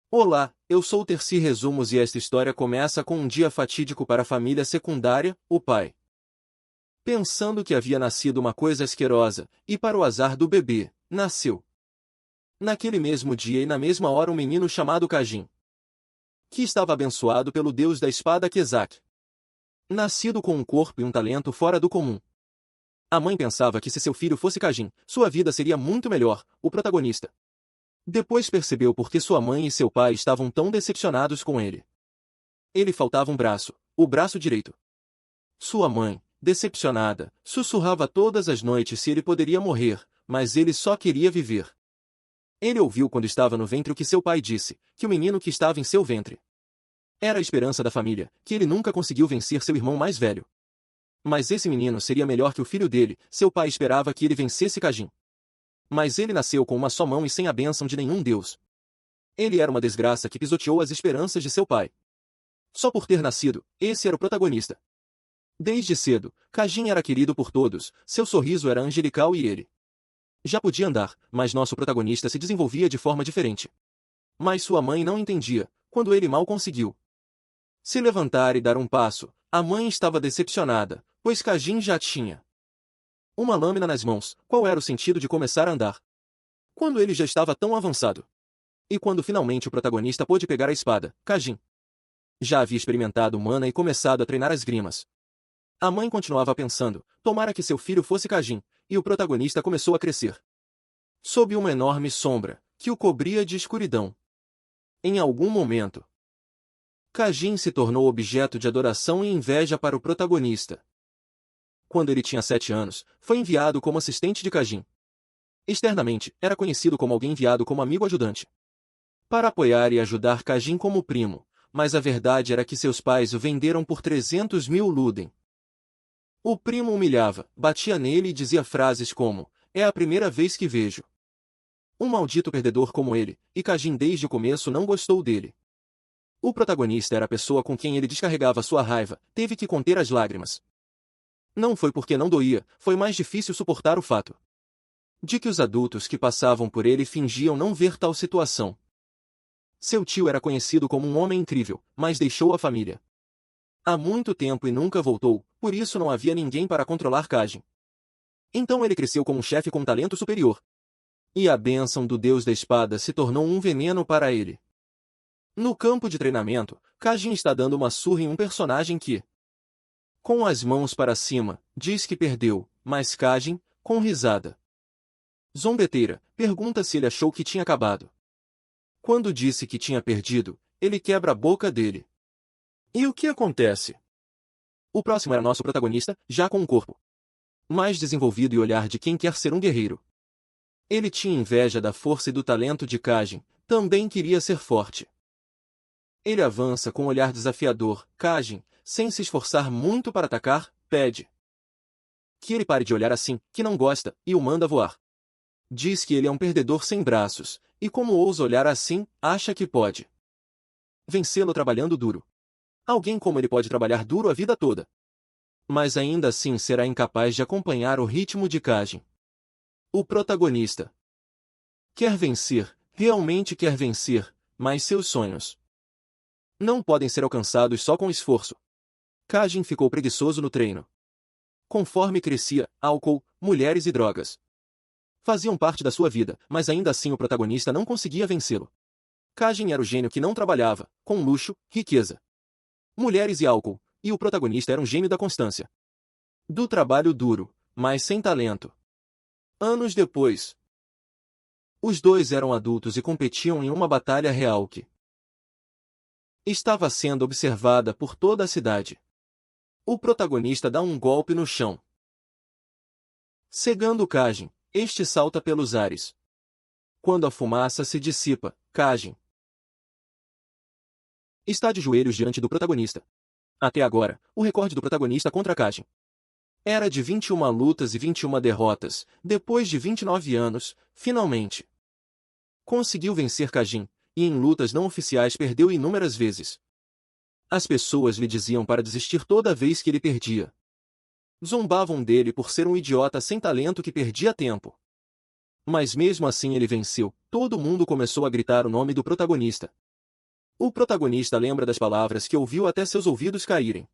Olá, eu sou o Terci Resumos e esta história começa com um dia fatídico para a família secundária, o pai. Pensando que havia nascido uma coisa asquerosa, e para o azar do bebê, nasceu. Naquele mesmo dia e na mesma hora um menino chamado Cajim, que estava abençoado pelo deus da espada Quezak. Nascido com um corpo e um talento fora do comum. A mãe pensava que se seu filho fosse Cajim, sua vida seria muito melhor, o protagonista. Depois percebeu por que sua mãe e seu pai estavam tão decepcionados com ele. Ele faltava um braço, o braço direito. Sua mãe, decepcionada, sussurrava todas as noites se ele poderia morrer, mas ele só queria viver. Ele ouviu quando estava no ventre o que seu pai disse, que o menino que estava em seu ventre era a esperança da família, que ele nunca conseguiu vencer seu irmão mais velho. Mas esse menino seria melhor que o filho dele, seu pai esperava que ele vencesse Cajim. Mas ele nasceu com uma só mão e sem a bênção de nenhum deus. Ele era uma desgraça que pisoteou as esperanças de seu pai. Só por ter nascido, esse era o protagonista. Desde cedo, Cajim era querido por todos, seu sorriso era angelical e ele já podia andar, mas nosso protagonista se desenvolvia de forma diferente. Mas sua mãe não entendia, quando ele mal conseguiu se levantar e dar um passo, a mãe estava decepcionada, pois Cajim já tinha uma lâmina nas mãos. Qual era o sentido de começar a andar quando ele já estava tão avançado? E quando finalmente o protagonista pôde pegar a espada, Cajim já havia experimentado mana e começado a treinar as esgrimas. A mãe continuava pensando, tomara que seu filho fosse Cajim, e o protagonista começou a crescer sob uma enorme sombra, que o cobria de escuridão. Em algum momento, Cajim se tornou objeto de adoração e inveja para o protagonista. Quando ele tinha 7 anos, foi enviado como assistente de Cajim. Externamente, era conhecido como alguém enviado como amigo ajudante para apoiar e ajudar Cajim como primo, mas a verdade era que seus pais o venderam por 300.000 Luden. O primo humilhava, batia nele e dizia frases como, é a primeira vez que vejo um maldito perdedor como ele, e Cajim desde o começo não gostou dele. O protagonista era a pessoa com quem ele descarregava sua raiva, teve que conter as lágrimas. Não foi porque não doía, foi mais difícil suportar o fato de que os adultos que passavam por ele fingiam não ver tal situação. Seu tio era conhecido como um homem incrível, mas deixou a família há muito tempo e nunca voltou, por isso não havia ninguém para controlar Cajim. Então ele cresceu como um chefe com talento superior. E a bênção do deus da espada se tornou um veneno para ele. No campo de treinamento, Cajim está dando uma surra em um personagem que, com as mãos para cima, diz que perdeu, mas Cajim, com risada zombeteira, pergunta se ele achou que tinha acabado. Quando disse que tinha perdido, ele quebra a boca dele. E o que acontece? O próximo era nosso protagonista, já com um corpo mais desenvolvido e olhar de quem quer ser um guerreiro. Ele tinha inveja da força e do talento de Cajim, também queria ser forte. Ele avança com um olhar desafiador. Cajim, sem se esforçar muito para atacar, pede que ele pare de olhar assim, que não gosta, e o manda voar. Diz que ele é um perdedor sem braços, e como ousa olhar assim, acha que pode vencê-lo trabalhando duro. Alguém como ele pode trabalhar duro a vida toda. Mas ainda assim será incapaz de acompanhar o ritmo de Cajim. O protagonista quer vencer, realmente quer vencer, mas seus sonhos não podem ser alcançados só com esforço. Cajim ficou preguiçoso no treino. Conforme crescia, álcool, mulheres e drogas faziam parte da sua vida, mas ainda assim o protagonista não conseguia vencê-lo. Cajim era o gênio que não trabalhava, com luxo, riqueza, mulheres e álcool, e o protagonista era um gênio da constância. Do trabalho duro, mas sem talento. Anos depois, os dois eram adultos e competiam em uma batalha real que estava sendo observada por toda a cidade. O protagonista dá um golpe no chão, cegando Cajim. Este salta pelos ares. Quando a fumaça se dissipa, Cajim está de joelhos diante do protagonista. Até agora, o recorde do protagonista contra Cajim era de 21 lutas e 21 derrotas. Depois de 29 anos, finalmente conseguiu vencer Cajim, e em lutas não oficiais perdeu inúmeras vezes. As pessoas lhe diziam para desistir toda vez que ele perdia. Zombavam dele por ser um idiota sem talento que perdia tempo. Mas mesmo assim ele venceu. Todo mundo começou a gritar o nome do protagonista. O protagonista lembra das palavras que ouviu até seus ouvidos caírem.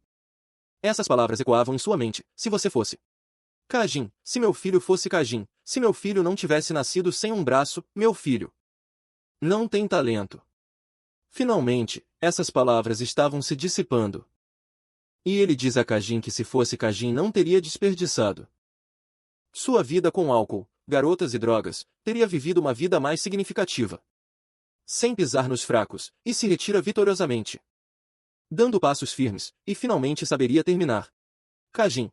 Essas palavras ecoavam em sua mente: se você fosse Kajin, se meu filho fosse Kajin, se meu filho não tivesse nascido sem um braço, meu filho não tem talento. Finalmente, essas palavras estavam se dissipando. E ele diz a Kajin que se fosse Kajin não teria desperdiçado sua vida com álcool, garotas e drogas, teria vivido uma vida mais significativa. Sem pisar nos fracos, e se retira vitoriosamente, dando passos firmes, e finalmente saberia terminar. Kajin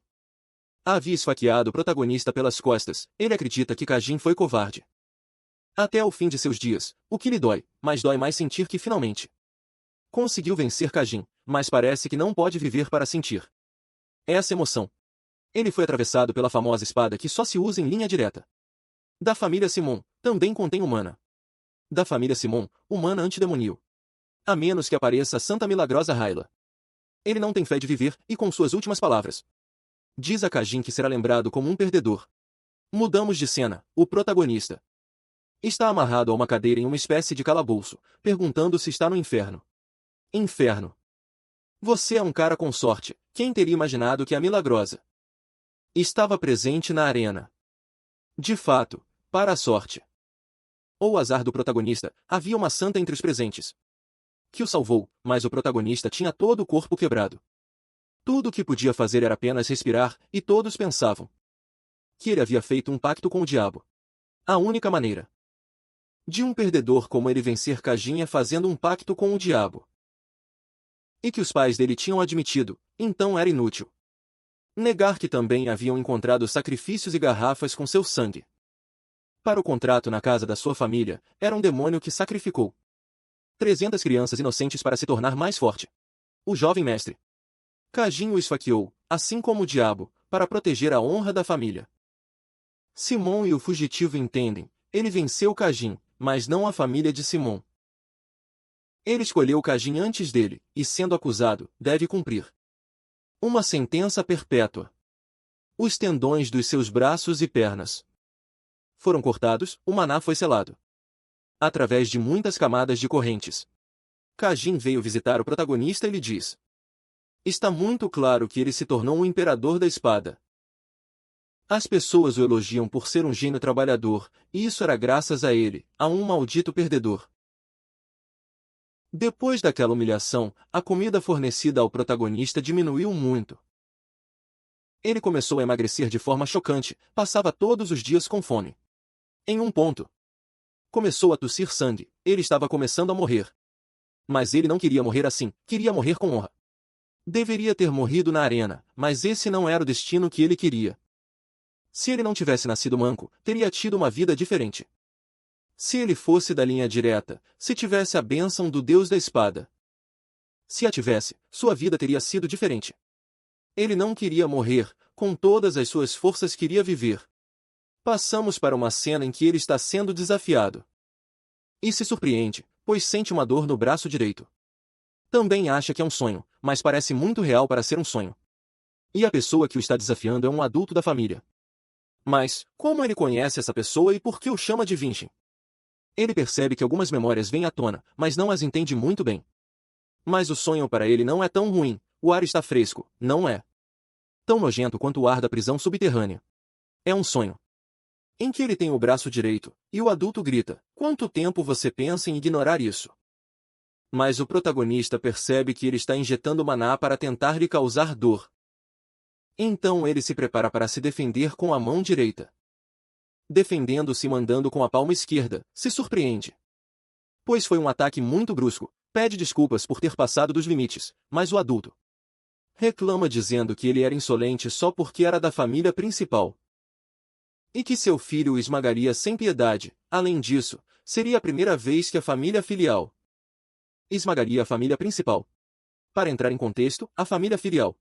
havia esfaqueado o protagonista pelas costas. Ele acredita que Kajin foi covarde até o fim de seus dias, o que lhe dói, mas dói mais sentir que finalmente conseguiu vencer Kajin, mas parece que não pode viver para sentir essa emoção. Ele foi atravessado pela famosa espada que só se usa em linha direta. Da família Simon, também contém humana. Da família Simon, humana antidemonio. A menos que apareça a Santa Milagrosa Hyla. Ele não tem fé de viver, e com suas últimas palavras diz a Kajin que será lembrado como um perdedor. Mudamos de cena. O protagonista está amarrado a uma cadeira em uma espécie de calabouço, perguntando se está no inferno. Inferno. Você é um cara com sorte. Quem teria imaginado que a Milagrosa estava presente na arena? De fato, para a sorte ou azar do protagonista, havia uma santa entre os presentes que o salvou, mas o protagonista tinha todo o corpo quebrado. Tudo o que podia fazer era apenas respirar, e todos pensavam que ele havia feito um pacto com o diabo. A única maneira de um perdedor como ele vencer Kajin é fazendo um pacto com o diabo. E que os pais dele tinham admitido, então era inútil negar que também haviam encontrado sacrifícios e garrafas com seu sangue. Para o contrato na casa da sua família, era um demônio que sacrificou 300 crianças inocentes para se tornar mais forte. O jovem mestre Kajin o esfaqueou, assim como o diabo, para proteger a honra da família. Simon e o fugitivo entendem, ele venceu Kajin, mas não a família de Simon. Ele escolheu Kajin antes dele, e sendo acusado, deve cumprir uma sentença perpétua. Os tendões dos seus braços e pernas foram cortados, o maná foi selado através de muitas camadas de correntes. Kajin veio visitar o protagonista e lhe diz: está muito claro que ele se tornou um imperador da espada. As pessoas o elogiam por ser um gênio trabalhador, e isso era graças a ele, a um maldito perdedor. Depois daquela humilhação, a comida fornecida ao protagonista diminuiu muito. Ele começou a emagrecer de forma chocante, passava todos os dias com fome. Em um ponto, começou a tossir sangue, ele estava começando a morrer. Mas ele não queria morrer assim, queria morrer com honra. Deveria ter morrido na arena, mas esse não era o destino que ele queria. Se ele não tivesse nascido manco, teria tido uma vida diferente. Se ele fosse da linha direta, se tivesse a bênção do Deus da espada, se a tivesse, sua vida teria sido diferente. Ele não queria morrer, com todas as suas forças queria viver. Passamos para uma cena em que ele está sendo desafiado. E se surpreende, pois sente uma dor no braço direito. Também acha que é um sonho, mas parece muito real para ser um sonho. E a pessoa que o está desafiando é um adulto da família. Mas, como ele conhece essa pessoa e por que o chama de Vincent? Ele percebe que algumas memórias vêm à tona, mas não as entende muito bem. Mas o sonho para ele não é tão ruim, o ar está fresco, não é tão nojento quanto o ar da prisão subterrânea. É um sonho em que ele tem o braço direito, e o adulto grita: quanto tempo você pensa em ignorar isso? Mas o protagonista percebe que ele está injetando maná para tentar lhe causar dor. Então ele se prepara para se defender com a mão direita. Defendendo-se mandando com a palma esquerda, se surpreende. Pois foi um ataque muito brusco, pede desculpas por ter passado dos limites, mas o adulto reclama dizendo que ele era insolente só porque era da família principal. E que seu filho o esmagaria sem piedade. Além disso, seria a primeira vez que a família filial esmagaria a família principal. Para entrar em contexto, a família filial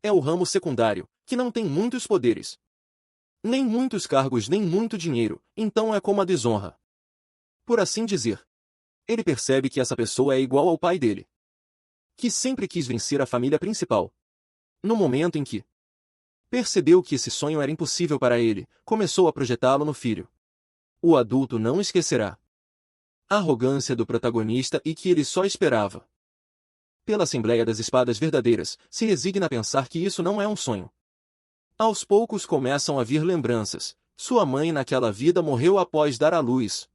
é o ramo secundário, que não tem muitos poderes, nem muitos cargos nem muito dinheiro, então é como a desonra, por assim dizer. Ele percebe que essa pessoa é igual ao pai dele, que sempre quis vencer a família principal. No momento em que percebeu que esse sonho era impossível para ele, começou a projetá-lo no filho. O adulto não esquecerá A arrogância do protagonista e que ele só esperava. Pela Assembleia das Espadas Verdadeiras, se resigna a pensar que isso não é um sonho. Aos poucos começam a vir lembranças. Sua mãe naquela vida morreu após dar à luz.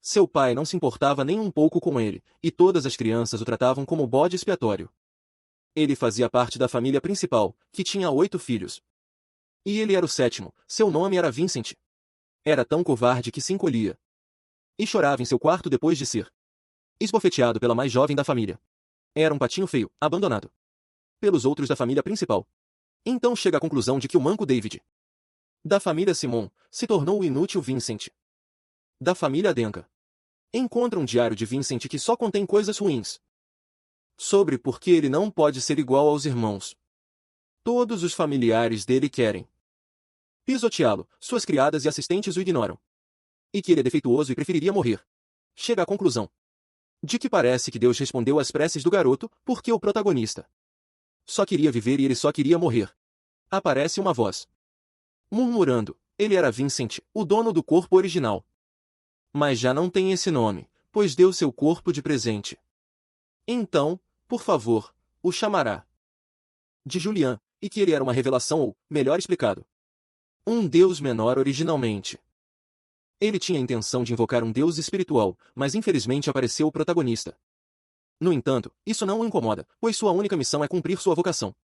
Seu pai não se importava nem um pouco com ele, e todas as crianças o tratavam como bode expiatório. Ele fazia parte da família principal, que tinha 8 filhos. E ele era o 7º, seu nome era Vincent. Era tão covarde que se encolhia. E chorava em seu quarto depois de ser esbofeteado pela mais jovem da família. Era um patinho feio, abandonado pelos outros da família principal. Então chega à conclusão de que o manco David, da família Simon, se tornou o inútil Vincent, da família Denka. Encontra um diário de Vincent que só contém coisas ruins sobre por que ele não pode ser igual aos irmãos. Todos os familiares dele querem pisoteá-lo, suas criadas e assistentes o ignoram. E que ele é defeituoso e preferiria morrer. Chega à conclusão de que parece que Deus respondeu às preces do garoto, porque o protagonista só queria viver e ele só queria morrer. Aparece uma voz murmurando, ele era Vincent, o dono do corpo original. Mas já não tem esse nome, pois deu seu corpo de presente. Então, por favor, o chamará de Julian, e que ele era uma revelação ou, melhor explicado, um deus menor originalmente. Ele tinha a intenção de invocar um deus espiritual, mas infelizmente apareceu o protagonista. No entanto, isso não o incomoda, pois sua única missão é cumprir sua vocação.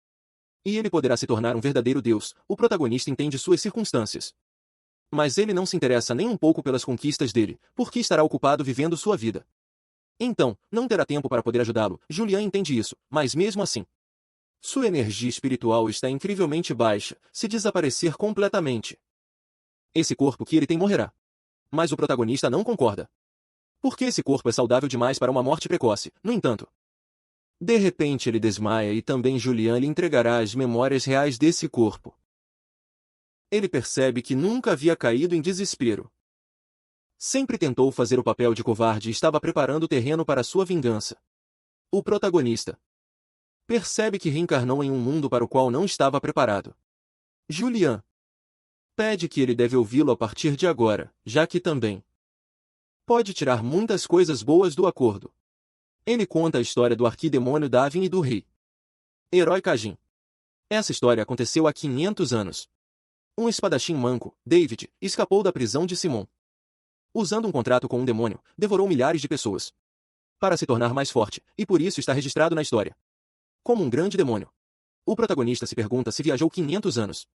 E ele poderá se tornar um verdadeiro deus, o protagonista entende suas circunstâncias. Mas ele não se interessa nem um pouco pelas conquistas dele, porque estará ocupado vivendo sua vida. Então, não terá tempo para poder ajudá-lo, Julian entende isso, mas mesmo assim, sua energia espiritual está incrivelmente baixa, se desaparecer completamente. Esse corpo que ele tem morrerá. Mas o protagonista não concorda. Porque esse corpo é saudável demais para uma morte precoce, no entanto. De repente ele desmaia e também Julian lhe entregará as memórias reais desse corpo. Ele percebe que nunca havia caído em desespero. Sempre tentou fazer o papel de covarde e estava preparando o terreno para sua vingança. O protagonista percebe que reencarnou em um mundo para o qual não estava preparado. Julian pede que ele deve ouvi-lo a partir de agora, já que também pode tirar muitas coisas boas do acordo. Ele conta a história do arquidemônio Davin e do rei herói Kajin. Essa história aconteceu há 500 anos. Um espadachim manco, David, escapou da prisão de Simon. Usando um contrato com um demônio, devorou milhares de pessoas para se tornar mais forte, e por isso está registrado na história como um grande demônio. O protagonista se pergunta se viajou 500 anos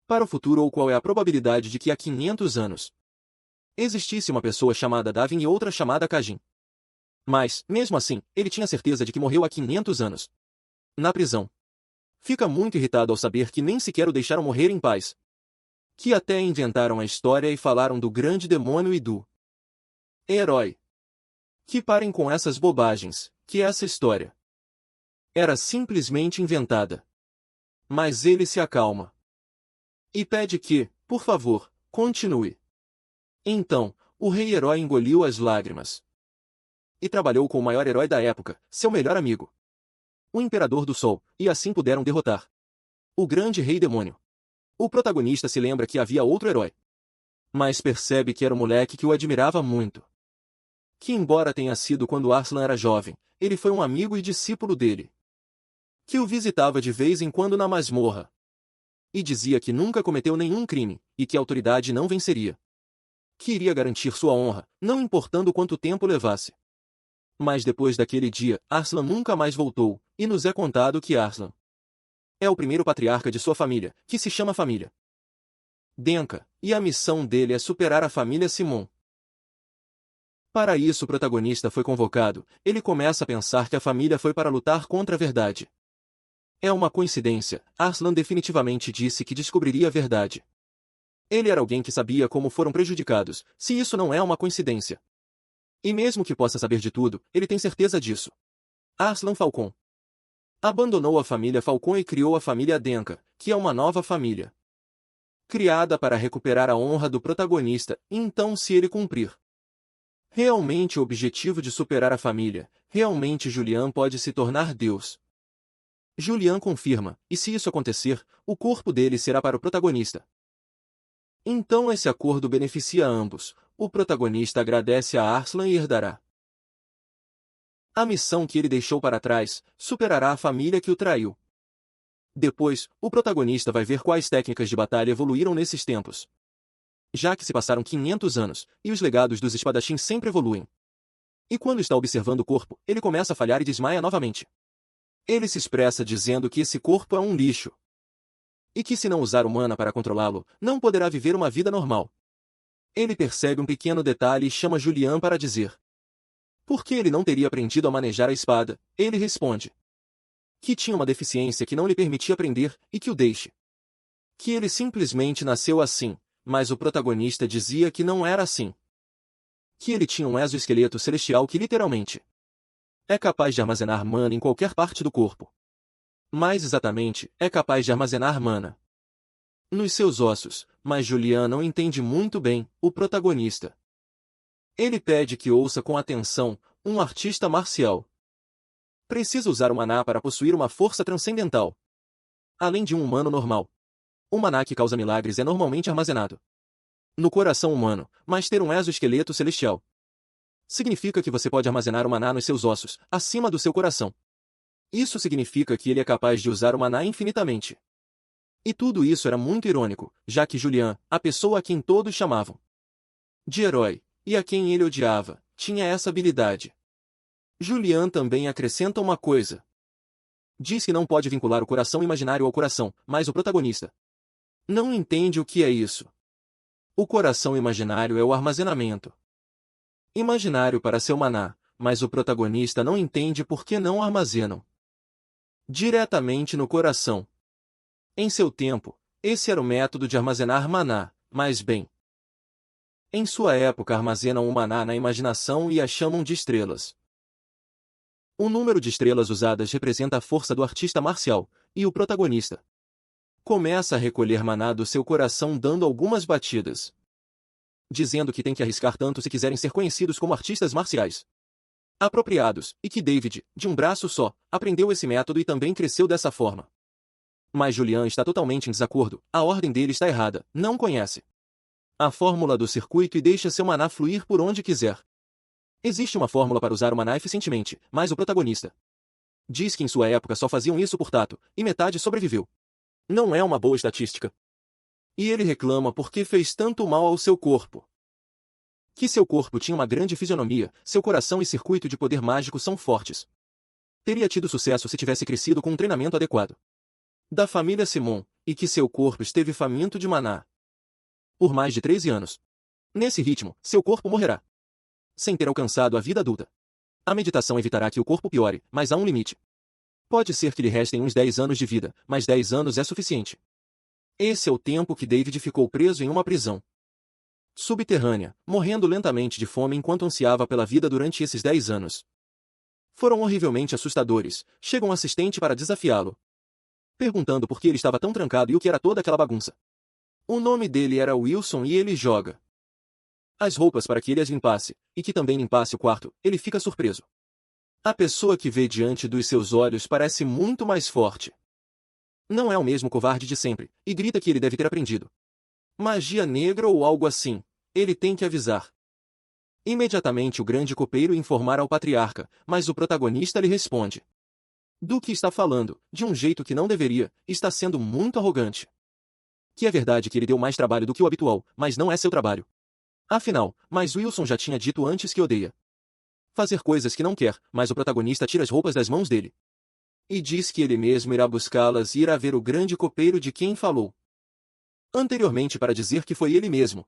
para o futuro ou qual é a probabilidade de que há 500 anos existisse uma pessoa chamada Davin e outra chamada Kajin. Mas, mesmo assim, ele tinha certeza de que morreu há 500 anos na prisão. Fica muito irritado ao saber que nem sequer o deixaram morrer em paz. Que até inventaram a história e falaram do grande demônio e do herói. Que parem com essas bobagens, que essa história era simplesmente inventada. Mas ele se acalma e pede que, por favor, continue. Então, o rei-herói engoliu as lágrimas e trabalhou com o maior herói da época, seu melhor amigo, o Imperador do Sol, e assim puderam derrotar o grande rei-demônio. O protagonista se lembra que havia outro herói, mas percebe que era um moleque que o admirava muito. Que embora tenha sido quando Arslan era jovem, ele foi um amigo e discípulo dele, que o visitava de vez em quando na masmorra e dizia que nunca cometeu nenhum crime, e que a autoridade não venceria. Que iria garantir sua honra, não importando quanto tempo levasse. Mas depois daquele dia, Arslan nunca mais voltou, e nos é contado que Arslan é o primeiro patriarca de sua família, que se chama família Denka, e a missão dele é superar a família Simon. Para isso o protagonista foi convocado, ele começa a pensar que a família foi para lutar contra a verdade. É uma coincidência, Arslan definitivamente disse que descobriria a verdade. Ele era alguém que sabia como foram prejudicados, se isso não é uma coincidência. E mesmo que possa saber de tudo, ele tem certeza disso. Arslan Falcon abandonou a família Falcon e criou a família Denka, que é uma nova família criada para recuperar a honra do protagonista, então se ele cumprir realmente o objetivo de superar a família, realmente Julian pode se tornar Deus. Julian confirma, e se isso acontecer, o corpo dele será para o protagonista. Então esse acordo beneficia ambos, o protagonista agradece a Arslan e herdará a missão que ele deixou para trás, superará a família que o traiu. Depois, o protagonista vai ver quais técnicas de batalha evoluíram nesses tempos. Já que se passaram 500 anos, e os legados dos espadachins sempre evoluem. E quando está observando o corpo, ele começa a falhar e desmaia novamente. Ele se expressa dizendo que esse corpo é um lixo. E que se não usar o mana para controlá-lo, não poderá viver uma vida normal. Ele percebe um pequeno detalhe e chama Julian para dizer por que ele não teria aprendido a manejar a espada. Ele responde que tinha uma deficiência que não lhe permitia aprender, e que o deixe. Que ele simplesmente nasceu assim, mas o protagonista dizia que não era assim. Que ele tinha um exoesqueleto celestial que literalmente é capaz de armazenar mana em qualquer parte do corpo. Mais exatamente, é capaz de armazenar mana nos seus ossos, mas Julian não entende muito bem o protagonista. Ele pede que ouça com atenção um artista marcial. Precisa usar o maná para possuir uma força transcendental. Além de um humano normal. O maná que causa milagres é normalmente armazenado no coração humano, mas ter um exoesqueleto celestial significa que você pode armazenar o maná nos seus ossos, acima do seu coração. Isso significa que ele é capaz de usar o maná infinitamente. E tudo isso era muito irônico, já que Julian, a pessoa a quem todos chamavam de herói, e a quem ele odiava, tinha essa habilidade. Julian também acrescenta uma coisa. Diz que não pode vincular o coração imaginário ao coração, mas o protagonista não entende o que é isso. O coração imaginário é o armazenamento imaginário para seu maná, mas o protagonista não entende por que não armazenam diretamente no coração. Em seu tempo, esse era o método de armazenar maná, mas bem, em sua época armazenam o maná na imaginação e a chamam de estrelas. O número de estrelas usadas representa a força do artista marcial, e o protagonista começa a recolher maná do seu coração dando algumas batidas, dizendo que tem que arriscar tanto se quiserem ser conhecidos como artistas marciais apropriados, e que David, de um braço só, aprendeu esse método e também cresceu dessa forma. Mas Julian está totalmente em desacordo, a ordem dele está errada, não conhece a fórmula do circuito e deixa seu maná fluir por onde quiser. Existe uma fórmula para usar o maná eficientemente, mas o protagonista diz que em sua época só faziam isso por tato, e metade sobreviveu. Não é uma boa estatística. E ele reclama porque fez tanto mal ao seu corpo. Que seu corpo tinha uma grande fisionomia, seu coração e circuito de poder mágico são fortes. Teria tido sucesso se tivesse crescido com um treinamento adequado da família Simon, e que seu corpo esteve faminto de maná por mais de 13 anos. Nesse ritmo, seu corpo morrerá sem ter alcançado a vida adulta. A meditação evitará que o corpo piore, mas há um limite. Pode ser que lhe restem uns 10 anos de vida, mas 10 anos é suficiente. Esse é o tempo que David ficou preso em uma prisão subterrânea, morrendo lentamente de fome enquanto ansiava pela vida durante esses 10 anos. Foram horrivelmente assustadores. Chega um assistente para desafiá-lo, perguntando por que ele estava tão trancado e o que era toda aquela bagunça. O nome dele era Wilson e ele joga as roupas para que ele as limpasse, e que também limpasse o quarto. Ele fica surpreso. A pessoa que vê diante dos seus olhos parece muito mais forte. Não é o mesmo covarde de sempre, e grita que ele deve ter aprendido magia negra ou algo assim. Ele tem que avisar imediatamente o grande copeiro e informar ao patriarca, mas o protagonista lhe responde do que está falando, de um jeito que não deveria, está sendo muito arrogante. Que é verdade que ele deu mais trabalho do que o habitual, mas não é seu trabalho. Afinal, mas Wilson já tinha dito antes que odeia fazer coisas que não quer, mas o protagonista tira as roupas das mãos dele e diz que ele mesmo irá buscá-las e irá ver o grande copeiro de quem falou anteriormente para dizer que foi ele mesmo.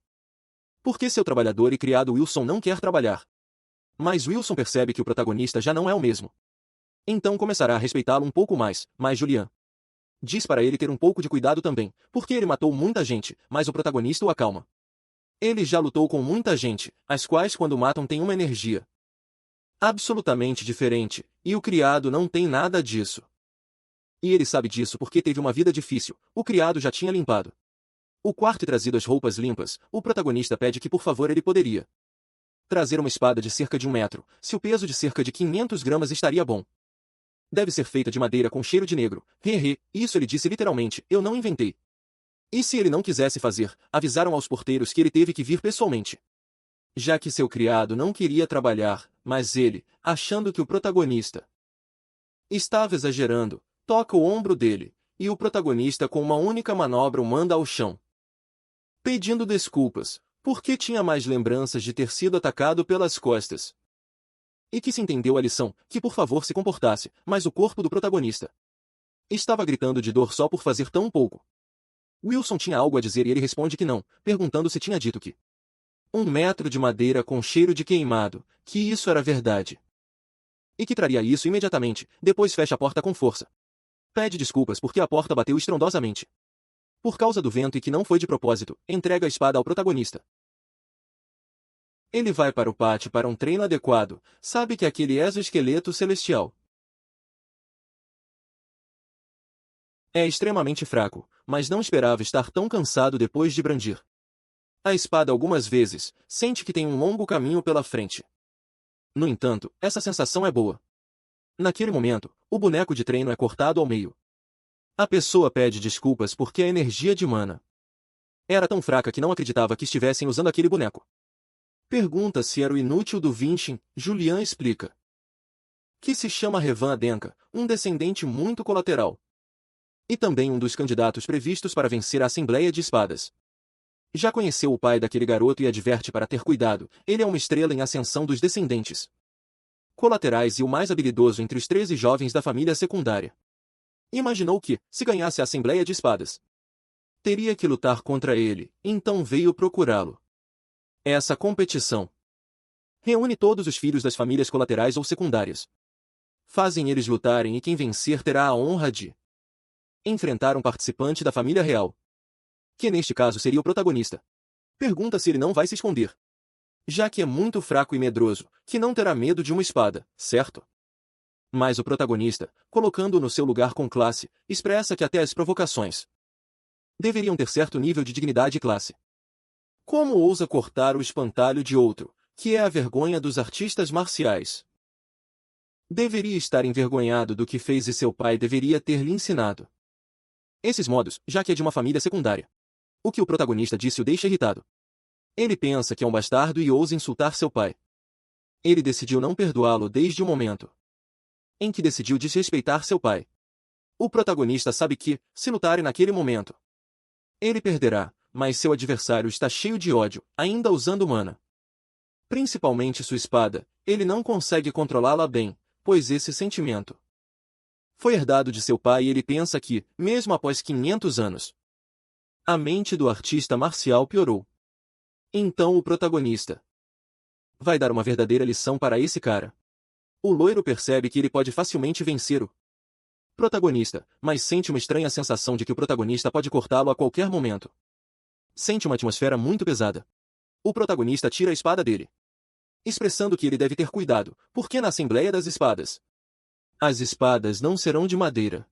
Porque seu trabalhador e criado Wilson não quer trabalhar. Mas Wilson percebe que o protagonista já não é o mesmo. Então começará a respeitá-lo um pouco mais, mas Julian diz para ele ter um pouco de cuidado também, porque ele matou muita gente, mas o protagonista o acalma. Ele já lutou com muita gente, as quais quando matam têm uma energia absolutamente diferente, e o criado não tem nada disso. E ele sabe disso porque teve uma vida difícil, o criado já tinha limpado o quarto e trazido as roupas limpas. O protagonista pede que por favor ele poderia trazer uma espada de cerca de 1 metro, se o peso de cerca de 500 gramas estaria bom. Deve ser feita de madeira com cheiro de negro. Isso ele disse literalmente, eu não inventei. E se ele não quisesse fazer, avisaram aos porteiros que ele teve que vir pessoalmente já que seu criado não queria trabalhar, mas ele, achando que o protagonista estava exagerando, toca o ombro dele, e o protagonista com uma única manobra o manda ao chão, pedindo desculpas, porque tinha mais lembranças de ter sido atacado pelas costas. E que se entendeu a lição, que por favor se comportasse, mas o corpo do protagonista estava gritando de dor só por fazer tão pouco. Wilson tinha algo a dizer e ele responde que não, perguntando se tinha dito que 1 metro de madeira com cheiro de queimado, que isso era verdade. E que traria isso imediatamente, depois fecha a porta com força. Pede desculpas porque a porta bateu estrondosamente por causa do vento e que não foi de propósito, entrega a espada ao protagonista. Ele vai para o pátio para um treino adequado, sabe que aquele exoesqueleto celestial é extremamente fraco, mas não esperava estar tão cansado depois de brandir a espada algumas vezes, sente que tem um longo caminho pela frente. No entanto, essa sensação é boa. Naquele momento, o boneco de treino é cortado ao meio. A pessoa pede desculpas porque a energia de mana era tão fraca que não acreditava que estivessem usando aquele boneco. Pergunta se era o inútil do Vinchin, Julian explica que se chama Revan Adenka, um descendente muito colateral. E também um dos candidatos previstos para vencer a Assembleia de Espadas. Já conheceu o pai daquele garoto e adverte para ter cuidado, ele é uma estrela em ascensão dos descendentes colaterais e o mais habilidoso entre os 13 jovens da família secundária. Imaginou que, se ganhasse a Assembleia de Espadas, teria que lutar contra ele, então veio procurá-lo. Essa competição reúne todos os filhos das famílias colaterais ou secundárias. Fazem eles lutarem e quem vencer terá a honra de enfrentar um participante da família real, que neste caso seria o protagonista. Pergunta se ele não vai se esconder, já que é muito fraco e medroso, que não terá medo de uma espada, certo? Mas o protagonista, colocando-o no seu lugar com classe, expressa que até as provocações deveriam ter certo nível de dignidade e classe. Como ousa cortar o espantalho de outro, que é a vergonha dos artistas marciais? Deveria estar envergonhado do que fez e seu pai deveria ter lhe ensinado esses modos, já que é de uma família secundária. O que o protagonista disse o deixa irritado. Ele pensa que é um bastardo e ousa insultar seu pai. Ele decidiu não perdoá-lo desde o momento em que decidiu desrespeitar seu pai. O protagonista sabe que, se lutarem naquele momento, ele perderá, mas seu adversário está cheio de ódio, ainda usando mana. Principalmente sua espada, ele não consegue controlá-la bem, pois esse sentimento foi herdado de seu pai e ele pensa que, mesmo após 500 anos, a mente do artista marcial piorou. Então o protagonista vai dar uma verdadeira lição para esse cara. O loiro percebe que ele pode facilmente vencer o protagonista, mas sente uma estranha sensação de que o protagonista pode cortá-lo a qualquer momento. Sente uma atmosfera muito pesada. O protagonista tira a espada dele, expressando que ele deve ter cuidado, porque na Assembleia das Espadas, as espadas não serão de madeira.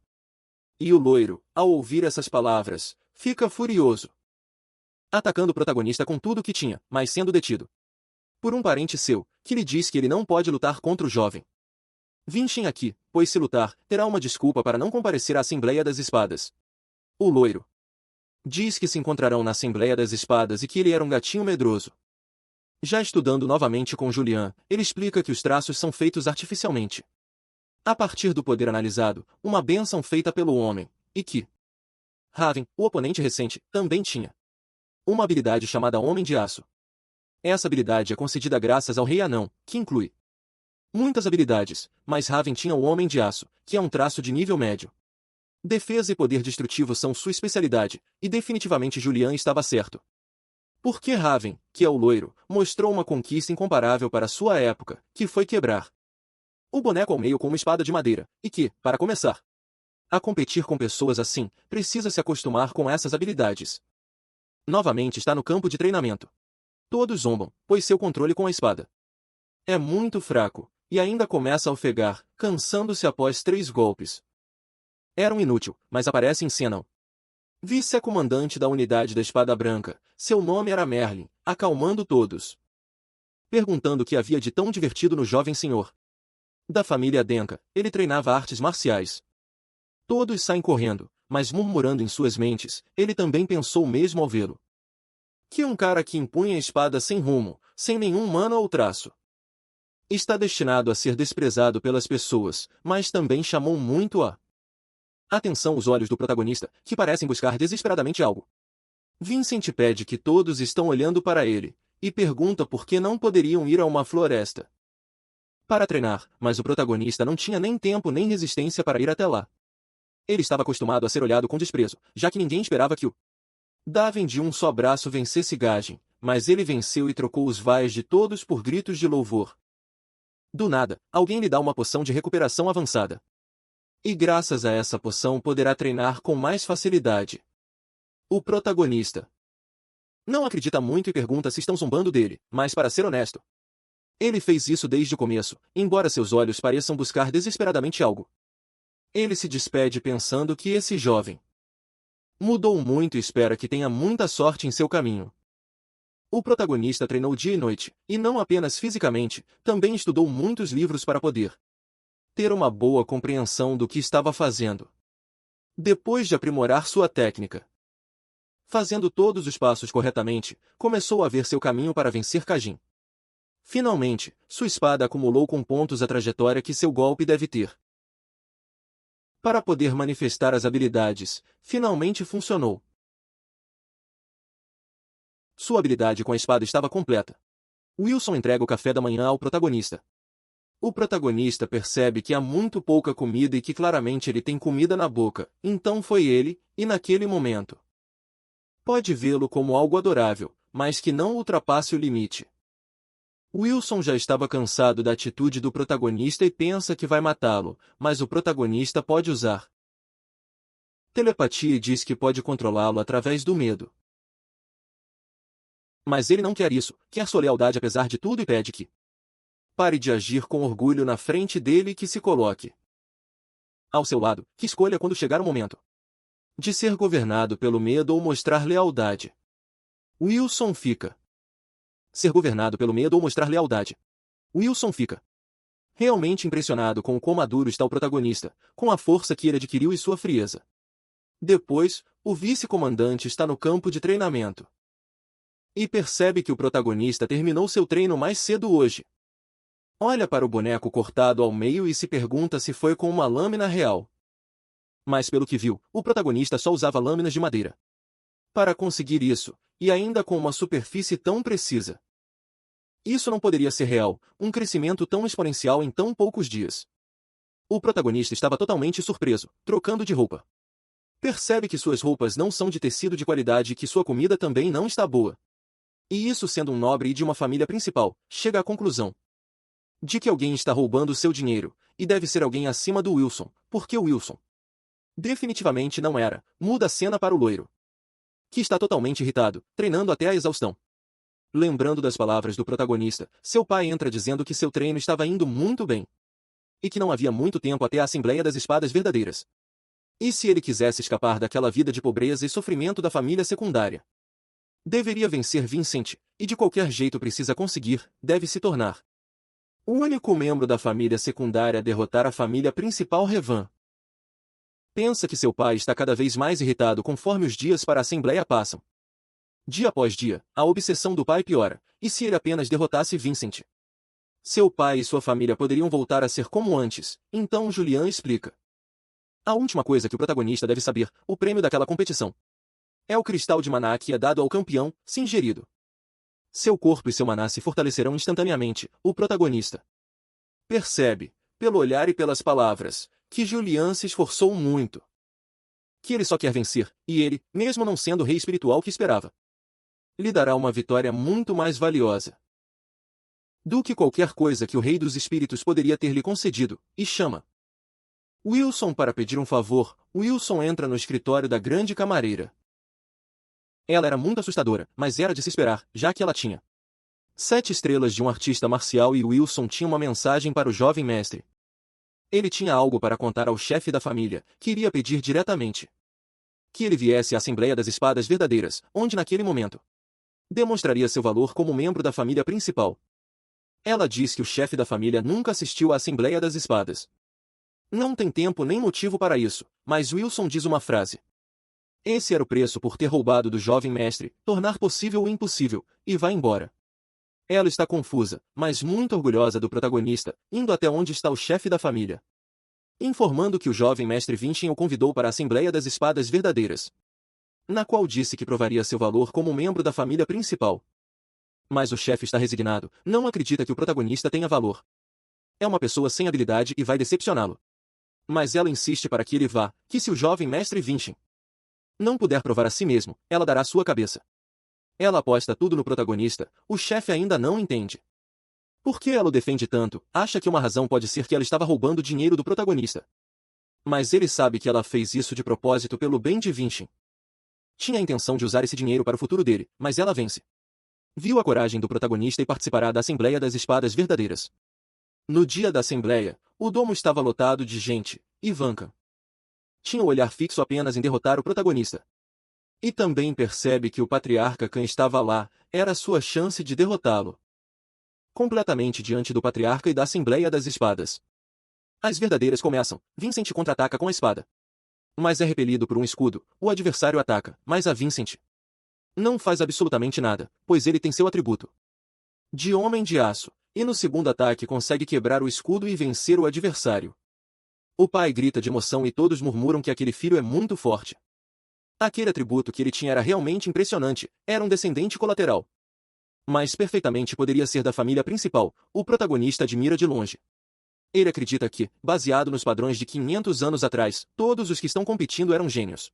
E o loiro, ao ouvir essas palavras, fica furioso, atacando o protagonista com tudo o que tinha, mas sendo detido por um parente seu, que lhe diz que ele não pode lutar contra o jovem Vinchin aqui, pois se lutar, terá uma desculpa para não comparecer à Assembleia das Espadas. O loiro diz que se encontrarão na Assembleia das Espadas e que ele era um gatinho medroso. Já estudando novamente com Julian, ele explica que os traços são feitos artificialmente, a partir do poder analisado, uma bênção feita pelo homem, e que Raven, o oponente recente, também tinha uma habilidade chamada Homem de Aço. Essa habilidade é concedida graças ao Rei Anão, que inclui muitas habilidades, mas Raven tinha o Homem de Aço, que é um traço de nível médio. Defesa e poder destrutivo são sua especialidade, e definitivamente Julian estava certo. Porque Raven, que é o loiro, mostrou uma conquista incomparável para sua época, que foi quebrar o boneco ao meio com uma espada de madeira, e que, para começar a competir com pessoas assim, precisa se acostumar com essas habilidades. Novamente está no campo de treinamento. Todos zombam, pois seu controle com a espada é muito fraco, e ainda começa a ofegar, cansando-se após 3 golpes. Era um inútil, mas aparece em cena. Vice-comandante da unidade da Espada Branca, seu nome era Merlin, acalmando todos, perguntando o que havia de tão divertido no jovem senhor da família Adenka. Ele treinava artes marciais. Todos saem correndo, mas murmurando em suas mentes, ele também pensou o mesmo ao vê-lo. Que um cara que impunha a espada sem rumo, sem nenhum mano ou traço. Está destinado a ser desprezado pelas pessoas, mas também chamou muito a atenção os olhos do protagonista, que parecem buscar desesperadamente algo. Vincent pede que todos estão olhando para ele, e pergunta por que não poderiam ir a uma floresta para treinar, mas o protagonista não tinha nem tempo nem resistência para ir até lá. Ele estava acostumado a ser olhado com desprezo, já que ninguém esperava que o Daven de um só braço vencesse Gajen, mas ele venceu e trocou os vais de todos por gritos de louvor. Do nada, alguém lhe dá uma poção de recuperação avançada. E graças a essa poção poderá treinar com mais facilidade. O protagonista não acredita muito e pergunta se estão zombando dele, mas para ser honesto, ele fez isso desde o começo, embora seus olhos pareçam buscar desesperadamente algo. Ele se despede pensando que esse jovem mudou muito e espera que tenha muita sorte em seu caminho. O protagonista treinou dia e noite, e não apenas fisicamente, também estudou muitos livros para poder ter uma boa compreensão do que estava fazendo. Depois de aprimorar sua técnica, fazendo todos os passos corretamente, começou a ver seu caminho para vencer Kajin. Finalmente, sua espada acumulou com pontos a trajetória que seu golpe deve ter. Para poder manifestar as habilidades, finalmente funcionou. Sua habilidade com a espada estava completa. Wilson entrega o café da manhã ao protagonista. O protagonista percebe que há muito pouca comida e que claramente ele tem comida na boca, então foi ele, e naquele momento pode vê-lo como algo adorável, mas que não ultrapasse o limite. Wilson já estava cansado da atitude do protagonista e pensa que vai matá-lo, mas o protagonista pode usar telepatia e diz que pode controlá-lo através do medo. Mas ele não quer isso, quer sua lealdade apesar de tudo e pede que pare de agir com orgulho na frente dele e que se coloque ao seu lado, que escolha quando chegar o momento de ser governado pelo medo ou mostrar lealdade. Wilson fica. Ser governado pelo medo ou mostrar lealdade. Wilson fica realmente impressionado com o quão maduro está o protagonista, com a força que ele adquiriu e sua frieza. Depois, o vice-comandante está no campo de treinamento e percebe que o protagonista terminou seu treino mais cedo hoje. Olha para o boneco cortado ao meio e se pergunta se foi com uma lâmina real. Mas pelo que viu, o protagonista só usava lâminas de madeira para conseguir isso, e ainda com uma superfície tão precisa. Isso não poderia ser real, um crescimento tão exponencial em tão poucos dias. O protagonista estava totalmente surpreso, trocando de roupa. Percebe que suas roupas não são de tecido de qualidade e que sua comida também não está boa. E isso sendo um nobre e de uma família principal, chega à conclusão de que alguém está roubando seu dinheiro, e deve ser alguém acima do Wilson, porque o Wilson definitivamente não era. Muda a cena para o loiro, que está totalmente irritado, treinando até a exaustão. Lembrando das palavras do protagonista, seu pai entra dizendo que seu treino estava indo muito bem, e que não havia muito tempo até a Assembleia das Espadas Verdadeiras. E se ele quisesse escapar daquela vida de pobreza e sofrimento da família secundária, deveria vencer Vincent, e de qualquer jeito precisa conseguir, deve se tornar o único membro da família secundária a derrotar a família principal Revan. Pensa que seu pai está cada vez mais irritado conforme os dias para a Assembleia passam. Dia após dia, a obsessão do pai piora, e se ele apenas derrotasse Vincent, seu pai e sua família poderiam voltar a ser como antes, então Julian explica. A última coisa que o protagonista deve saber, o prêmio daquela competição é o cristal de maná que é dado ao campeão, se ingerido. Seu corpo e seu maná se fortalecerão instantaneamente, o protagonista percebe, pelo olhar e pelas palavras, que Julian se esforçou muito. Que ele só quer vencer, e ele, mesmo não sendo o rei espiritual que esperava, lhe dará uma vitória muito mais valiosa do que qualquer coisa que o rei dos espíritos poderia ter lhe concedido, e chama Wilson para pedir um favor. Wilson entra no escritório da grande camareira. Ela era muito assustadora, mas era de se esperar, já que ela tinha 7 estrelas de um artista marcial e Wilson tinha uma mensagem para o jovem mestre. Ele tinha algo para contar ao chefe da família, que iria pedir diretamente que ele viesse à Assembleia das Espadas Verdadeiras, onde naquele momento demonstraria seu valor como membro da família principal. Ela diz que o chefe da família nunca assistiu à Assembleia das Espadas. Não tem tempo nem motivo para isso, mas Wilson diz uma frase. Esse era o preço por ter roubado do jovem mestre, tornar possível o impossível, e vai embora. Ela está confusa, mas muito orgulhosa do protagonista, indo até onde está o chefe da família, informando que o jovem mestre Vincent o convidou para a Assembleia das Espadas Verdadeiras, na qual disse que provaria seu valor como membro da família principal. Mas o chefe está resignado, não acredita que o protagonista tenha valor. É uma pessoa sem habilidade e vai decepcioná-lo. Mas ela insiste para que ele vá, que se o jovem mestre Vincent não puder provar a si mesmo, ela dará sua cabeça. Ela aposta tudo no protagonista, o chefe ainda não entende. Por que ela o defende tanto? Acha que uma razão pode ser que ela estava roubando dinheiro do protagonista. Mas ele sabe que ela fez isso de propósito pelo bem de Vincent. Tinha a intenção de usar esse dinheiro para o futuro dele, mas ela vence. Viu a coragem do protagonista e participará da Assembleia das Espadas Verdadeiras. No dia da Assembleia, o domo estava lotado de gente, Ivanka tinha o olhar fixo apenas em derrotar o protagonista. E também percebe que o patriarca Khan estava lá, era sua chance de derrotá-lo. Completamente diante do patriarca e da Assembleia das Espadas. As verdadeiras começam, Vincent contra-ataca com a espada. Mas é repelido por um escudo, o adversário ataca, mas a Vincent não faz absolutamente nada, pois ele tem seu atributo de homem de aço, e no segundo ataque consegue quebrar o escudo e vencer o adversário. O pai grita de emoção e todos murmuram que aquele filho é muito forte. Aquele atributo que ele tinha era realmente impressionante, era um descendente colateral. Mas perfeitamente poderia ser da família principal, o protagonista admira de longe. Ele acredita que, baseado nos padrões de 500 anos atrás, todos os que estão competindo eram gênios.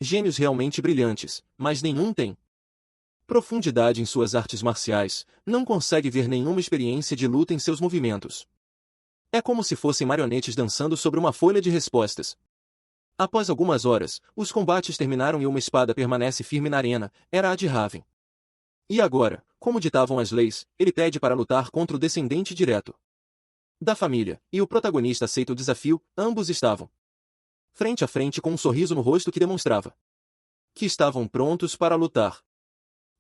Gênios realmente brilhantes, mas nenhum tem profundidade em suas artes marciais, não consegue ver nenhuma experiência de luta em seus movimentos. É como se fossem marionetes dançando sobre uma folha de respostas. Após algumas horas, os combates terminaram e uma espada permanece firme na arena, era a de Raven. E agora, como ditavam as leis, ele pede para lutar contra o descendente direto da família, e o protagonista aceita o desafio, ambos estavam frente a frente com um sorriso no rosto que demonstrava que estavam prontos para lutar.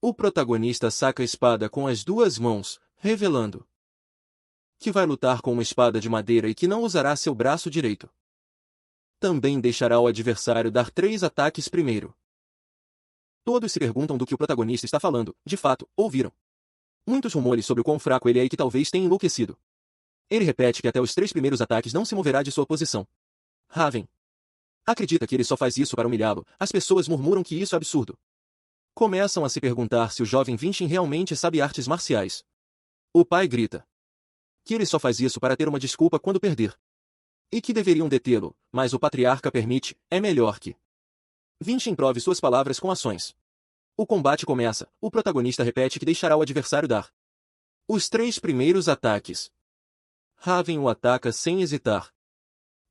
O protagonista saca a espada com as duas mãos, revelando que vai lutar com uma espada de madeira e que não usará seu braço direito. Também deixará o adversário dar 3 ataques primeiro. Todos se perguntam do que o protagonista está falando, de fato, ouviram muitos rumores sobre o quão fraco ele é e que talvez tenha enlouquecido. Ele repete que até os 3 primeiros ataques não se moverá de sua posição. Raven acredita que ele só faz isso para humilhá-lo, as pessoas murmuram que isso é absurdo. Começam a se perguntar se o jovem Vincent realmente sabe artes marciais. O pai grita que ele só faz isso para ter uma desculpa quando perder. E que deveriam detê-lo, mas o patriarca permite, é melhor que Vincent prove suas palavras com ações. O combate começa, o protagonista repete que deixará o adversário dar os 3 primeiros ataques. Raven o ataca sem hesitar.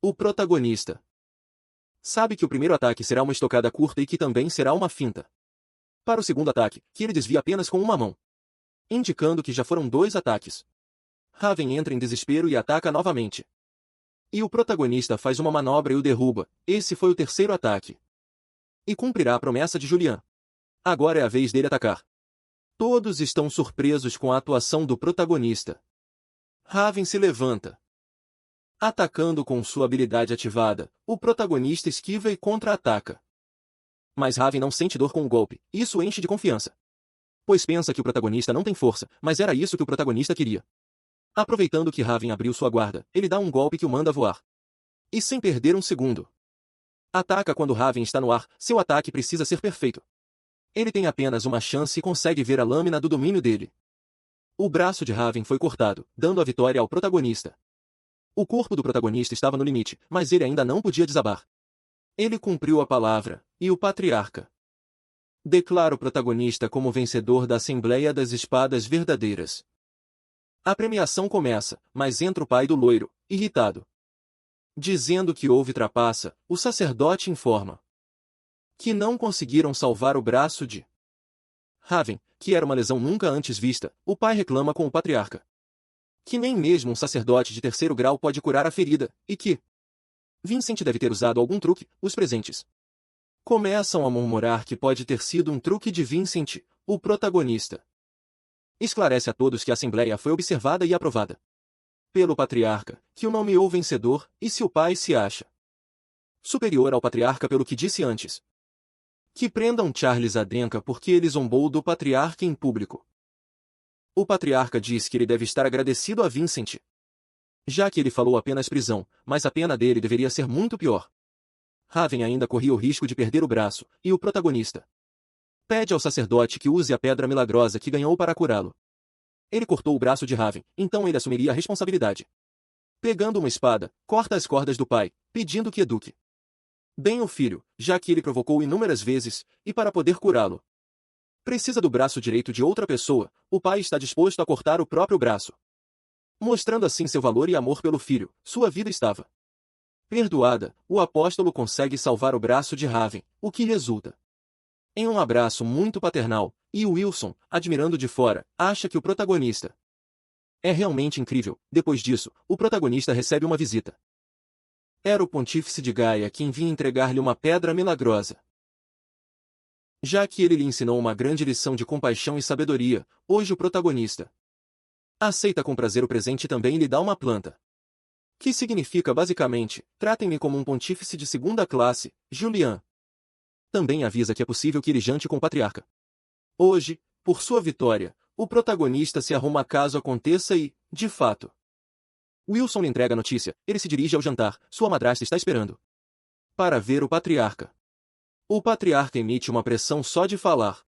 O protagonista sabe que o primeiro ataque será uma estocada curta e que também será uma finta para o segundo ataque, que ele desvia apenas com uma mão, indicando que já foram 2 ataques. Raven entra em desespero e ataca novamente. E o protagonista faz uma manobra e o derruba, esse foi o terceiro ataque. E cumprirá a promessa de Julian. Agora é a vez dele atacar. Todos estão surpresos com a atuação do protagonista. Raven se levanta. Atacando com sua habilidade ativada, o protagonista esquiva e contra-ataca. Mas Raven não sente dor com o golpe, isso o enche de confiança. Pois pensa que o protagonista não tem força, mas era isso que o protagonista queria. Aproveitando que Raven abriu sua guarda, ele dá um golpe que o manda voar. E sem perder um segundo. Ataca quando Raven está no ar, seu ataque precisa ser perfeito. Ele tem apenas uma chance e consegue ver a lâmina do domínio dele. O braço de Raven foi cortado, dando a vitória ao protagonista. O corpo do protagonista estava no limite, mas ele ainda não podia desabar. Ele cumpriu a palavra, e o patriarca declara o protagonista como vencedor da Assembleia das Espadas Verdadeiras. A premiação começa, mas entra o pai do loiro, irritado. Dizendo que houve trapaça, o sacerdote informa que não conseguiram salvar o braço de Raven, que era uma lesão nunca antes vista. O pai reclama com o patriarca que nem mesmo um sacerdote de 3º grau pode curar a ferida, e que Vincent deve ter usado algum truque. Os presentes começam a murmurar que pode ter sido um truque de Vincent, o protagonista. Esclarece a todos que a Assembleia foi observada e aprovada pelo patriarca, que o nomeou vencedor, e se o pai se acha superior ao patriarca pelo que disse antes, que prendam Charles Adenka porque ele zombou do patriarca em público. O patriarca diz que ele deve estar agradecido a Vincent, já que ele falou apenas prisão, mas a pena dele deveria ser muito pior. Raven ainda corria o risco de perder o braço, e o protagonista pede ao sacerdote que use a pedra milagrosa que ganhou para curá-lo. Ele cortou o braço de Raven, então ele assumiria a responsabilidade. Pegando uma espada, corta as cordas do pai, pedindo que eduque bem o filho, já que ele provocou inúmeras vezes, e para poder curá-lo precisa do braço direito de outra pessoa, o pai está disposto a cortar o próprio braço. Mostrando assim seu valor e amor pelo filho, sua vida estava perdoada, o apóstolo consegue salvar o braço de Raven, o que resulta em um abraço muito paternal, e Wilson, admirando de fora, acha que o protagonista é realmente incrível. Depois disso, o protagonista recebe uma visita. Era o pontífice de Gaia quem vinha entregar-lhe uma pedra milagrosa. Já que ele lhe ensinou uma grande lição de compaixão e sabedoria, hoje o protagonista aceita com prazer o presente e também lhe dá uma planta. Que significa basicamente, tratem-me como um pontífice de segunda classe, Julian. Também avisa que é possível que ele jante com o patriarca. Hoje, por sua vitória, o protagonista se arruma caso aconteça e, de fato, Wilson lhe entrega a notícia, ele se dirige ao jantar, sua madrasta está esperando para ver o patriarca. O patriarca emite uma pressão só de falar.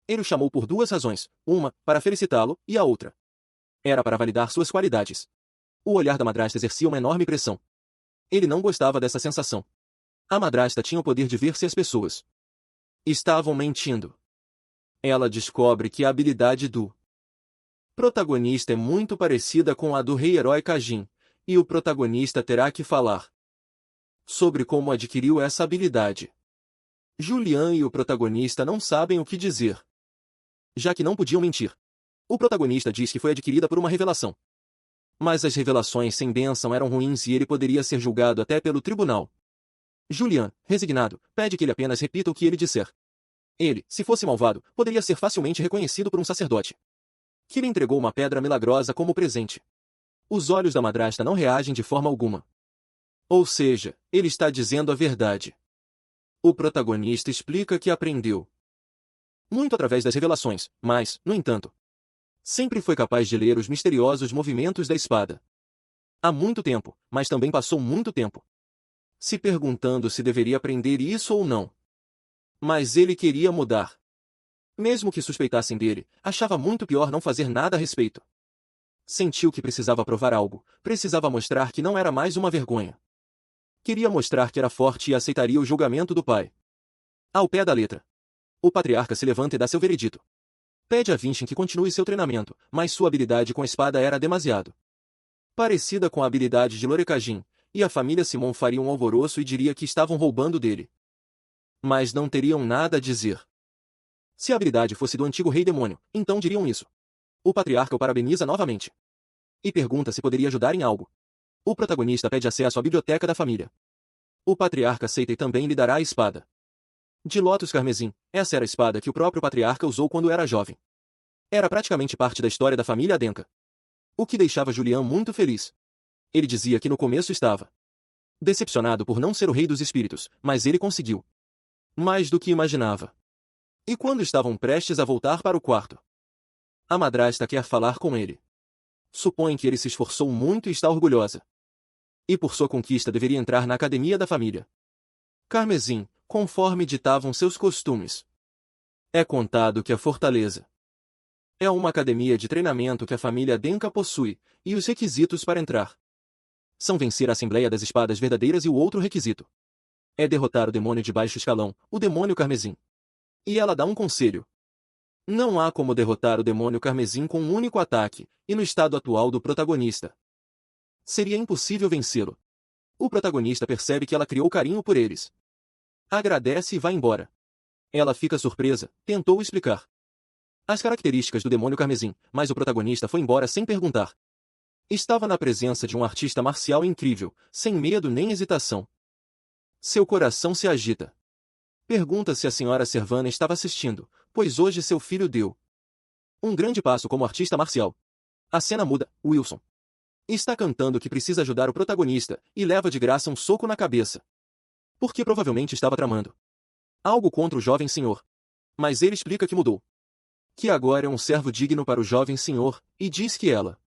Ele o chamou por duas razões, uma, para felicitá-lo, e a outra era para validar suas qualidades. O olhar da madrasta exercia uma enorme pressão. Ele não gostava dessa sensação. A madrasta tinha o poder de ver se as pessoas estavam mentindo. Ela descobre que a habilidade do protagonista é muito parecida com a do rei-herói Kajin, e o protagonista terá que falar sobre como adquiriu essa habilidade. Julian e o protagonista não sabem o que dizer, já que não podiam mentir. O protagonista diz que foi adquirida por uma revelação. Mas as revelações sem bênção eram ruins e ele poderia ser julgado até pelo tribunal. Julian, resignado, pede que ele apenas repita o que ele disser. Ele, se fosse malvado, poderia ser facilmente reconhecido por um sacerdote que lhe entregou uma pedra milagrosa como presente. Os olhos da madrasta não reagem de forma alguma. Ou seja, ele está dizendo a verdade. O protagonista explica que aprendeu muito através das revelações, mas, no entanto, sempre foi capaz de ler os misteriosos movimentos da espada. Há muito tempo, mas também passou muito tempo se perguntando se deveria aprender isso ou não. Mas ele queria mudar. Mesmo que suspeitassem dele, achava muito pior não fazer nada a respeito. Sentiu que precisava provar algo, precisava mostrar que não era mais uma vergonha. Queria mostrar que era forte e aceitaria o julgamento do pai. Ao pé da letra. O patriarca se levanta e dá seu veredito. Pede a Vincent que continue seu treinamento, mas sua habilidade com a espada era demasiado parecida com a habilidade de Lorecajin, e a família Simon faria um alvoroço e diria que estavam roubando dele. Mas não teriam nada a dizer. Se a habilidade fosse do antigo rei demônio, então diriam isso. O patriarca o parabeniza novamente e pergunta se poderia ajudar em algo. O protagonista pede acesso à biblioteca da família. O patriarca aceita e também lhe dará a espada de Lótus Carmesim. Essa era a espada que o próprio patriarca usou quando era jovem. Era praticamente parte da história da família Adenka. O que deixava Julian muito feliz. Ele dizia que no começo estava decepcionado por não ser o rei dos espíritos, mas ele conseguiu mais do que imaginava. E quando estavam prestes a voltar para o quarto, a madrasta quer falar com ele. Supõe que ele se esforçou muito e está orgulhosa. E por sua conquista deveria entrar na academia da família Carmesim, conforme ditavam seus costumes. É contado que a fortaleza é uma academia de treinamento que a família Denka possui, e os requisitos para entrar são vencer a Assembleia das Espadas Verdadeiras e o outro requisito é derrotar o demônio de baixo escalão, o demônio Carmesim. E ela dá um conselho. Não há como derrotar o demônio Carmesim com um único ataque, e no estado atual do protagonista seria impossível vencê-lo. O protagonista percebe que ela criou carinho por eles. Agradece e vai embora. Ela fica surpresa, tentou explicar as características do demônio Carmesim, mas o protagonista foi embora sem perguntar. Estava na presença de um artista marcial incrível, sem medo nem hesitação. Seu coração se agita. Pergunta se a senhora Servana estava assistindo, pois hoje seu filho deu um grande passo como artista marcial. A cena muda, Wilson está cantando que precisa ajudar o protagonista, e leva de graça um soco na cabeça. Porque provavelmente estava tramando algo contra o jovem senhor. Mas ele explica que mudou. que agora é um servo digno para o jovem senhor, e diz que ela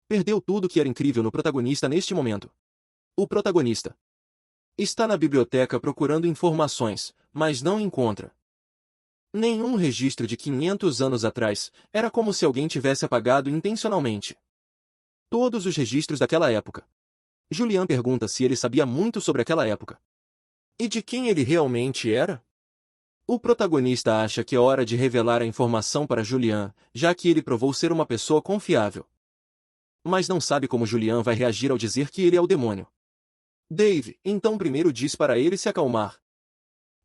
perdeu tudo que era incrível no protagonista neste momento. O protagonista está na biblioteca procurando informações, mas não encontra nenhum registro de 500 anos atrás. Era como se alguém tivesse apagado intencionalmente todos os registros daquela época. Julian pergunta se ele sabia muito sobre aquela época. E de quem ele realmente era? O protagonista acha que é hora de revelar a informação para Julian, já que ele provou ser uma pessoa confiável. Mas não sabe como Julian vai reagir ao dizer que ele é o demônio. Dave, então primeiro diz para ele se acalmar.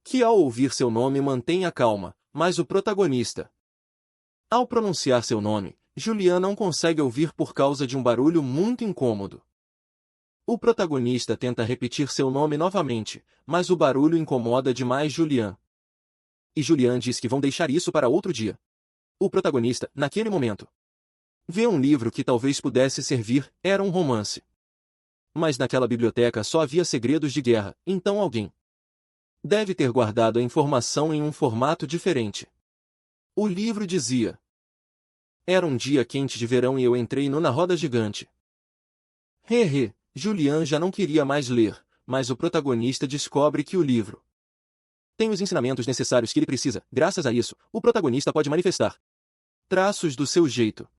Que ao ouvir seu nome mantenha calma, mas o protagonista, ao pronunciar seu nome, Julian não consegue ouvir por causa de um barulho muito incômodo. O protagonista tenta repetir seu nome novamente, mas o barulho incomoda demais Julian. E Julian diz que vão deixar isso para outro dia. O protagonista, naquele momento, vê um livro que talvez pudesse servir, era um romance. Mas naquela biblioteca só havia segredos de guerra, então alguém deve ter guardado a informação em um formato diferente. O livro dizia: era um dia quente de verão e eu entrei na roda gigante. Julian já não queria mais ler, mas o protagonista descobre que o livro tem os ensinamentos necessários que ele precisa. Graças a isso, o protagonista pode manifestar traços do seu jeito.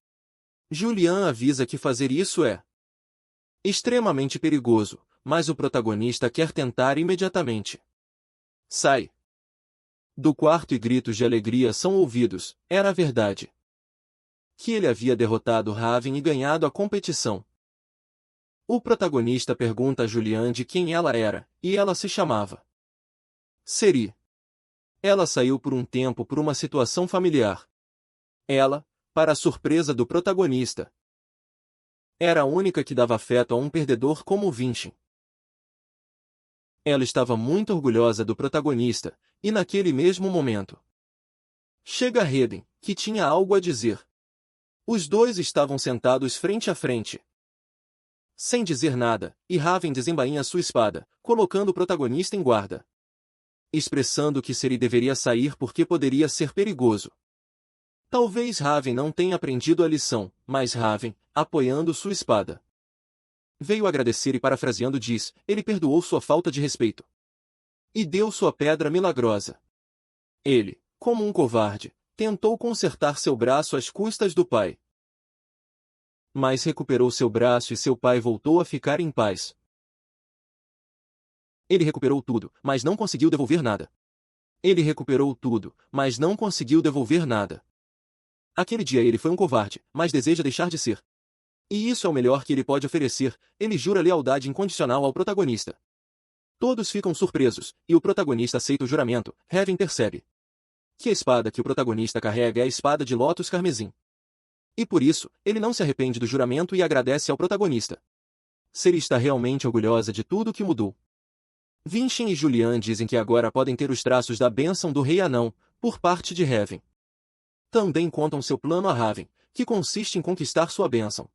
Julian avisa que fazer isso é extremamente perigoso, mas o protagonista quer tentar imediatamente. Sai do quarto e gritos de alegria são ouvidos. Era verdade que ele havia derrotado Raven e ganhado a competição. O protagonista pergunta a Julian de quem ela era, e ela se chamava Seri. Ela saiu por um tempo por uma situação familiar. Ela, para a surpresa do protagonista, era a única que dava afeto a um perdedor como Vincent. Ela estava muito orgulhosa do protagonista, e naquele mesmo momento chega Heden, que tinha algo a dizer. Os dois estavam sentados frente a frente, sem dizer nada, e Raven desembainha sua espada, colocando o protagonista em guarda, expressando que Seri deveria sair porque poderia ser perigoso. Talvez Raven não tenha aprendido a lição, mas Raven, apoiando sua espada, veio agradecer e parafraseando diz, ele perdoou sua falta de respeito e deu sua pedra milagrosa. Ele, como um covarde, tentou consertar seu braço às custas do pai, mas recuperou seu braço e seu pai voltou a ficar em paz. Ele recuperou tudo, mas não conseguiu devolver nada. Ele recuperou tudo, mas não conseguiu devolver nada. Aquele dia ele foi um covarde, mas deseja deixar de ser. E isso é o melhor que ele pode oferecer. Ele jura lealdade incondicional ao protagonista. Todos ficam surpresos, e o protagonista aceita o juramento. Raven percebe que a espada que o protagonista carrega é a espada de Lotus Carmesim. E por isso, ele não se arrepende do juramento e agradece ao protagonista. Seri está realmente orgulhosa de tudo que mudou. Vincent e Julian dizem que agora podem ter os traços da bênção do Rei Anão, por parte de Raven. Também contam seu plano a Raven, que consiste em conquistar sua bênção.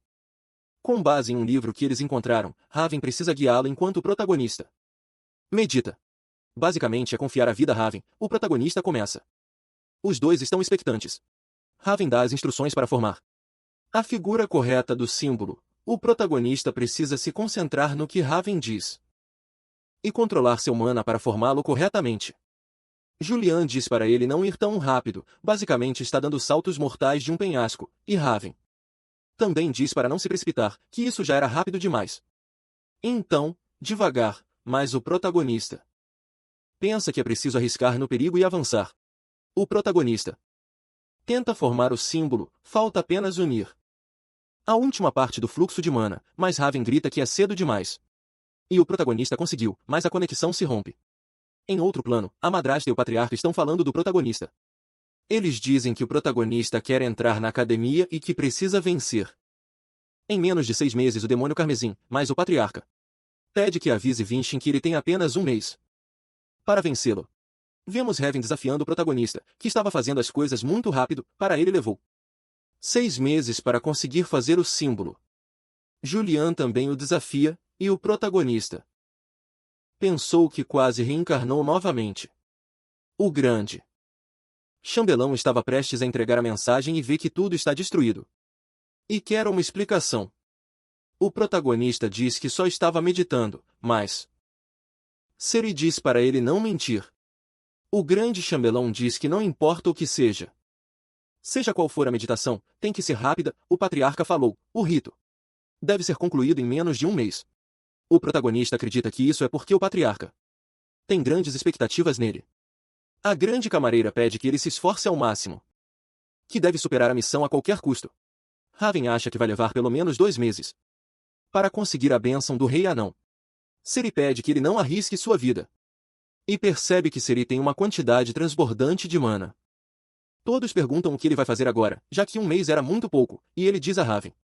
Com base em um livro que eles encontraram, Raven precisa guiá-lo enquanto o protagonista medita. Basicamente é confiar a vida a Raven. O protagonista começa. Os dois estão expectantes. Raven dá as instruções para formar a figura correta do símbolo. O protagonista precisa se concentrar no que Raven diz e controlar seu mana para formá-lo corretamente. Julian diz para ele não ir tão rápido, basicamente está dando saltos mortais de um penhasco, e Raven também diz para não se precipitar, que isso já era rápido demais. Então, devagar, mas o protagonista pensa que é preciso arriscar no perigo e avançar. O protagonista tenta formar o símbolo, falta apenas unir a última parte do fluxo de mana, mas Raven grita que é cedo demais. E o protagonista conseguiu, mas a conexão se rompe. Em outro plano, a madrasta e o patriarca estão falando do protagonista. Eles dizem que o protagonista quer entrar na academia e que precisa vencer em menos de 6 meses o demônio carmesim, mas o patriarca pede que avise Vincent que ele tem apenas um mês para vencê-lo. Vemos Raven desafiando o protagonista, que estava fazendo as coisas muito rápido, para ele levou 6 meses para conseguir fazer o símbolo. Julian também o desafia, e o protagonista pensou que quase reencarnou novamente. O grande Chambelão estava prestes a entregar a mensagem e vê que tudo está destruído. E quer uma explicação. O protagonista diz que só estava meditando, mas Seri diz para ele não mentir. O grande chambelão diz que não importa o que seja. Seja qual for a meditação, tem que ser rápida, o patriarca falou. O rito deve ser concluído em menos de um mês. O protagonista acredita que isso é porque o patriarca tem grandes expectativas nele. A grande camareira pede que ele se esforce ao máximo, que deve superar a missão a qualquer custo. Raven acha que vai levar pelo menos 2 meses para conseguir a bênção do rei anão. Seri pede que ele não arrisque sua vida. E percebe que Seri tem uma quantidade transbordante de mana. Todos perguntam o que ele vai fazer agora, já que um mês era muito pouco, e ele diz a Raven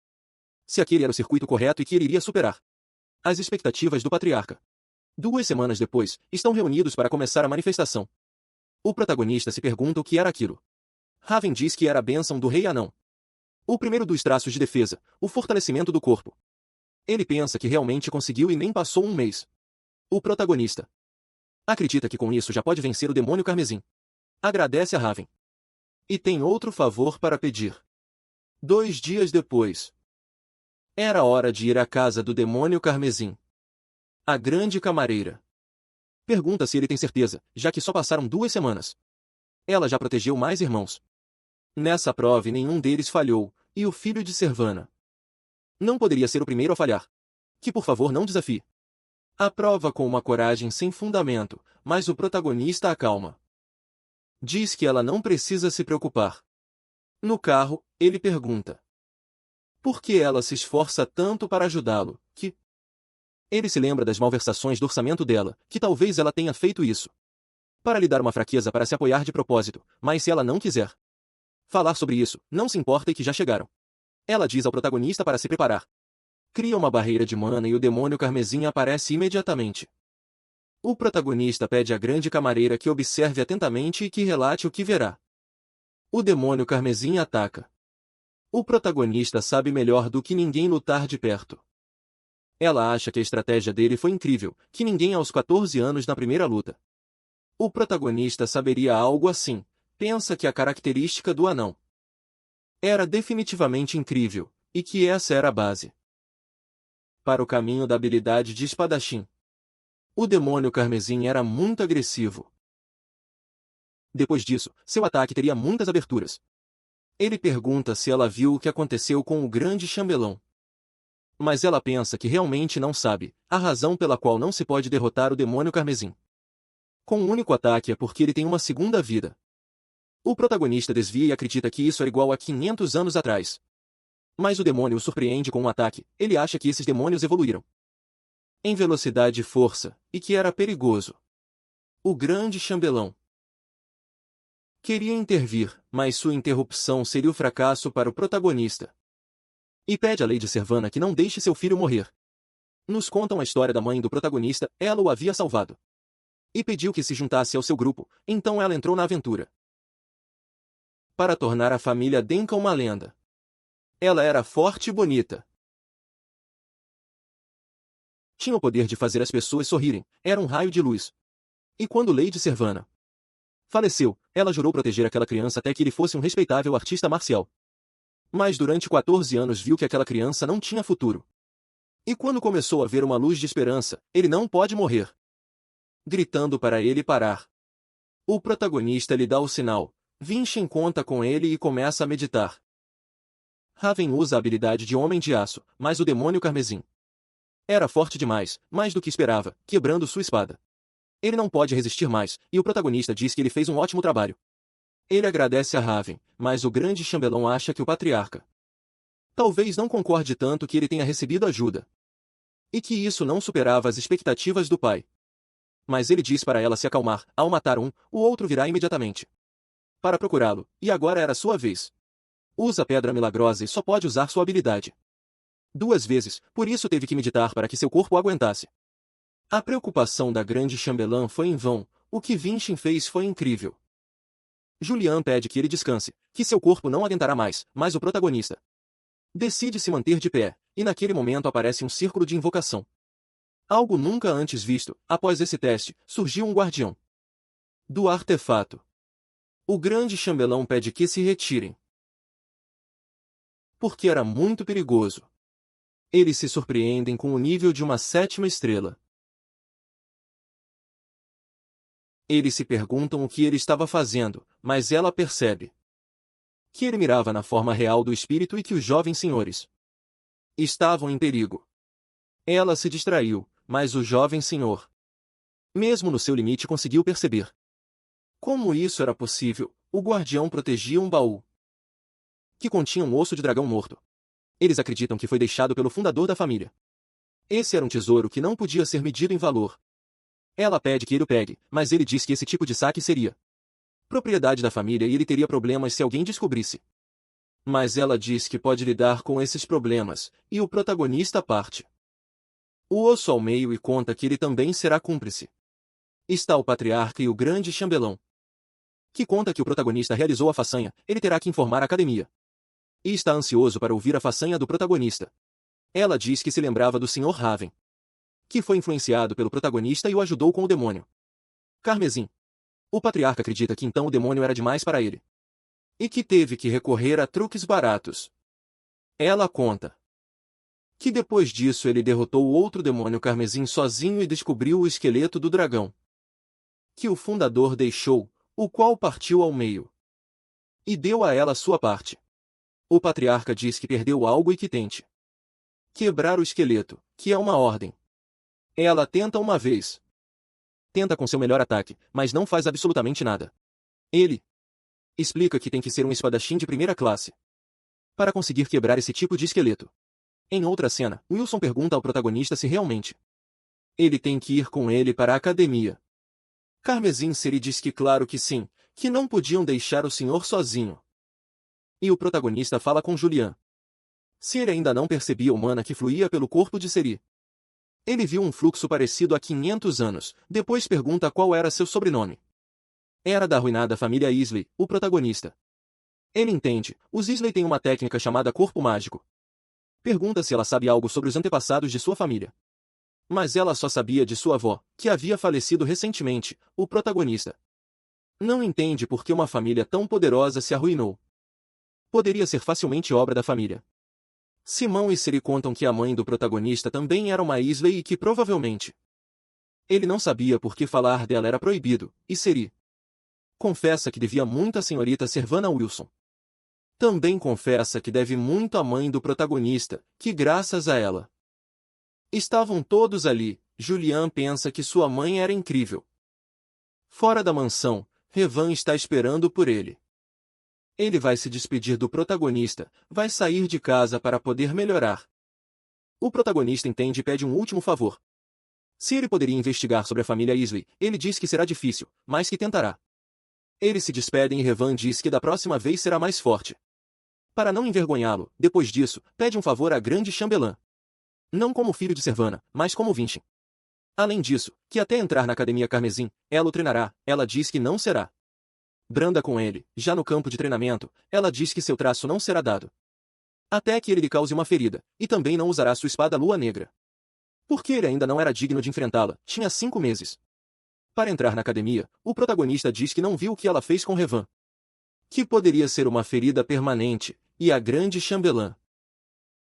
se aquele era o circuito correto e que ele iria superar as expectativas do patriarca. 2 semanas depois, estão reunidos para começar a manifestação. O protagonista se pergunta o que era aquilo. Raven diz que era a bênção do rei anão. O primeiro dos traços de defesa, o fortalecimento do corpo. Ele pensa que realmente conseguiu e nem passou um mês. O protagonista acredita que com isso já pode vencer o demônio carmesim. Agradece a Raven. E tem outro favor para pedir. 2 dias depois. Era hora de ir à casa do demônio carmesim. A grande camareira pergunta se ele tem certeza, já que só passaram 2 semanas. Ela já protegeu mais irmãos nessa prova e nenhum deles falhou, e o filho de Servana não poderia ser o primeiro a falhar. Que por favor não desafie a prova com uma coragem sem fundamento, mas o protagonista acalma. Diz que ela não precisa se preocupar. No carro, ele pergunta por que ela se esforça tanto para ajudá-lo, que ele se lembra das malversações do orçamento dela, que talvez ela tenha feito isso para lhe dar uma fraqueza para se apoiar de propósito, mas se ela não quiser falar sobre isso, não se importa e que já chegaram. Ela diz ao protagonista para se preparar. Cria uma barreira de mana e o demônio carmesim aparece imediatamente. O protagonista pede à grande camareira que observe atentamente e que relate o que verá. O demônio carmesim ataca. O protagonista sabe melhor do que ninguém lutar de perto. Ela acha que a estratégia dele foi incrível, que ninguém aos 14 anos na primeira luta. O protagonista saberia algo assim, pensa que a característica do anão era definitivamente incrível, e que essa era a base para o caminho da habilidade de espadachim. O demônio carmesim era muito agressivo. Depois disso, seu ataque teria muitas aberturas. Ele pergunta se ela viu o que aconteceu com o grande chambelão. Mas ela pensa que realmente não sabe, a razão pela qual não se pode derrotar o demônio carmesim com um único ataque é porque ele tem uma segunda vida. O protagonista desvia e acredita que isso é igual a 500 anos atrás. Mas o demônio o surpreende com um ataque, ele acha que esses demônios evoluíram em velocidade e força, e que era perigoso. O grande chambelão queria intervir, mas sua interrupção seria o fracasso para o protagonista. E pede à Lady Servana que não deixe seu filho morrer. Nos contam a história da mãe do protagonista, ela o havia salvado. E pediu que se juntasse ao seu grupo, então ela entrou na aventura para tornar a família Denka uma lenda. Ela era forte e bonita. Tinha o poder de fazer as pessoas sorrirem, era um raio de luz. E quando Lady Servana faleceu, ela jurou proteger aquela criança até que ele fosse um respeitável artista marcial. Mas durante 14 anos viu que aquela criança não tinha futuro. E quando começou a ver uma luz de esperança, ele não pode morrer. Gritando para ele parar. O protagonista lhe dá o sinal. Vinchem conta com ele e começa a meditar. Raven usa a habilidade de Homem de Aço, mas o demônio carmesim era forte demais, mais do que esperava, quebrando sua espada. Ele não pode resistir mais, e o protagonista diz que ele fez um ótimo trabalho. Ele agradece a Raven, mas o grande chambelão acha que o patriarca talvez não concorde tanto que ele tenha recebido ajuda. E que isso não superava as expectativas do pai. Mas ele diz para ela se acalmar, ao matar um, o outro virá imediatamente para procurá-lo, e agora era sua vez. Usa pedra milagrosa e só pode usar sua habilidade 2 vezes, por isso teve que meditar para que seu corpo aguentasse. A preocupação da grande chambelã foi em vão, o que Vinchem fez foi incrível. Julian pede que ele descanse, que seu corpo não aguentará mais, mas o protagonista decide se manter de pé, e naquele momento aparece um círculo de invocação. Algo nunca antes visto, após esse teste, surgiu um guardião do artefato. O grande chambelão pede que se retirem, porque era muito perigoso. Eles se surpreendem com o nível de uma 7ª estrela. Eles se perguntam o que ele estava fazendo, mas ela percebe que ele mirava na forma real do espírito e que os jovens senhores estavam em perigo. Ela se distraiu, mas o jovem senhor, mesmo no seu limite, conseguiu perceber como isso era possível. O guardião protegia um baú que continha um osso de dragão morto. Eles acreditam que foi deixado pelo fundador da família. Esse era um tesouro que não podia ser medido em valor. Ela pede que ele o pegue, mas ele diz que esse tipo de saque seria propriedade da família e ele teria problemas se alguém descobrisse. Mas ela diz que pode lidar com esses problemas, e o protagonista parte o osso ao meio e conta que ele também será cúmplice. Está o patriarca e o grande chambelão, que conta que o protagonista realizou a façanha. Ele terá que informar a academia. E está ansioso para ouvir a façanha do protagonista. Ela diz que se lembrava do Sr. Raven, que foi influenciado pelo protagonista e o ajudou com o demônio Carmesim. O patriarca acredita que então o demônio era demais para ele, e que teve que recorrer a truques baratos. Ela conta que depois disso ele derrotou o outro demônio Carmesim sozinho e descobriu o esqueleto do dragão que o fundador deixou, o qual partiu ao meio e deu a ela sua parte. O patriarca diz que perdeu algo e que tente quebrar o esqueleto, que é uma ordem. Ela tenta uma vez. Tenta com seu melhor ataque, mas não faz absolutamente nada. Ele explica que tem que ser um espadachim de primeira classe para conseguir quebrar esse tipo de esqueleto. Em outra cena, Wilson pergunta ao protagonista se realmente ele tem que ir com ele para a academia. Carmesim Seri diz que claro que sim, que não podiam deixar o senhor sozinho. E o protagonista fala com Julian se ele ainda não percebia o mana que fluía pelo corpo de Seri. Ele viu um fluxo parecido há 500 anos, depois pergunta qual era seu sobrenome. Era da arruinada família Isley, o protagonista. Ele entende, os Isley têm uma técnica chamada corpo mágico. Pergunta se ela sabe algo sobre os antepassados de sua família. Mas ela só sabia de sua avó, que havia falecido recentemente. O protagonista não entende por que uma família tão poderosa se arruinou. Poderia ser facilmente obra da família. Simão e Seri contam que a mãe do protagonista também era uma Isley e que provavelmente ele não sabia por que falar dela era proibido, e Seri confessa que devia muito à senhorita Servana Wilson. Também confessa que deve muito à mãe do protagonista, que graças a ela estavam todos ali. Julian pensa que sua mãe era incrível. Fora da mansão, Revan está esperando por ele. Ele vai se despedir do protagonista, vai sair de casa para poder melhorar. O protagonista entende e pede um último favor. Se ele poderia investigar sobre a família Isley, ele diz que será difícil, mas que tentará. Eles se despedem e Revan diz que da próxima vez será mais forte. Para não envergonhá-lo, depois disso, pede um favor à grande chambelã. Não como filho de Servana, mas como Vinchin. Além disso, que até entrar na Academia Carmesim, ela o treinará. Ela diz que não será branda com ele. Já no campo de treinamento, ela diz que seu traço não será dado até que ele lhe cause uma ferida, e também não usará sua espada Lua Negra, porque ele ainda não era digno de enfrentá-la. Tinha 5 meses. Para entrar na academia, o protagonista diz que não viu o que ela fez com Revan, que poderia ser uma ferida permanente, e a grande chambelã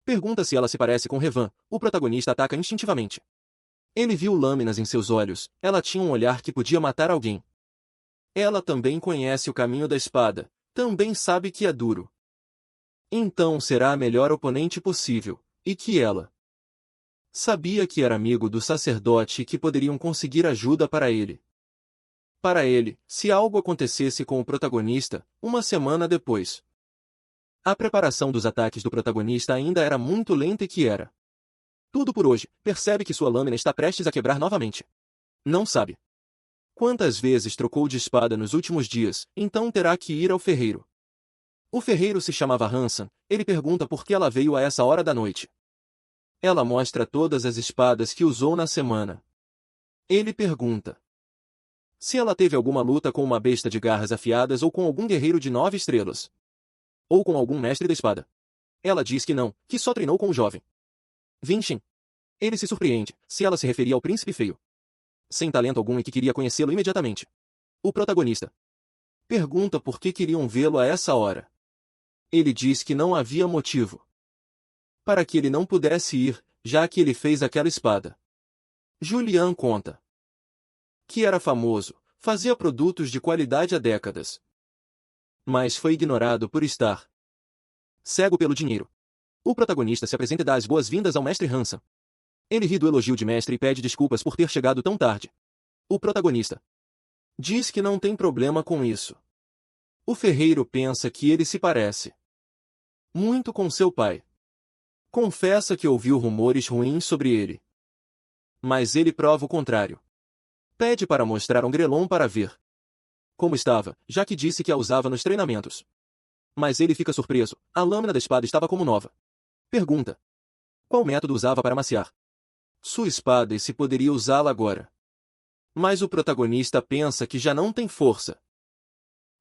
pergunta se ela se parece com Revan. O protagonista ataca instintivamente. Ele viu lâminas em seus olhos, ela tinha um olhar que podia matar alguém. Ela também conhece o caminho da espada, também sabe que é duro. Então será a melhor oponente possível, e que ela sabia que era amigo do sacerdote e que poderiam conseguir ajuda para ele. Para ele, se algo acontecesse com o protagonista, uma semana depois. A preparação dos ataques do protagonista ainda era muito lenta e que era tudo por hoje. Percebe que sua lâmina está prestes a quebrar novamente. Não sabe quantas vezes trocou de espada nos últimos dias, então terá que ir ao ferreiro. O ferreiro se chamava Hansan. Ele pergunta por que ela veio a essa hora da noite. Ela mostra todas as espadas que usou na semana. Ele pergunta se ela teve alguma luta com uma besta de garras afiadas ou com algum guerreiro de 9 estrelas. Ou com algum mestre da espada. Ela diz que não, que só treinou com o jovem Vinchin. Ele se surpreende, se ela se referia ao príncipe feio, sem talento algum e que queria conhecê-lo imediatamente. O protagonista Pergunta por que queriam vê-lo a essa hora. Ele diz que não havia motivo para que ele não pudesse ir, já que ele fez aquela espada. Julian conta que era famoso, fazia produtos de qualidade há décadas, mas foi ignorado por estar cego pelo dinheiro. O protagonista se apresenta e dá as boas-vindas ao mestre Hansen. Ele ri do elogio de mestre e pede desculpas por ter chegado tão tarde. O protagonista diz que não tem problema com isso. O ferreiro pensa que ele se parece muito com seu pai. Confessa que ouviu rumores ruins sobre ele, mas ele prova o contrário. Pede para mostrar um grelon para ver como estava, já que disse que a usava nos treinamentos. Mas ele fica surpreso, a lâmina da espada estava como nova. Pergunta qual método usava para amaciar sua espada e se poderia usá-la agora. Mas o protagonista pensa que já não tem força.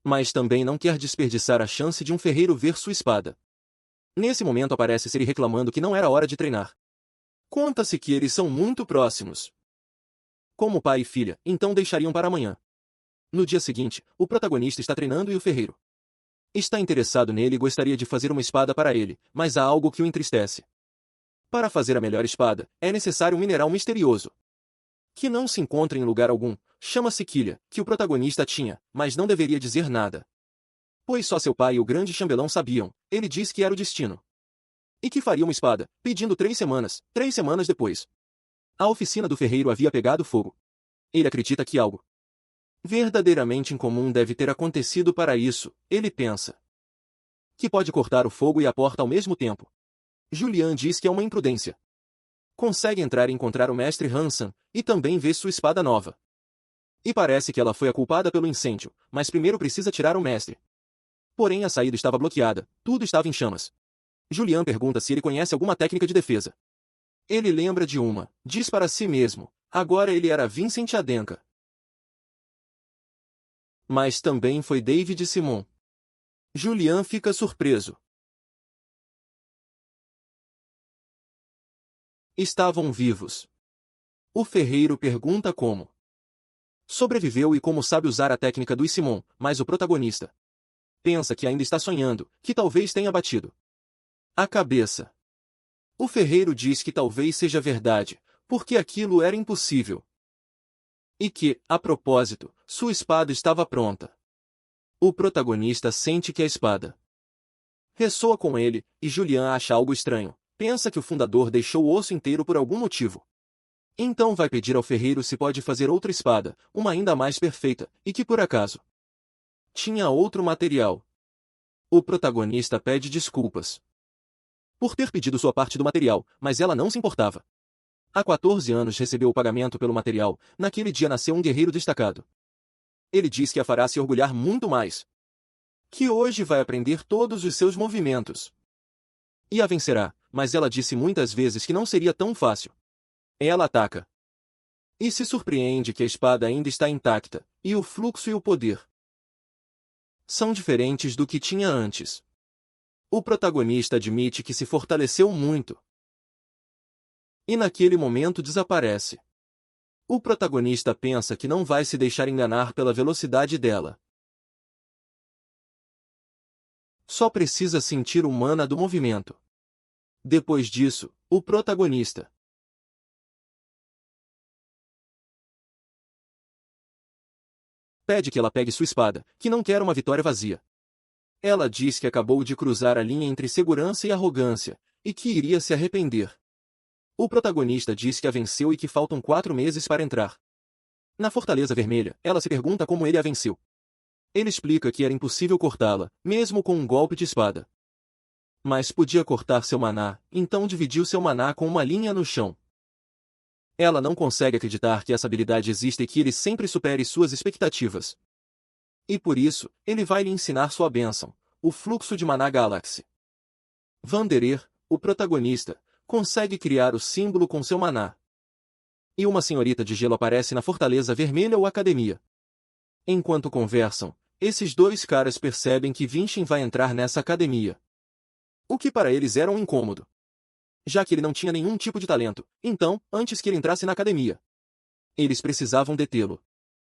Mas também não quer desperdiçar a chance de um ferreiro ver sua espada. Nesse momento aparece Siri reclamando que não era hora de treinar. Conta-se que eles são muito próximos. Como pai e filha, então deixariam para amanhã. No dia seguinte, o protagonista está treinando e o ferreiro está interessado nele e gostaria de fazer uma espada para ele, mas há algo que o entristece. Para fazer a melhor espada, é necessário um mineral misterioso que não se encontra em lugar algum. Chama-se quilha, que o protagonista tinha, mas não deveria dizer nada, pois só seu pai e o grande chambelão sabiam. Ele disse que era o destino e que faria uma espada, pedindo 3 semanas. 3 semanas depois, a oficina do ferreiro havia pegado fogo. Ele acredita que algo verdadeiramente incomum deve ter acontecido para isso. Ele pensa que pode cortar o fogo e a porta ao mesmo tempo. Julian diz que é uma imprudência. Consegue entrar e encontrar o mestre Hansen, e também vê sua espada nova. E parece que ela foi a culpada pelo incêndio, mas primeiro precisa tirar o mestre. Porém a saída estava bloqueada, tudo estava em chamas. Julian pergunta se ele conhece alguma técnica de defesa. Ele lembra de uma, diz para si mesmo, agora ele era Vincent Adenka. Mas também foi David Simon. Julian fica surpreso. Estavam vivos. O ferreiro pergunta como sobreviveu e como sabe usar a técnica do Simon, mas o protagonista pensa que ainda está sonhando, que talvez tenha batido a cabeça. O ferreiro diz que talvez seja verdade, porque aquilo era impossível. E que, a propósito, sua espada estava pronta. O protagonista sente que a espada ressoa com ele, e Julian acha algo estranho. Pensa que o fundador deixou o osso inteiro por algum motivo. Então vai pedir ao ferreiro se pode fazer outra espada, uma ainda mais perfeita, e que por acaso tinha outro material. O protagonista pede desculpas por ter pedido sua parte do material, mas ela não se importava. Há 14 anos recebeu o pagamento pelo material. Naquele dia nasceu um guerreiro destacado. Ele diz que a fará se orgulhar muito mais. Que hoje vai aprender todos os seus movimentos e a vencerá, mas ela disse muitas vezes que não seria tão fácil. Ela ataca e se surpreende que a espada ainda está intacta, e o fluxo e o poder são diferentes do que tinha antes. O protagonista admite que se fortaleceu muito e naquele momento desaparece. O protagonista pensa que não vai se deixar enganar pela velocidade dela. Só precisa sentir o mana do movimento. Depois disso, o protagonista pede que ela pegue sua espada, que não quer uma vitória vazia. Ela diz que acabou de cruzar a linha entre segurança e arrogância, e que iria se arrepender. O protagonista diz que a venceu e que faltam 4 meses para entrar na Fortaleza Vermelha. Ela se pergunta como ele a venceu. Ele explica que era impossível cortá-la, mesmo com um golpe de espada. Mas podia cortar seu maná, então dividiu seu maná com uma linha no chão. Ela não consegue acreditar que essa habilidade exista e que ele sempre supere suas expectativas. E por isso, ele vai lhe ensinar sua bênção, o fluxo de Maná Galaxy. Wanderer, o protagonista, consegue criar o símbolo com seu maná. E uma senhorita de gelo aparece na Fortaleza Vermelha ou Academia. Enquanto conversam, esses 2 caras percebem que Vincent vai entrar nessa academia. O que para eles era um incômodo, já que ele não tinha nenhum tipo de talento. Então, antes que ele entrasse na academia, eles precisavam detê-lo.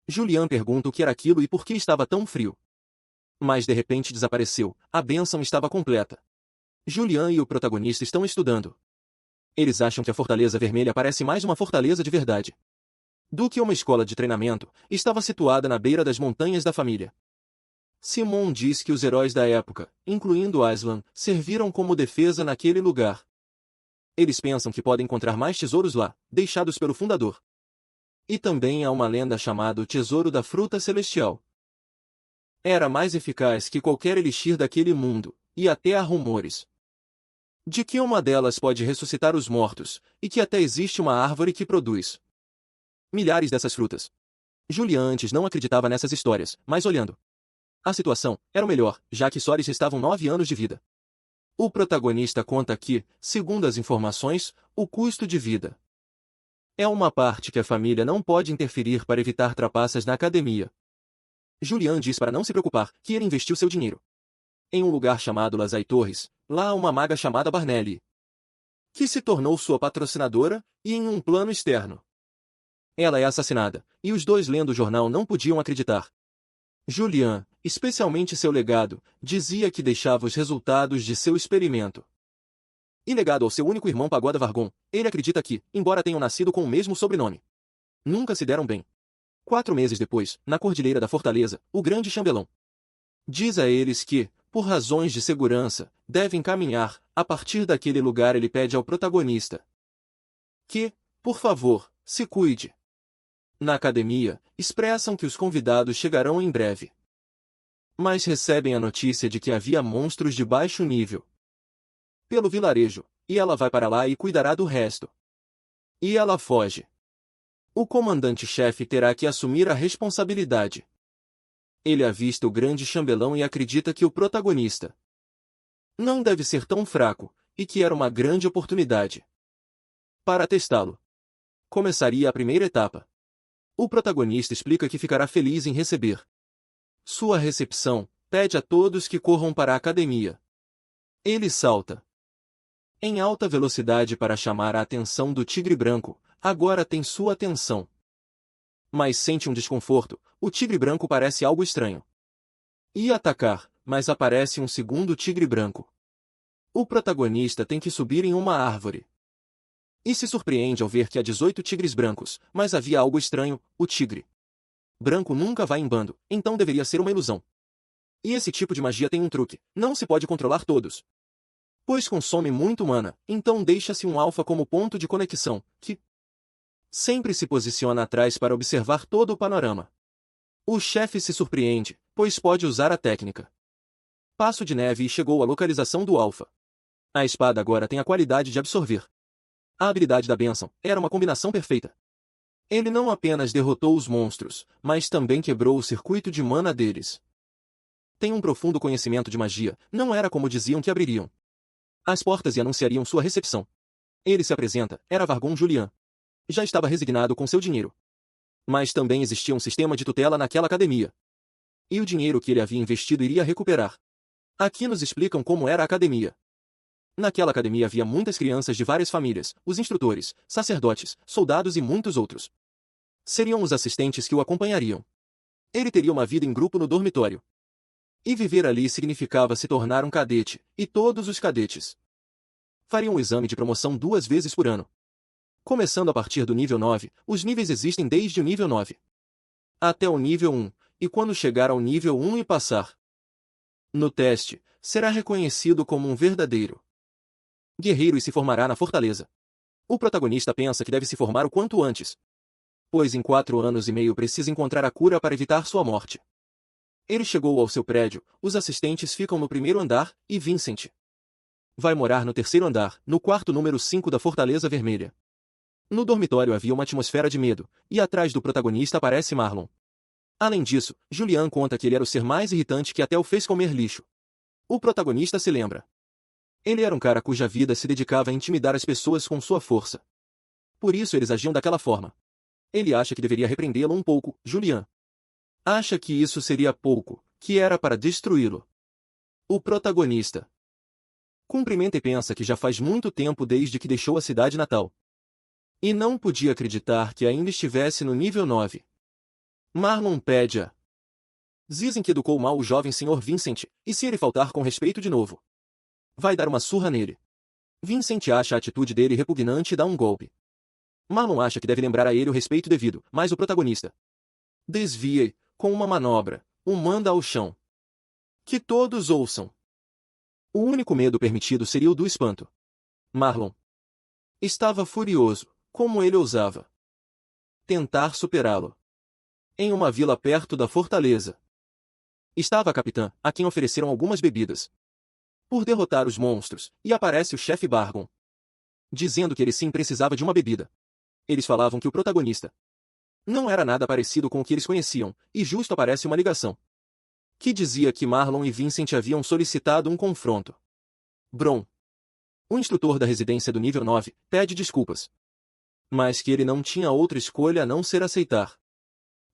Julian pergunta o que era aquilo e por que estava tão frio. Mas de repente desapareceu, a bênção estava completa. Julian e o protagonista estão estudando. Eles acham que a Fortaleza Vermelha parece mais uma fortaleza de verdade do que uma escola de treinamento. Estava situada na beira das montanhas da família. Simon diz que os heróis da época, incluindo Aslan, serviram como defesa naquele lugar. Eles pensam que podem encontrar mais tesouros lá, deixados pelo fundador. E também há uma lenda chamada o Tesouro da Fruta Celestial. Era mais eficaz que qualquer elixir daquele mundo, e até há rumores de que uma delas pode ressuscitar os mortos, e que até existe uma árvore que produz milhares dessas frutas. Julian antes não acreditava nessas histórias, mas olhando a situação, era o melhor, já que só lhes restavam 9 anos de vida. O protagonista conta que, segundo as informações, o custo de vida é uma parte que a família não pode interferir para evitar trapaças na academia. Julian diz para não se preocupar, que ele investiu seu dinheiro em um lugar chamado Lazai Torres. Lá há uma maga chamada Barnelli, que se tornou sua patrocinadora, e em um plano externo ela é assassinada, e os dois lendo o jornal não podiam acreditar. Julian, especialmente seu legado, dizia que deixava os resultados de seu experimento e legado ao seu único irmão Pagoda Vargon. Ele acredita que, embora tenham nascido com o mesmo sobrenome, nunca se deram bem. 4 meses depois, na cordilheira da Fortaleza, o grande chambelão diz a eles que, por razões de segurança, devem caminhar. A partir daquele lugar ele pede ao protagonista que, por favor, se cuide. Na academia, expressam que os convidados chegarão em breve. Mas recebem a notícia de que havia monstros de baixo nível pelo vilarejo, e ela vai para lá e cuidará do resto. E ela foge. O comandante-chefe terá que assumir a responsabilidade. Ele avista o grande chambelão e acredita que o protagonista não deve ser tão fraco, e que era uma grande oportunidade para testá-lo. Começaria a primeira etapa. O protagonista explica que ficará feliz em receber sua recepção, pede a todos que corram para a academia. Ele salta em alta velocidade para chamar a atenção do tigre branco. Agora tem sua atenção. Mas sente um desconforto. O tigre branco parece algo estranho. Ia atacar, mas aparece um segundo tigre branco. O protagonista tem que subir em uma árvore e se surpreende ao ver que há 18 tigres brancos, mas havia algo estranho. O tigre branco nunca vai em bando, então deveria ser uma ilusão. E esse tipo de magia tem um truque: não se pode controlar todos, pois consome muito mana. Então deixa-se um alfa como ponto de conexão, que sempre se posiciona atrás para observar todo o panorama. O chefe se surpreende, pois pode usar a técnica Passo de Neve e chegou à localização do alfa. A espada agora tem a qualidade de absorver. A habilidade da bênção era uma combinação perfeita. Ele não apenas derrotou os monstros, mas também quebrou o circuito de mana deles. Tem um profundo conhecimento de magia, não era como diziam que abririam as portas e anunciariam sua recepção. Ele se apresenta, era Vargon Julian. Já estava resignado com seu dinheiro. Mas também existia um sistema de tutela naquela academia. E o dinheiro que ele havia investido iria recuperar. Aqui nos explicam como era a academia. Naquela academia havia muitas crianças de várias famílias, os instrutores, sacerdotes, soldados e muitos outros. Seriam os assistentes que o acompanhariam. Ele teria uma vida em grupo no dormitório. E viver ali significava se tornar um cadete, e todos os cadetes fariam um exame de promoção 2 vezes por ano. Começando a partir do nível 9, os níveis existem desde o nível 9 até o nível 1, e quando chegar ao nível 1 e passar no teste, será reconhecido como um verdadeiro guerreiro e se formará na fortaleza. O protagonista pensa que deve se formar o quanto antes, pois em 4 anos e meio precisa encontrar a cura para evitar sua morte. Ele chegou ao seu prédio, os assistentes ficam no primeiro andar, e Vincent vai morar no terceiro andar, no quarto número 5 da Fortaleza Vermelha. No dormitório havia uma atmosfera de medo, e atrás do protagonista aparece Marlon. Além disso, Julian conta que ele era o ser mais irritante que até o fez comer lixo. O protagonista se lembra. Ele era um cara cuja vida se dedicava a intimidar as pessoas com sua força. Por isso eles agiam daquela forma. Ele acha que deveria repreendê-lo um pouco. Julian acha que isso seria pouco, que era para destruí-lo. O protagonista cumprimenta e pensa que já faz muito tempo desde que deixou a cidade natal. E não podia acreditar que ainda estivesse no nível 9. Marlon pede a Dizem que educou mal o jovem Sr. Vincent, e se ele faltar com respeito de novo, vai dar uma surra nele. Vincent acha a atitude dele repugnante e dá um golpe. Marlon acha que deve lembrar a ele o respeito devido, mas o protagonista desvia e, com uma manobra, o manda ao chão. Que todos ouçam. O único medo permitido seria o do espanto. Marlon estava furioso, como ele ousava tentar superá-lo. Em uma vila perto da fortaleza estava a capitã, a quem ofereceram algumas bebidas por derrotar os monstros, e aparece o chefe Bargon, dizendo que ele sim precisava de uma bebida. Eles falavam que o protagonista não era nada parecido com o que eles conheciam, e justo aparece uma ligação que dizia que Marlon e Vincent haviam solicitado um confronto. Bron, o instrutor da residência do nível 9, pede desculpas, mas que ele não tinha outra escolha a não ser aceitar.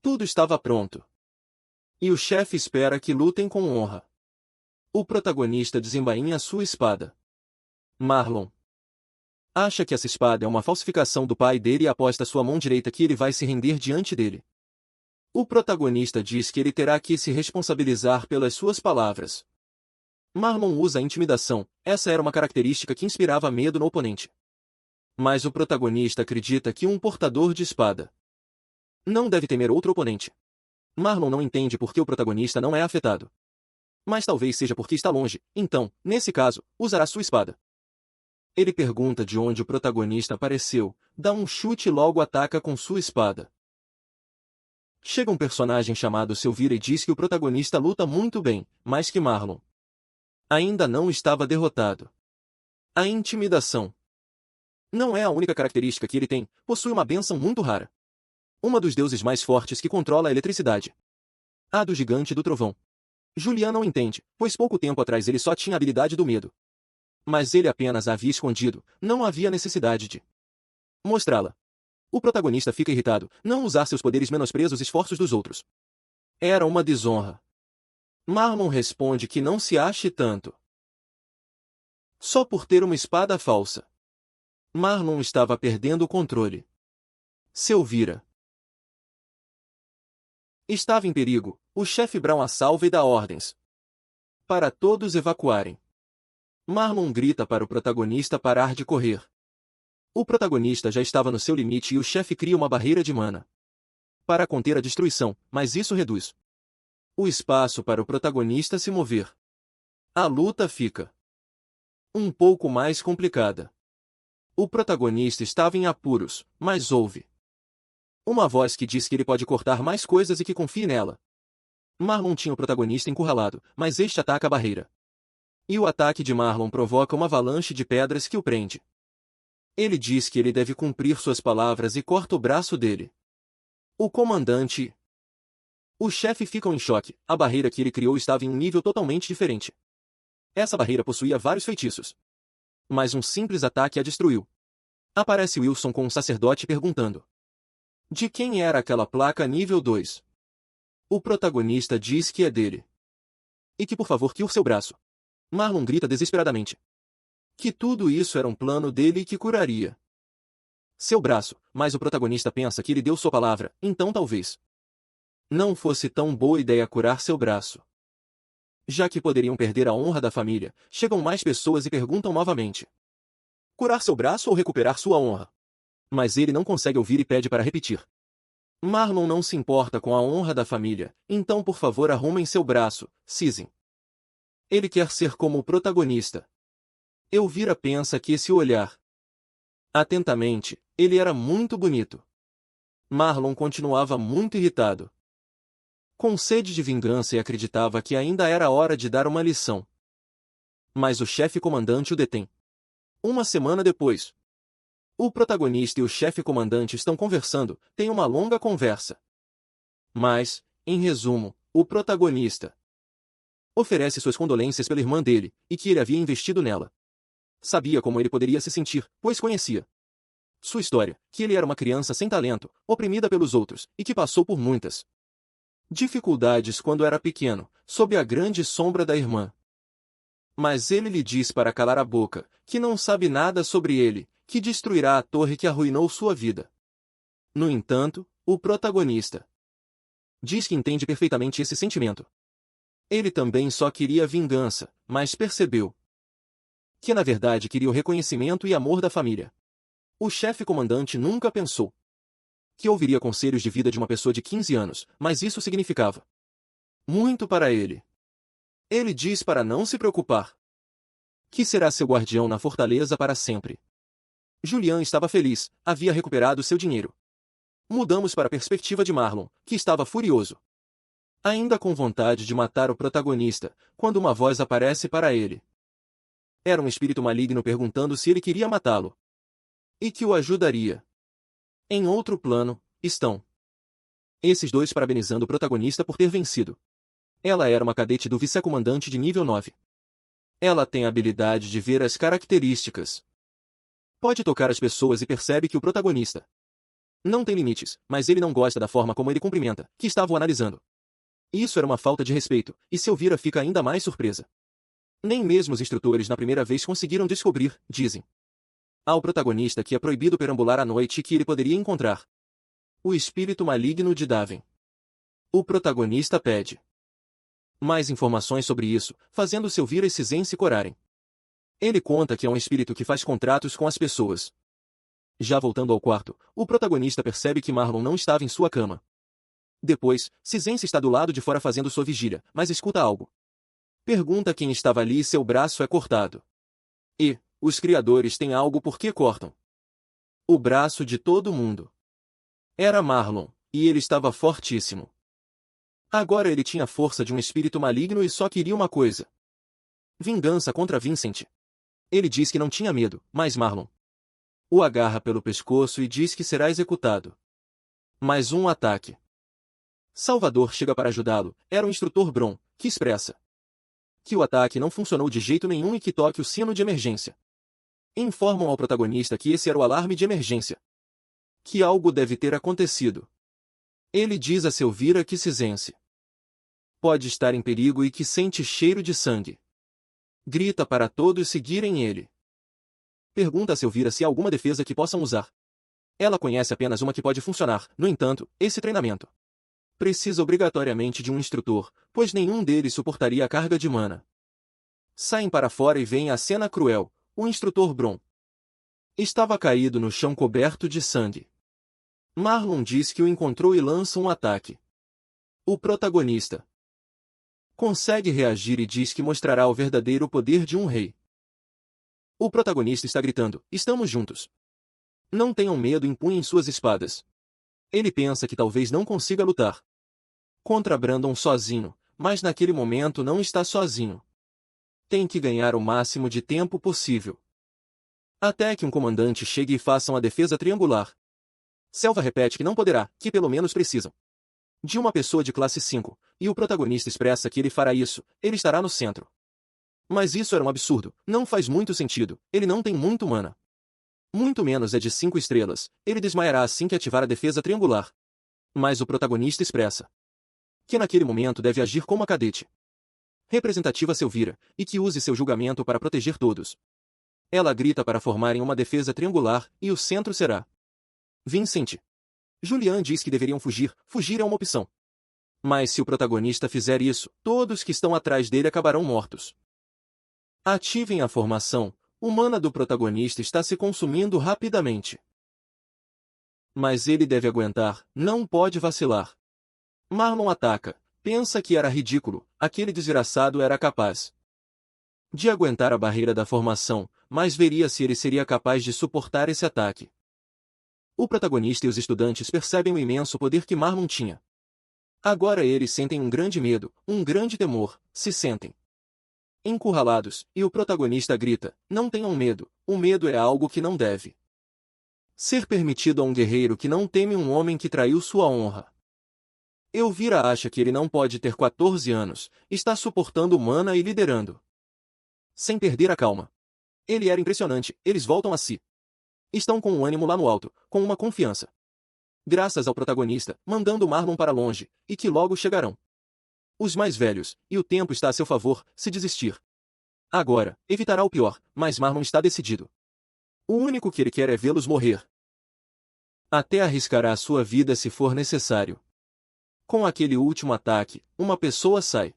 Tudo estava pronto. E o chefe espera que lutem com honra. O protagonista desembainha sua espada. Marlon acha que essa espada é uma falsificação do pai dele e aposta sua mão direita que ele vai se render diante dele. O protagonista diz que ele terá que se responsabilizar pelas suas palavras. Marlon usa a intimidação, essa era uma característica que inspirava medo no oponente. Mas o protagonista acredita que um portador de espada não deve temer outro oponente. Marlon não entende por que o protagonista não é afetado. Mas talvez seja porque está longe, então, nesse caso, usará sua espada. Ele pergunta de onde o protagonista apareceu, dá um chute e logo ataca com sua espada. Chega um personagem chamado Silvira e diz que o protagonista luta muito bem, mas que Marlon ainda não estava derrotado. A intimidação não é a única característica que ele tem, possui uma bênção muito rara. Uma dos deuses mais fortes que controla a eletricidade. A do gigante do trovão. Julian não entende, pois pouco tempo atrás ele só tinha a habilidade do medo. Mas ele apenas a havia escondido, não havia necessidade de mostrá-la. O protagonista fica irritado, não usar seus poderes menospreza os esforços dos outros. Era uma desonra. Marlon responde que não se ache tanto só por ter uma espada falsa. Marlon estava perdendo o controle. Silvira estava em perigo, o chefe Brown a salva e dá ordens para todos evacuarem. Marlon grita para o protagonista parar de correr. O protagonista já estava no seu limite e o chefe cria uma barreira de mana para conter a destruição, mas isso reduz o espaço para o protagonista se mover. A luta fica um pouco mais complicada. O protagonista estava em apuros, mas ouve uma voz que diz que ele pode cortar mais coisas e que confie nela. Marlon tinha o protagonista encurralado, mas este ataca a barreira. E o ataque de Marlon provoca uma avalanche de pedras que o prende. Ele diz que ele deve cumprir suas palavras e corta o braço dele. O comandante o chefe ficam em choque, a barreira que ele criou estava em um nível totalmente diferente. Essa barreira possuía vários feitiços. Mas um simples ataque a destruiu. Aparece Wilson com um sacerdote perguntando de quem era aquela placa nível 2. O protagonista diz que é dele. E que por favor que o seu braço. Marlon grita desesperadamente que tudo isso era um plano dele e que curaria seu braço, mas o protagonista pensa que ele deu sua palavra, então talvez não fosse tão boa ideia curar seu braço. Já que poderiam perder a honra da família, chegam mais pessoas e perguntam novamente: curar seu braço ou recuperar sua honra? Mas ele não consegue ouvir e pede para repetir. Marlon não se importa com a honra da família, então por favor arrumem seu braço, cisem. Ele quer ser como o protagonista. Elvira pensa que esse olhar atentamente, ele era muito bonito. Marlon continuava muito irritado, com sede de vingança, e acreditava que ainda era hora de dar uma lição. Mas o chefe comandante o detém. Uma semana depois, o protagonista e o chefe comandante estão conversando, têm uma longa conversa. Mas, em resumo, o protagonista oferece suas condolências pela irmã dele, e que ele havia investido nela. Sabia como ele poderia se sentir, pois conhecia sua história, que ele era uma criança sem talento, oprimida pelos outros, e que passou por muitas dificuldades quando era pequeno, sob a grande sombra da irmã. Mas ele lhe diz para calar a boca, que não sabe nada sobre ele, que destruirá a torre que arruinou sua vida. No entanto, o protagonista Diz que entende perfeitamente esse sentimento. Ele também só queria vingança, mas percebeu que na verdade queria o reconhecimento e amor da família. O chefe comandante nunca pensou que ouviria conselhos de vida de uma pessoa de 15 anos, mas isso significava muito para ele. Ele diz para não se preocupar, que será seu guardião na fortaleza para sempre. Julian estava feliz, havia recuperado seu dinheiro. Mudamos para a perspectiva de Marlon, que estava furioso, ainda com vontade de matar o protagonista, quando uma voz aparece para ele. Era um espírito maligno perguntando se ele queria matá-lo e que o ajudaria. Em outro plano, estão esses dois parabenizando o protagonista por ter vencido. Ela era uma cadete do vice-comandante de nível 9. Ela tem a habilidade de ver as características. Pode tocar as pessoas e percebe que o protagonista não tem limites, mas ele não gosta da forma como ele cumprimenta, que estava o analisando. Isso era uma falta de respeito, e Selvira fica ainda mais surpresa. Nem mesmo os instrutores na primeira vez conseguiram descobrir, dizem ao protagonista que é proibido perambular à noite e que ele poderia encontrar o espírito maligno de Daven. O protagonista pede mais informações sobre isso, fazendo Selvira e Cizen se corarem. Ele conta que é um espírito que faz contratos com as pessoas. Já voltando ao quarto, o protagonista percebe que Marlon não estava em sua cama. Depois, Cizen está do lado de fora fazendo sua vigília, mas escuta algo. Pergunta quem estava ali e seu braço é cortado. E, os criadores têm algo por que cortam o braço de todo mundo. Era Marlon, e ele estava fortíssimo. Agora ele tinha a força de um espírito maligno e só queria uma coisa: vingança contra Vincent. Ele diz que não tinha medo, mas Marlon o agarra pelo pescoço e diz que será executado. Mais um ataque. Salvador chega para ajudá-lo, era o instrutor Bron, que expressa que o ataque não funcionou de jeito nenhum e que toque o sino de emergência. Informam ao protagonista que esse era o alarme de emergência. Que algo deve ter acontecido. Ele diz a Selvira que Cizense pode estar em perigo e que sente cheiro de sangue. Grita para todos seguirem ele. Pergunta a Selvira se há alguma defesa que possam usar. Ela conhece apenas uma que pode funcionar, no entanto, esse treinamento precisa obrigatoriamente de um instrutor, pois nenhum deles suportaria a carga de mana. Saem para fora e veem a cena cruel. O instrutor Bron estava caído no chão coberto de sangue. Marlon diz que o encontrou e lança um ataque. O protagonista consegue reagir e diz que mostrará o verdadeiro poder de um rei. O protagonista está gritando: estamos juntos. Não tenham medo e empunhem suas espadas. Ele pensa que talvez não consiga lutar contra Brandon sozinho, mas naquele momento não está sozinho. Tem que ganhar o máximo de tempo possível, até que um comandante chegue e faça uma defesa triangular. Selva repete que não poderá, que pelo menos precisam de uma pessoa de classe 5, e o protagonista expressa que ele fará isso, ele estará no centro. Mas isso era um absurdo, não faz muito sentido, ele não tem muito mana. Muito menos é de 5 estrelas, ele desmaiará assim que ativar a defesa triangular. Mas o protagonista expressa que naquele momento deve agir como a cadete representativa Selvira, e que use seu julgamento para proteger todos. Ela grita para formarem uma defesa triangular, e o centro será Vincent. Julian diz que deveriam fugir, fugir é uma opção. Mas se o protagonista fizer isso, todos que estão atrás dele acabarão mortos. Ativem a formação. O mana do protagonista está se consumindo rapidamente. Mas ele deve aguentar, não pode vacilar. Marlon ataca. Pensa que era ridículo, aquele desgraçado era capaz de aguentar a barreira da formação, mas veria se ele seria capaz de suportar esse ataque. O protagonista e os estudantes percebem o imenso poder que Marlon tinha. Agora eles sentem um grande medo, um grande temor, se sentem encurralados, e o protagonista grita: não tenham medo, o medo é algo que não deve ser permitido a um guerreiro que não teme um homem que traiu sua honra. Elvira acha que ele não pode ter 14 anos, está suportando mana e liderando sem perder a calma. Ele era impressionante, eles voltam a si. Estão com um ânimo lá no alto, com uma confiança. Graças ao protagonista, mandando Marlon para longe, e que logo chegarão os mais velhos, e o tempo está a seu favor, se desistir. Agora, evitará o pior, mas Marlon está decidido. O único que ele quer é vê-los morrer. Até arriscará a sua vida se for necessário. Com aquele último ataque, uma pessoa sai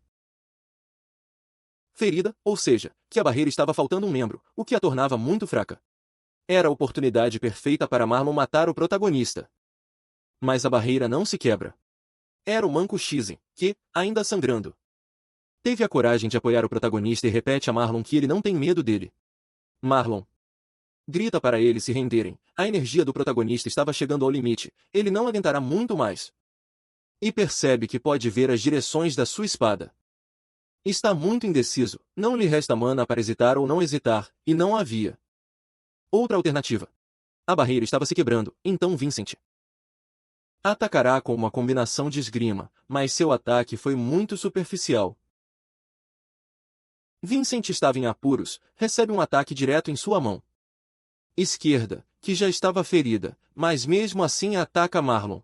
ferida, ou seja, que a barreira estava faltando um membro, o que a tornava muito fraca. Era a oportunidade perfeita para Marlon matar o protagonista. Mas a barreira não se quebra. Era o Manco Shizen, que, ainda sangrando, teve a coragem de apoiar o protagonista e repete a Marlon que ele não tem medo dele. Marlon grita para eles se renderem. A energia do protagonista estava chegando ao limite, ele não aguentará muito mais. E percebe que pode ver as direções da sua espada. Está muito indeciso, não lhe resta mana para hesitar ou não hesitar, e não havia outra alternativa. A barreira estava se quebrando, então Vincent atacará com uma combinação de esgrima, mas seu ataque foi muito superficial. Vincent estava em apuros, recebe um ataque direto em sua mão esquerda, que já estava ferida, mas mesmo assim ataca Marlon.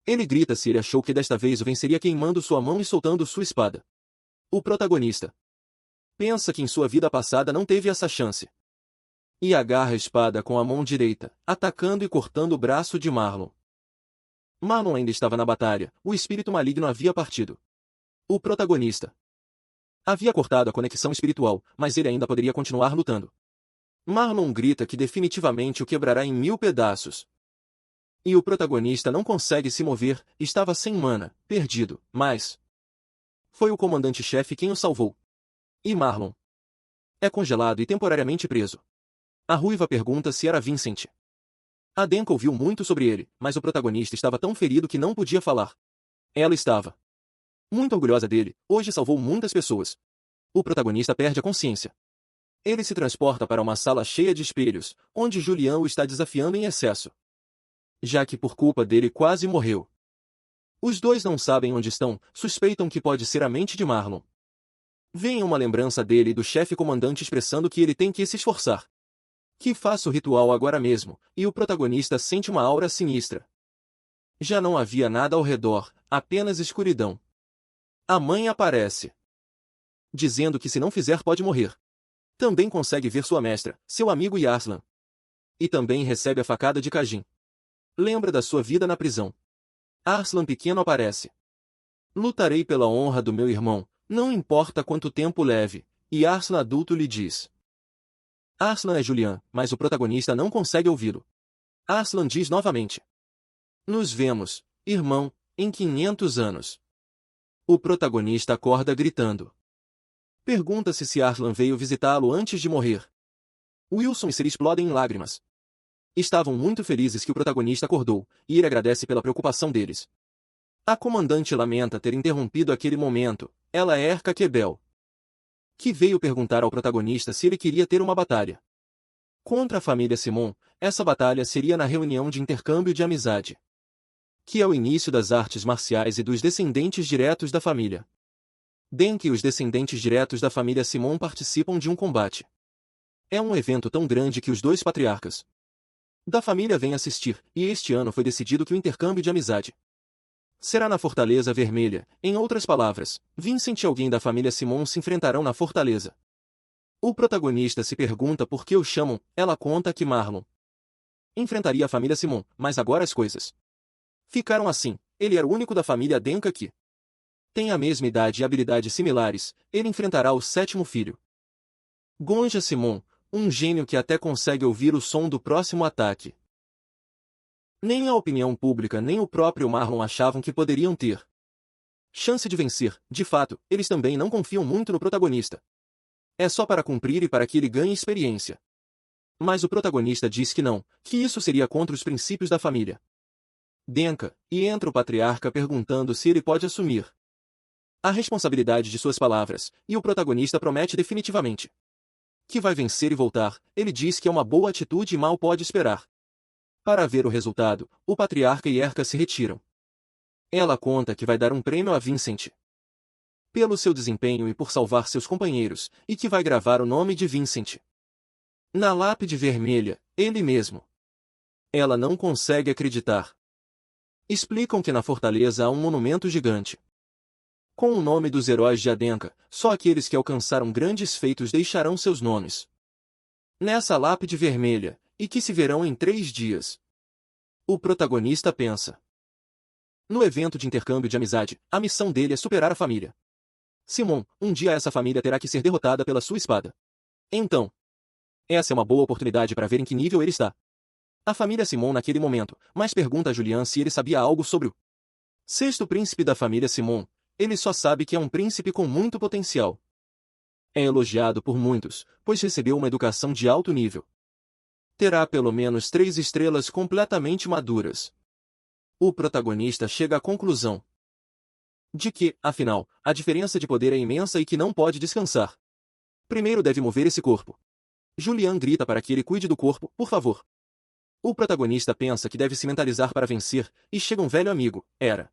Ele grita se ele achou que desta vez o venceria queimando sua mão e soltando sua espada. O protagonista pensa que em sua vida passada não teve essa chance. E agarra a espada com a mão direita, atacando e cortando o braço de Marlon. Marlon ainda estava na batalha, o espírito maligno havia partido. O protagonista havia cortado a conexão espiritual, mas ele ainda poderia continuar lutando. Marlon grita que definitivamente o quebrará em 1000 pedaços. E o protagonista não consegue se mover, estava sem mana, perdido, mas foi o comandante-chefe quem o salvou. E Marlon é congelado e temporariamente preso. A ruiva pergunta se era Vincent. A Denka ouviu muito sobre ele, mas o protagonista estava tão ferido que não podia falar. Ela estava muito orgulhosa dele, hoje salvou muitas pessoas. O protagonista perde a consciência. Ele se transporta para uma sala cheia de espelhos, onde Julian o está desafiando em excesso, já que por culpa dele quase morreu. Os dois não sabem onde estão, suspeitam que pode ser a mente de Marlon. Vem uma lembrança dele e do chefe comandante expressando que ele tem que se esforçar. Que faça o ritual agora mesmo, e o protagonista sente uma aura sinistra. Já não havia nada ao redor, apenas escuridão. A mãe aparece, dizendo que se não fizer pode morrer. Também consegue ver sua mestra, seu amigo Yarslan. E também recebe a facada de Kajin. Lembra da sua vida na prisão. Arslan pequeno aparece. Lutarei pela honra do meu irmão, não importa quanto tempo leve, e Arslan adulto lhe diz. Arslan é Julian, mas o protagonista não consegue ouvi-lo. Arslan diz novamente. Nos vemos, irmão, em 500 anos. O protagonista acorda gritando. Pergunta-se se Arslan veio visitá-lo antes de morrer. Wilson e Siri explodem em lágrimas. Estavam muito felizes que o protagonista acordou, e ele agradece pela preocupação deles. A comandante lamenta ter interrompido aquele momento, ela é Erka Quebel, que veio perguntar ao protagonista se ele queria ter uma batalha contra a família Simon. Essa batalha seria na reunião de intercâmbio de amizade, que é o início das artes marciais e dos descendentes diretos da família. Denka e os descendentes diretos da família Simon participam de um combate. É um evento tão grande que os dois patriarcas da família vêm assistir, e este ano foi decidido que o intercâmbio de amizade será na Fortaleza Vermelha. Em outras palavras, Vincent e alguém da família Simon se enfrentarão na fortaleza. O protagonista se pergunta por que o chamam, ela conta que Marlon enfrentaria a família Simon, mas agora as coisas ficaram assim, ele era o único da família Denka que tem a mesma idade e habilidades similares, ele enfrentará o 7º filho. Gonja Simon, um gênio que até consegue ouvir o som do próximo ataque. Nem a opinião pública nem o próprio Marlon achavam que poderiam ter chance de vencer. De fato, eles também não confiam muito no protagonista. É só para cumprir e para que ele ganhe experiência. Mas o protagonista diz que não, que isso seria contra os princípios da família Denka, e entra o patriarca perguntando se ele pode assumir a responsabilidade de suas palavras, e o protagonista promete definitivamente que vai vencer e voltar. Ele diz que é uma boa atitude e mal pode esperar. Para ver o resultado, o patriarca e Erka se retiram. Ela conta que vai dar um prêmio a Vincent pelo seu desempenho e por salvar seus companheiros, e que vai gravar o nome de Vincent na lápide vermelha, ele mesmo. Ela não consegue acreditar. Explicam que na fortaleza há um monumento gigante com o nome dos heróis de Adenka, só aqueles que alcançaram grandes feitos deixarão seus nomes nessa lápide vermelha, e que se verão em 3 dias. O protagonista pensa. No evento de intercâmbio de amizade, a missão dele é superar a família Simon. Um dia essa família terá que ser derrotada pela sua espada. Então, essa é uma boa oportunidade para ver em que nível ele está. A família Simon naquele momento, mas pergunta a Julian se ele sabia algo sobre o sexto príncipe da família Simon. Ele só sabe que é um príncipe com muito potencial. É elogiado por muitos, pois recebeu uma educação de alto nível. Terá pelo menos 3 estrelas completamente maduras. O protagonista chega à conclusão de que, afinal, a diferença de poder é imensa e que não pode descansar. Primeiro deve mover esse corpo. Julian grita para que ele cuide do corpo, por favor. O protagonista pensa que deve se mentalizar para vencer, e chega um velho amigo, Era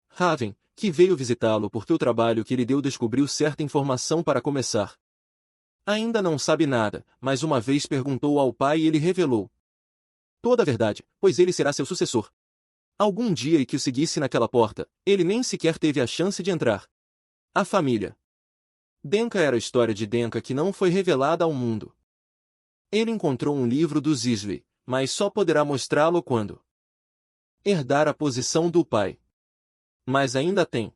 Raven, que veio visitá-lo porque o trabalho que ele deu descobriu certa informação para começar. Ainda não sabe nada, mas uma vez perguntou ao pai e ele revelou toda a verdade, pois ele será seu sucessor. Algum dia e que o seguisse naquela porta, ele nem sequer teve a chance de entrar. A família Denka era a história de Denka que não foi revelada ao mundo. Ele encontrou um livro dos Isley, mas só poderá mostrá-lo quando herdar a posição do pai. Mas ainda tem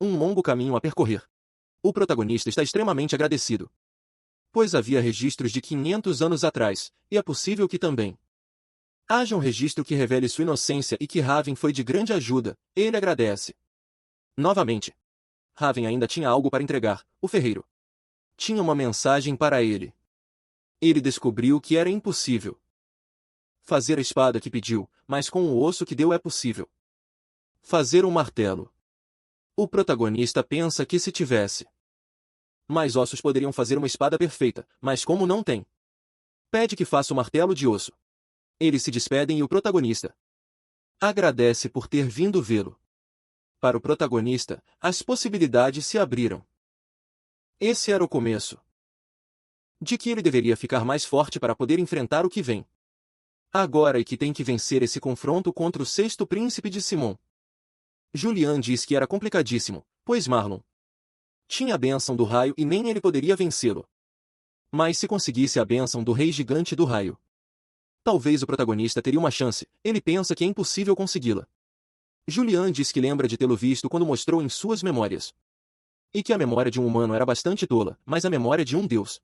um longo caminho a percorrer. O protagonista está extremamente agradecido, pois havia registros de 500 anos atrás, e é possível que também haja um registro que revele sua inocência e que Raven foi de grande ajuda. Ele agradece. Novamente, Raven ainda tinha algo para entregar. O ferreiro tinha uma mensagem para ele. Ele descobriu que era impossível fazer a espada que pediu, mas com o osso que deu é possível fazer um martelo. O protagonista pensa que se tivesse mais ossos poderiam fazer uma espada perfeita, mas como não tem, pede que faça o martelo de osso. Eles se despedem e o protagonista agradece por ter vindo vê-lo. Para o protagonista, as possibilidades se abriram. Esse era o começo de que ele deveria ficar mais forte para poder enfrentar o que vem. Agora é que tem que vencer esse confronto contra o sexto príncipe de Simon. Julian diz que era complicadíssimo, pois Marlon tinha a bênção do raio e nem ele poderia vencê-lo. Mas se conseguisse a bênção do rei gigante do raio, talvez o protagonista teria uma chance. Ele pensa que é impossível consegui-la. Julian diz que lembra de tê-lo visto quando mostrou em suas memórias. E que a memória de um humano era bastante tola, mas a memória de um deus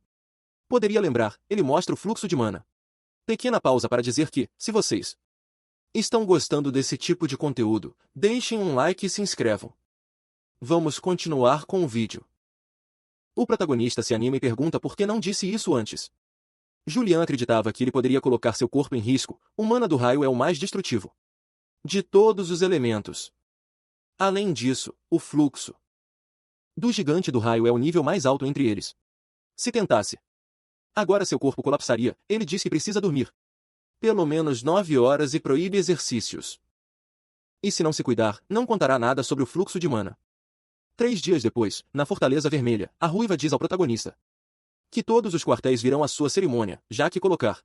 poderia lembrar. Ele mostra o fluxo de mana. Pequena pausa para dizer que, se vocês estão gostando desse tipo de conteúdo, deixem um like e se inscrevam. Vamos continuar com o vídeo. O protagonista se anima e pergunta por que não disse isso antes. Julian acreditava que ele poderia colocar seu corpo em risco. O mana do raio é o mais destrutivo de todos os elementos. Além disso, o fluxo do gigante do raio é o nível mais alto entre eles. Se tentasse, agora seu corpo colapsaria. Ele diz que precisa dormir pelo menos 9 horas e proíbe exercícios. E se não se cuidar, não contará nada sobre o fluxo de mana. 3 dias depois, na Fortaleza Vermelha, a ruiva diz ao protagonista que todos os quartéis virão à sua cerimônia, já que colocar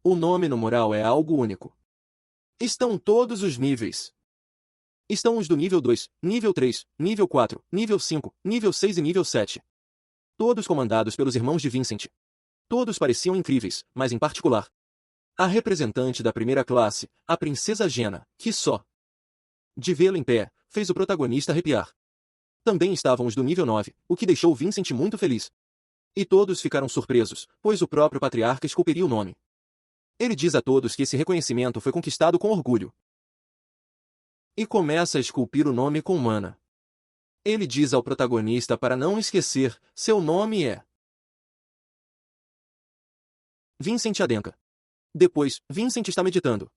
o nome no mural é algo único. Estão todos os níveis. Estão os do nível 2, nível 3, nível 4, nível 5, nível 6 e nível 7. Todos comandados pelos irmãos de Vincent. Todos pareciam incríveis, mas em particular, a representante da primeira classe, a princesa Jenna, que só de vê-la em pé, fez o protagonista arrepiar. Também estavam os do nível 9, o que deixou Vincent muito feliz. E todos ficaram surpresos, pois o próprio patriarca esculpiria o nome. Ele diz a todos que esse reconhecimento foi conquistado com orgulho. E começa a esculpir o nome com mana. Ele diz ao protagonista para não esquecer, seu nome é Vincent Adenka. Depois, Vincent está meditando,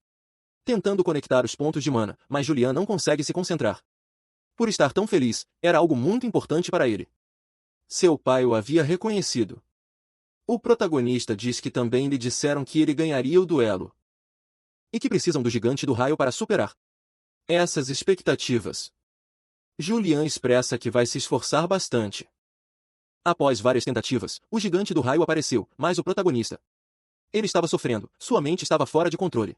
tentando conectar os pontos de mana, mas Julian não consegue se concentrar. Por estar tão feliz, era algo muito importante para ele. Seu pai o havia reconhecido. O protagonista diz que também lhe disseram que ele ganharia o duelo. E que precisam do gigante do raio para superar essas expectativas. Julian expressa que vai se esforçar bastante. Após várias tentativas, o gigante do raio apareceu, mas o protagonista ele estava sofrendo, sua mente estava fora de controle.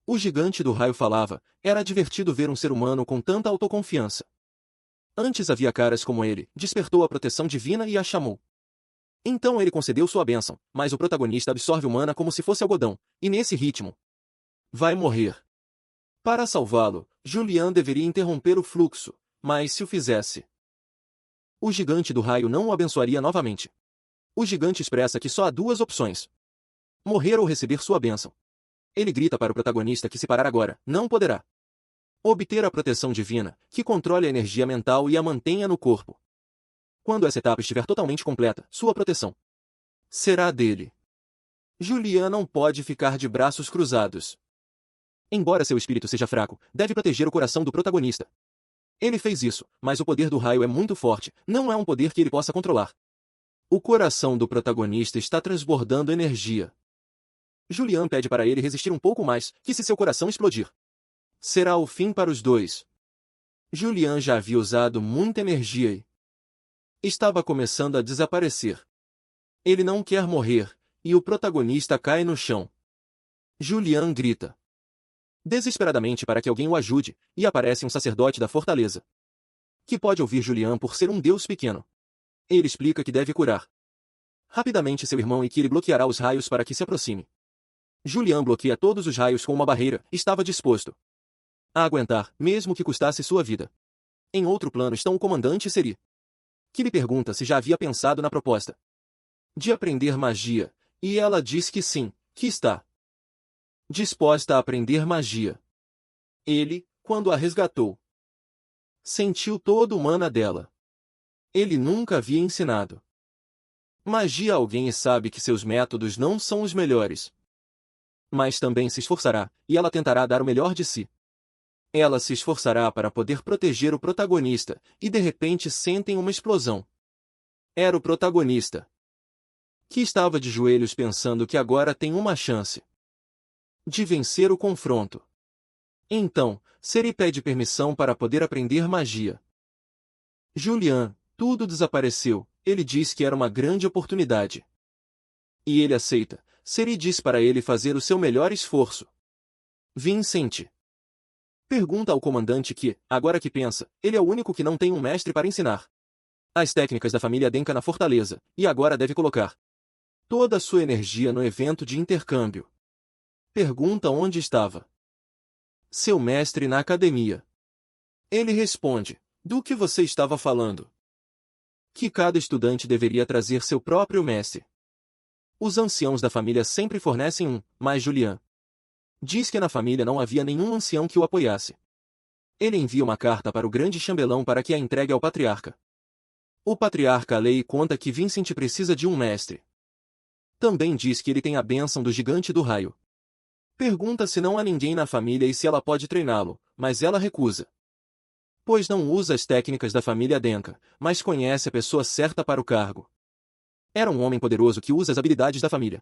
O gigante do raio falava, era divertido ver um ser humano com tanta autoconfiança. Antes havia caras como ele, despertou a proteção divina e a chamou. Então ele concedeu sua bênção, mas o protagonista absorve o mana como se fosse algodão, e nesse ritmo vai morrer. Para salvá-lo, Julian deveria interromper o fluxo, mas se o fizesse, o gigante do raio não o abençoaria novamente. O gigante expressa que só há duas opções: morrer ou receber sua bênção. Ele grita para o protagonista que se parar agora, não poderá obter a proteção divina, que controle a energia mental e a mantenha no corpo. Quando essa etapa estiver totalmente completa, sua proteção será dele. Julian não pode ficar de braços cruzados. Embora seu espírito seja fraco, deve proteger o coração do protagonista. Ele fez isso, mas o poder do raio é muito forte, não é um poder que ele possa controlar. O coração do protagonista está transbordando energia. Julian pede para ele resistir um pouco mais, que se seu coração explodir, será o fim para os dois. Julian já havia usado muita energia e estava começando a desaparecer. Ele não quer morrer, e o protagonista cai no chão. Julian grita desesperadamente para que alguém o ajude, e aparece um sacerdote da fortaleza, que pode ouvir Julian por ser um deus pequeno. Ele explica que deve curar rapidamente seu irmão e que ele bloqueará os raios para que se aproxime. Julian bloqueia todos os raios com uma barreira, estava disposto a aguentar, mesmo que custasse sua vida. Em outro plano estão o comandante Seri, que lhe pergunta se já havia pensado na proposta de aprender magia, e ela diz que sim, que está disposta a aprender magia. Ele, quando a resgatou, sentiu todo o mana dela. Ele nunca havia ensinado magia a alguém e sabe que seus métodos não são os melhores. Mas também se esforçará, e ela tentará dar o melhor de si. Ela se esforçará para poder proteger o protagonista, e de repente sentem uma explosão. Era o protagonista, que estava de joelhos pensando que agora tem uma chance de vencer o confronto. Então, Seri pede permissão para poder aprender magia. Julian, tudo desapareceu, ele diz que era uma grande oportunidade. E ele aceita. Seri diz para ele fazer o seu melhor esforço. Vincent pergunta ao comandante que, agora que pensa, ele é o único que não tem um mestre para ensinar as técnicas da família Denka na fortaleza, e agora deve colocar toda a sua energia no evento de intercâmbio. Pergunta onde estava seu mestre na academia. Ele responde: do que você estava falando? Que cada estudante deveria trazer seu próprio mestre. Os anciãos da família sempre fornecem um, mas Julian diz que na família não havia nenhum ancião que o apoiasse. Ele envia uma carta para o grande chambelão para que a entregue ao patriarca. O patriarca lê e conta que Vincent precisa de um mestre. Também diz que ele tem a bênção do gigante do raio. Pergunta se não há ninguém na família e se ela pode treiná-lo, mas ela recusa, pois não usa as técnicas da família Denka, mas conhece a pessoa certa para o cargo. Era um homem poderoso que usa as habilidades da família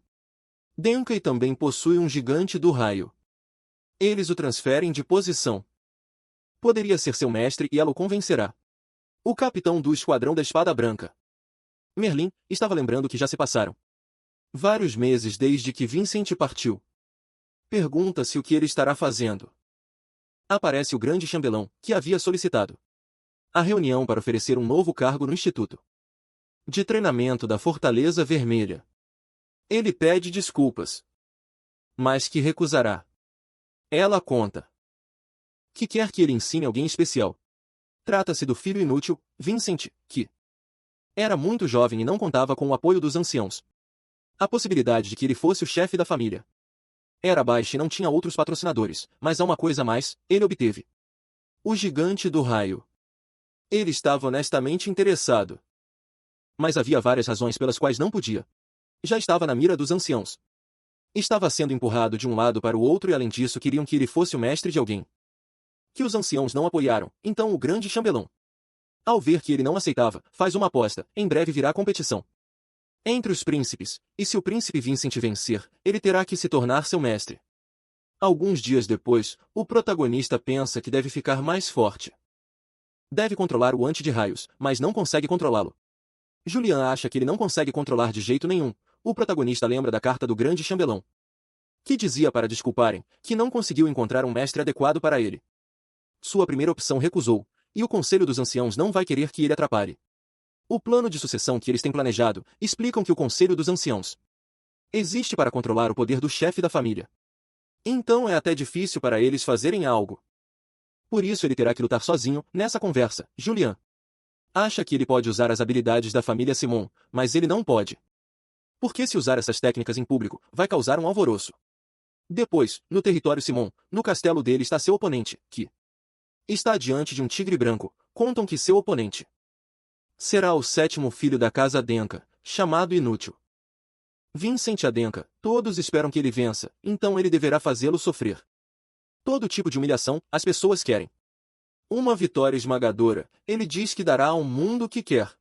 Denka e também possui um gigante do raio. Eles o transferem de posição. Poderia ser seu mestre e ela o convencerá. O capitão do Esquadrão da Espada Branca, Merlin, estava lembrando que já se passaram vários meses desde que Vincent partiu. Pergunta-se o que ele estará fazendo. Aparece o grande chambelão, que havia solicitado a reunião para oferecer um novo cargo no Instituto de Treinamento da Fortaleza Vermelha. Ele pede desculpas, mas que recusará. Ela conta que quer que ele ensine alguém especial. Trata-se do filho inútil, Vincent, que era muito jovem e não contava com o apoio dos anciãos. A possibilidade de que ele fosse o chefe da família era baixa e não tinha outros patrocinadores, mas há uma coisa a mais, ele obteve o gigante do raio. Ele estava honestamente interessado. Mas havia várias razões pelas quais não podia. Já estava na mira dos anciãos. Estava sendo empurrado de um lado para o outro e além disso queriam que ele fosse o mestre de alguém que os anciãos não apoiaram, então o grande chambelão, ao ver que ele não aceitava, faz uma aposta, em breve virá competição entre os príncipes, e se o príncipe Vincent vencer, ele terá que se tornar seu mestre. Alguns dias depois, o protagonista pensa que deve ficar mais forte. Deve controlar o ante de raios, mas não consegue controlá-lo. Julian acha que ele não consegue controlar de jeito nenhum. O protagonista lembra da carta do grande chambelão, que dizia para desculparem, que não conseguiu encontrar um mestre adequado para ele. Sua primeira opção recusou, e o conselho dos anciãos não vai querer que ele atrapalhe o plano de sucessão que eles têm planejado. Explicam que o conselho dos anciãos existe para controlar o poder do chefe da família. Então é até difícil para eles fazerem algo. Por isso ele terá que lutar sozinho, nessa conversa. Julian acha que ele pode usar as habilidades da família Simon, mas ele não pode. Porque se usar essas técnicas em público, vai causar um alvoroço. Depois, no território Simon, no castelo dele está seu oponente, que está diante de um tigre branco. Contam que seu oponente será o sétimo filho da casa Denka, chamado Inútil. Vincent Adenka, todos esperam que ele vença, então ele deverá fazê-lo sofrer. Todo tipo de humilhação, as pessoas querem. Uma vitória esmagadora, ele diz que dará ao mundo o que quer.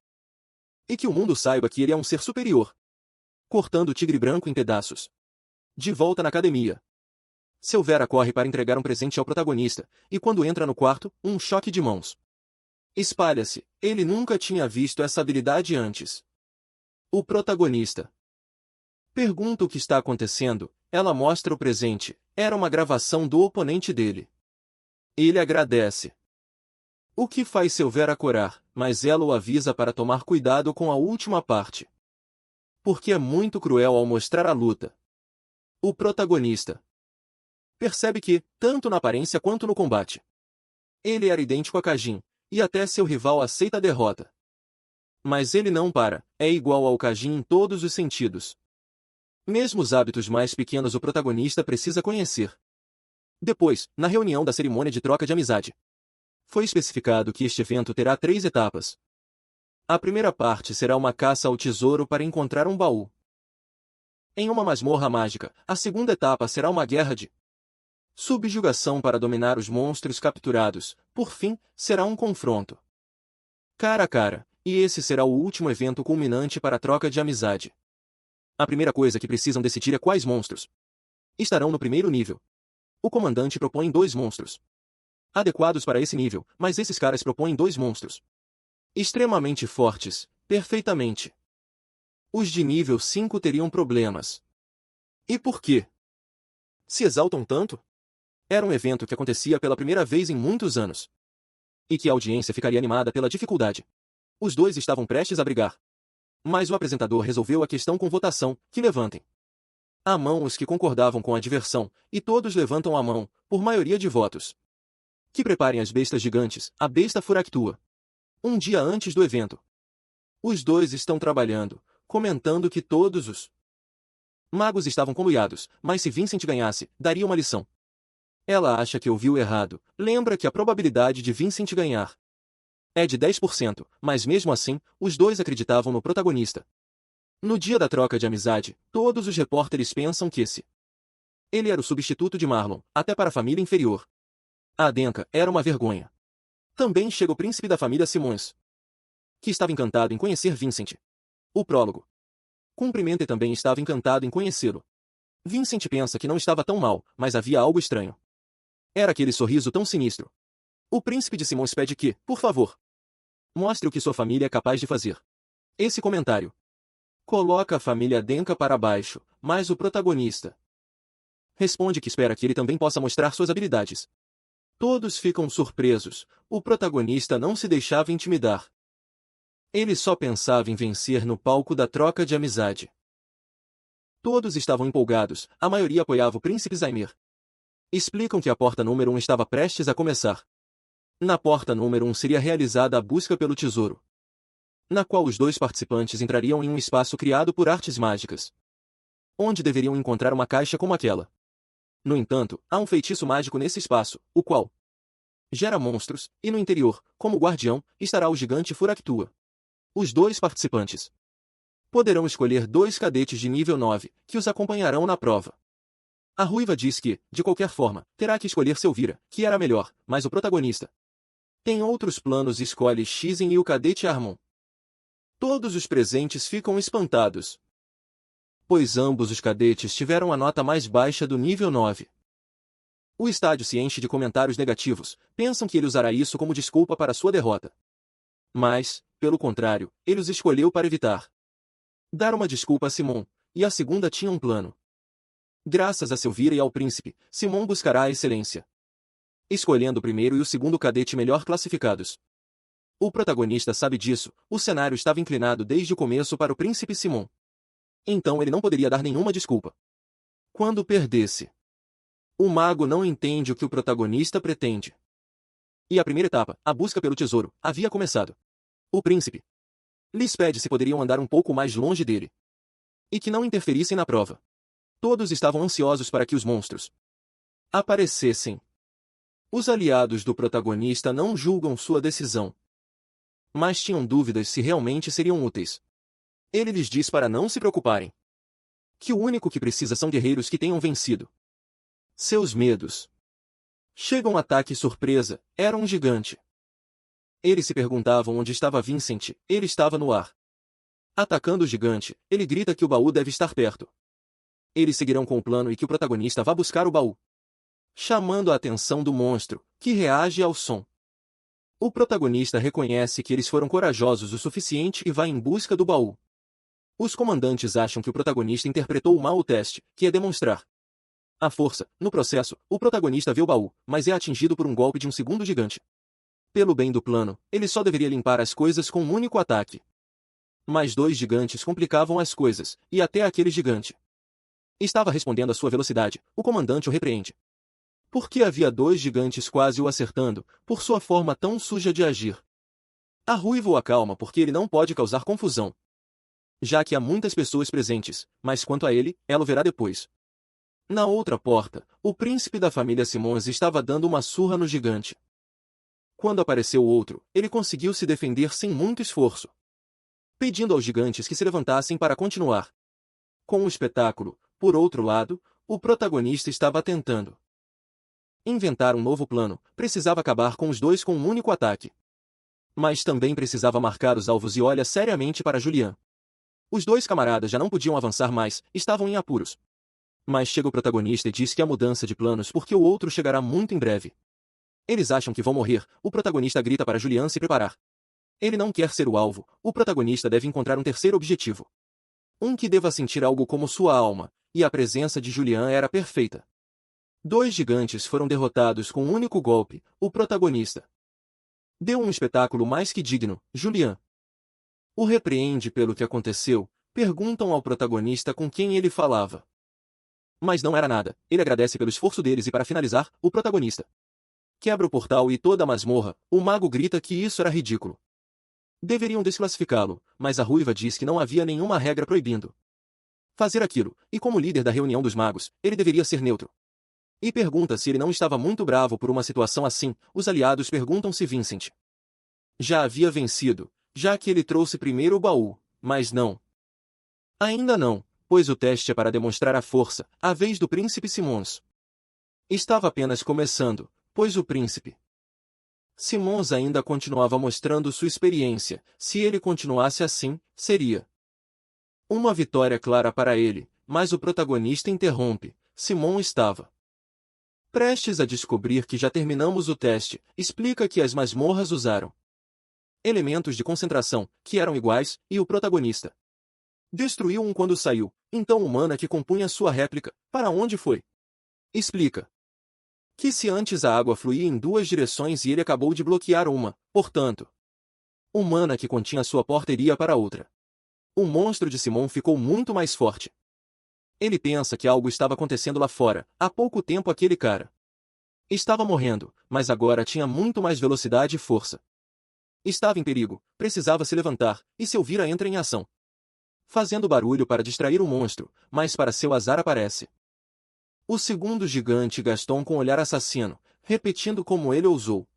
E que o mundo saiba que ele é um ser superior. Cortando o tigre branco em pedaços. De volta na academia. Silvera corre para entregar um presente ao protagonista, e quando entra no quarto, um choque de mãos. Espalha-se, ele nunca tinha visto essa habilidade antes. O protagonista pergunta o que está acontecendo, ela mostra o presente, era uma gravação do oponente dele. Ele agradece. O que faz Silvera corar, mas ela o avisa para tomar cuidado com a última parte. Porque é muito cruel ao mostrar a luta. O protagonista percebe que, tanto na aparência quanto no combate, ele era idêntico a Kajin, e até seu rival aceita a derrota. Mas ele não para, é igual ao Kajin em todos os sentidos. Mesmo os hábitos mais pequenos o protagonista precisa conhecer. Depois, na reunião da cerimônia de troca de amizade, foi especificado que este evento terá 3 etapas. A primeira parte será uma caça ao tesouro para encontrar um baú em uma masmorra mágica. A segunda etapa será uma guerra de subjugação para dominar os monstros capturados. Por fim, será um confronto cara a cara, e esse será o último evento culminante para a troca de amizade. A primeira coisa que precisam decidir é quais monstros estarão no primeiro nível. O comandante propõe 2 monstros adequados para esse nível, mas esses caras propõem 2 monstros extremamente fortes, perfeitamente. Os de nível 5 teriam problemas. E por quê? Se exaltam tanto? Era um evento que acontecia pela primeira vez em muitos anos. E que a audiência ficaria animada pela dificuldade. Os 2 estavam prestes a brigar. Mas o apresentador resolveu a questão com votação, que levantem a mão os que concordavam com a diversão, e todos levantam a mão, por maioria de votos. Que preparem as bestas gigantes, a besta Furactua. Um dia antes do evento. Os 2 estão trabalhando, comentando que todos os magos estavam conluiados, mas se Vincent ganhasse, daria uma lição. Ela acha que ouviu errado, lembra que a probabilidade de Vincent ganhar é de 10%, mas mesmo assim, os 2 acreditavam no protagonista. No dia da troca de amizade, todos os repórteres pensam que ele era o substituto de Marlon, até para a família inferior. A Adenka era uma vergonha. Também chega o príncipe da família Simons, que estava encantado em conhecer Vincent. O prólogo. Cumprimenta e também estava encantado em conhecê-lo. Vincent pensa que não estava tão mal, mas havia algo estranho. Era aquele sorriso tão sinistro. O príncipe de Simons pede que, por favor, mostre o que sua família é capaz de fazer. Esse comentário coloca a família Denka para baixo, mas o protagonista responde que espera que ele também possa mostrar suas habilidades. Todos ficam surpresos, o protagonista não se deixava intimidar. Ele só pensava em vencer no palco da troca de amizade. Todos estavam empolgados, a maioria apoiava o príncipe Zaimir. Explicam que a porta número 1 estava prestes a começar. Na porta número 1 seria realizada a busca pelo tesouro, na qual os 2 participantes entrariam em um espaço criado por artes mágicas, onde deveriam encontrar uma caixa como aquela. No entanto, há um feitiço mágico nesse espaço, o qual gera monstros, e no interior, como guardião, estará o gigante Furactua. Os 2 participantes poderão escolher 2 cadetes de nível 9, que os acompanharão na prova. A ruiva diz que, de qualquer forma, terá que escolher Silvira, que era melhor, mas o protagonista tem outros planos e escolhe Xizen e o cadete Armon. Todos os presentes ficam espantados, pois ambos os cadetes tiveram a nota mais baixa do nível 9. O estádio se enche de comentários negativos, pensam que ele usará isso como desculpa para sua derrota. Mas, pelo contrário, ele os escolheu para evitar dar uma desculpa a Simon, e a segunda tinha um plano. Graças a Silvira e ao príncipe, Simon buscará a excelência, escolhendo o primeiro e o segundo cadete melhor classificados. O protagonista sabe disso, o cenário estava inclinado desde o começo para o príncipe Simon. Então ele não poderia dar nenhuma desculpa. Quando perdesse, o mago não entende o que o protagonista pretende. E a primeira etapa, a busca pelo tesouro, havia começado. O príncipe lhes pede se poderiam andar um pouco mais longe dele. E que não interferissem na prova. Todos estavam ansiosos para que os monstros aparecessem. Os aliados do protagonista não julgam sua decisão, mas tinham dúvidas se realmente seriam úteis. Ele lhes diz para não se preocuparem, que o único que precisa são guerreiros que tenham vencido seus medos. Chega um ataque surpresa, era um gigante. Eles se perguntavam onde estava Vincent, ele estava no ar. Atacando o gigante, ele grita que o baú deve estar perto. Eles seguirão com o plano e que o protagonista vá buscar o baú, chamando a atenção do monstro, que reage ao som. O protagonista reconhece que eles foram corajosos o suficiente e vai em busca do baú. Os comandantes acham que o protagonista interpretou mal o teste, que é demonstrar a força. No processo, o protagonista vê o baú, mas é atingido por um golpe de um segundo gigante. Pelo bem do plano, ele só deveria limpar as coisas com um único ataque. Mas dois gigantes complicavam as coisas, e até aquele gigante estava respondendo à sua velocidade. O comandante o repreende. Porque havia dois gigantes quase o acertando, por sua forma tão suja de agir. A ruiva o acalma porque ele não pode causar confusão, já que há muitas pessoas presentes, mas quanto a ele, ela o verá depois. Na outra porta, o príncipe da família Simons estava dando uma surra no gigante. Quando apareceu o outro, ele conseguiu se defender sem muito esforço, pedindo aos gigantes que se levantassem para continuar com o espetáculo. Por outro lado, o protagonista estava tentando inventar um novo plano, precisava acabar com os dois com um único ataque. Mas também precisava marcar os alvos e olha seriamente para Julian. Os dois camaradas já não podiam avançar mais, estavam em apuros. Mas chega o protagonista e diz que há mudança de planos porque o outro chegará muito em breve. Eles acham que vão morrer, o protagonista grita para Julian se preparar. Ele não quer ser o alvo, o protagonista deve encontrar um terceiro objetivo. Um que deva sentir algo como sua alma, e a presença de Julian era perfeita. Dois gigantes foram derrotados com um único golpe, o protagonista deu um espetáculo mais que digno. Julian o repreende pelo que aconteceu, perguntam ao protagonista com quem ele falava. Mas não era nada, ele agradece pelo esforço deles e para finalizar, o protagonista quebra o portal e toda a masmorra, o mago grita que isso era ridículo. Deveriam desclassificá-lo, mas a ruiva diz que não havia nenhuma regra proibindo fazer aquilo, e como líder da reunião dos magos, ele deveria ser neutro. E pergunta se ele não estava muito bravo por uma situação assim. Os aliados perguntam se Vincent já havia vencido, já que ele trouxe primeiro o baú, mas não. Ainda não, pois o teste é para demonstrar a força, a vez do príncipe Simons estava apenas começando, pois o príncipe Simons ainda continuava mostrando sua experiência. Se ele continuasse assim, seria uma vitória clara para ele, mas o protagonista interrompe. Simon estava prestes a descobrir que já terminamos o teste, explica que as masmorras usaram elementos de concentração, que eram iguais, e o protagonista destruiu um quando saiu. Então o mana que compunha sua réplica, para onde foi? Explica que se antes a água fluía em duas direções e ele acabou de bloquear uma, portanto, o mana que continha sua porta iria para outra. O monstro de Simon ficou muito mais forte. Ele pensa que algo estava acontecendo lá fora. Há pouco tempo aquele cara estava morrendo, mas agora tinha muito mais velocidade e força. Estava em perigo, precisava se levantar, e Selvira entra em ação, fazendo barulho para distrair o monstro, mas para seu azar aparece o segundo gigante Gaston com olhar assassino, repetindo como ele ousou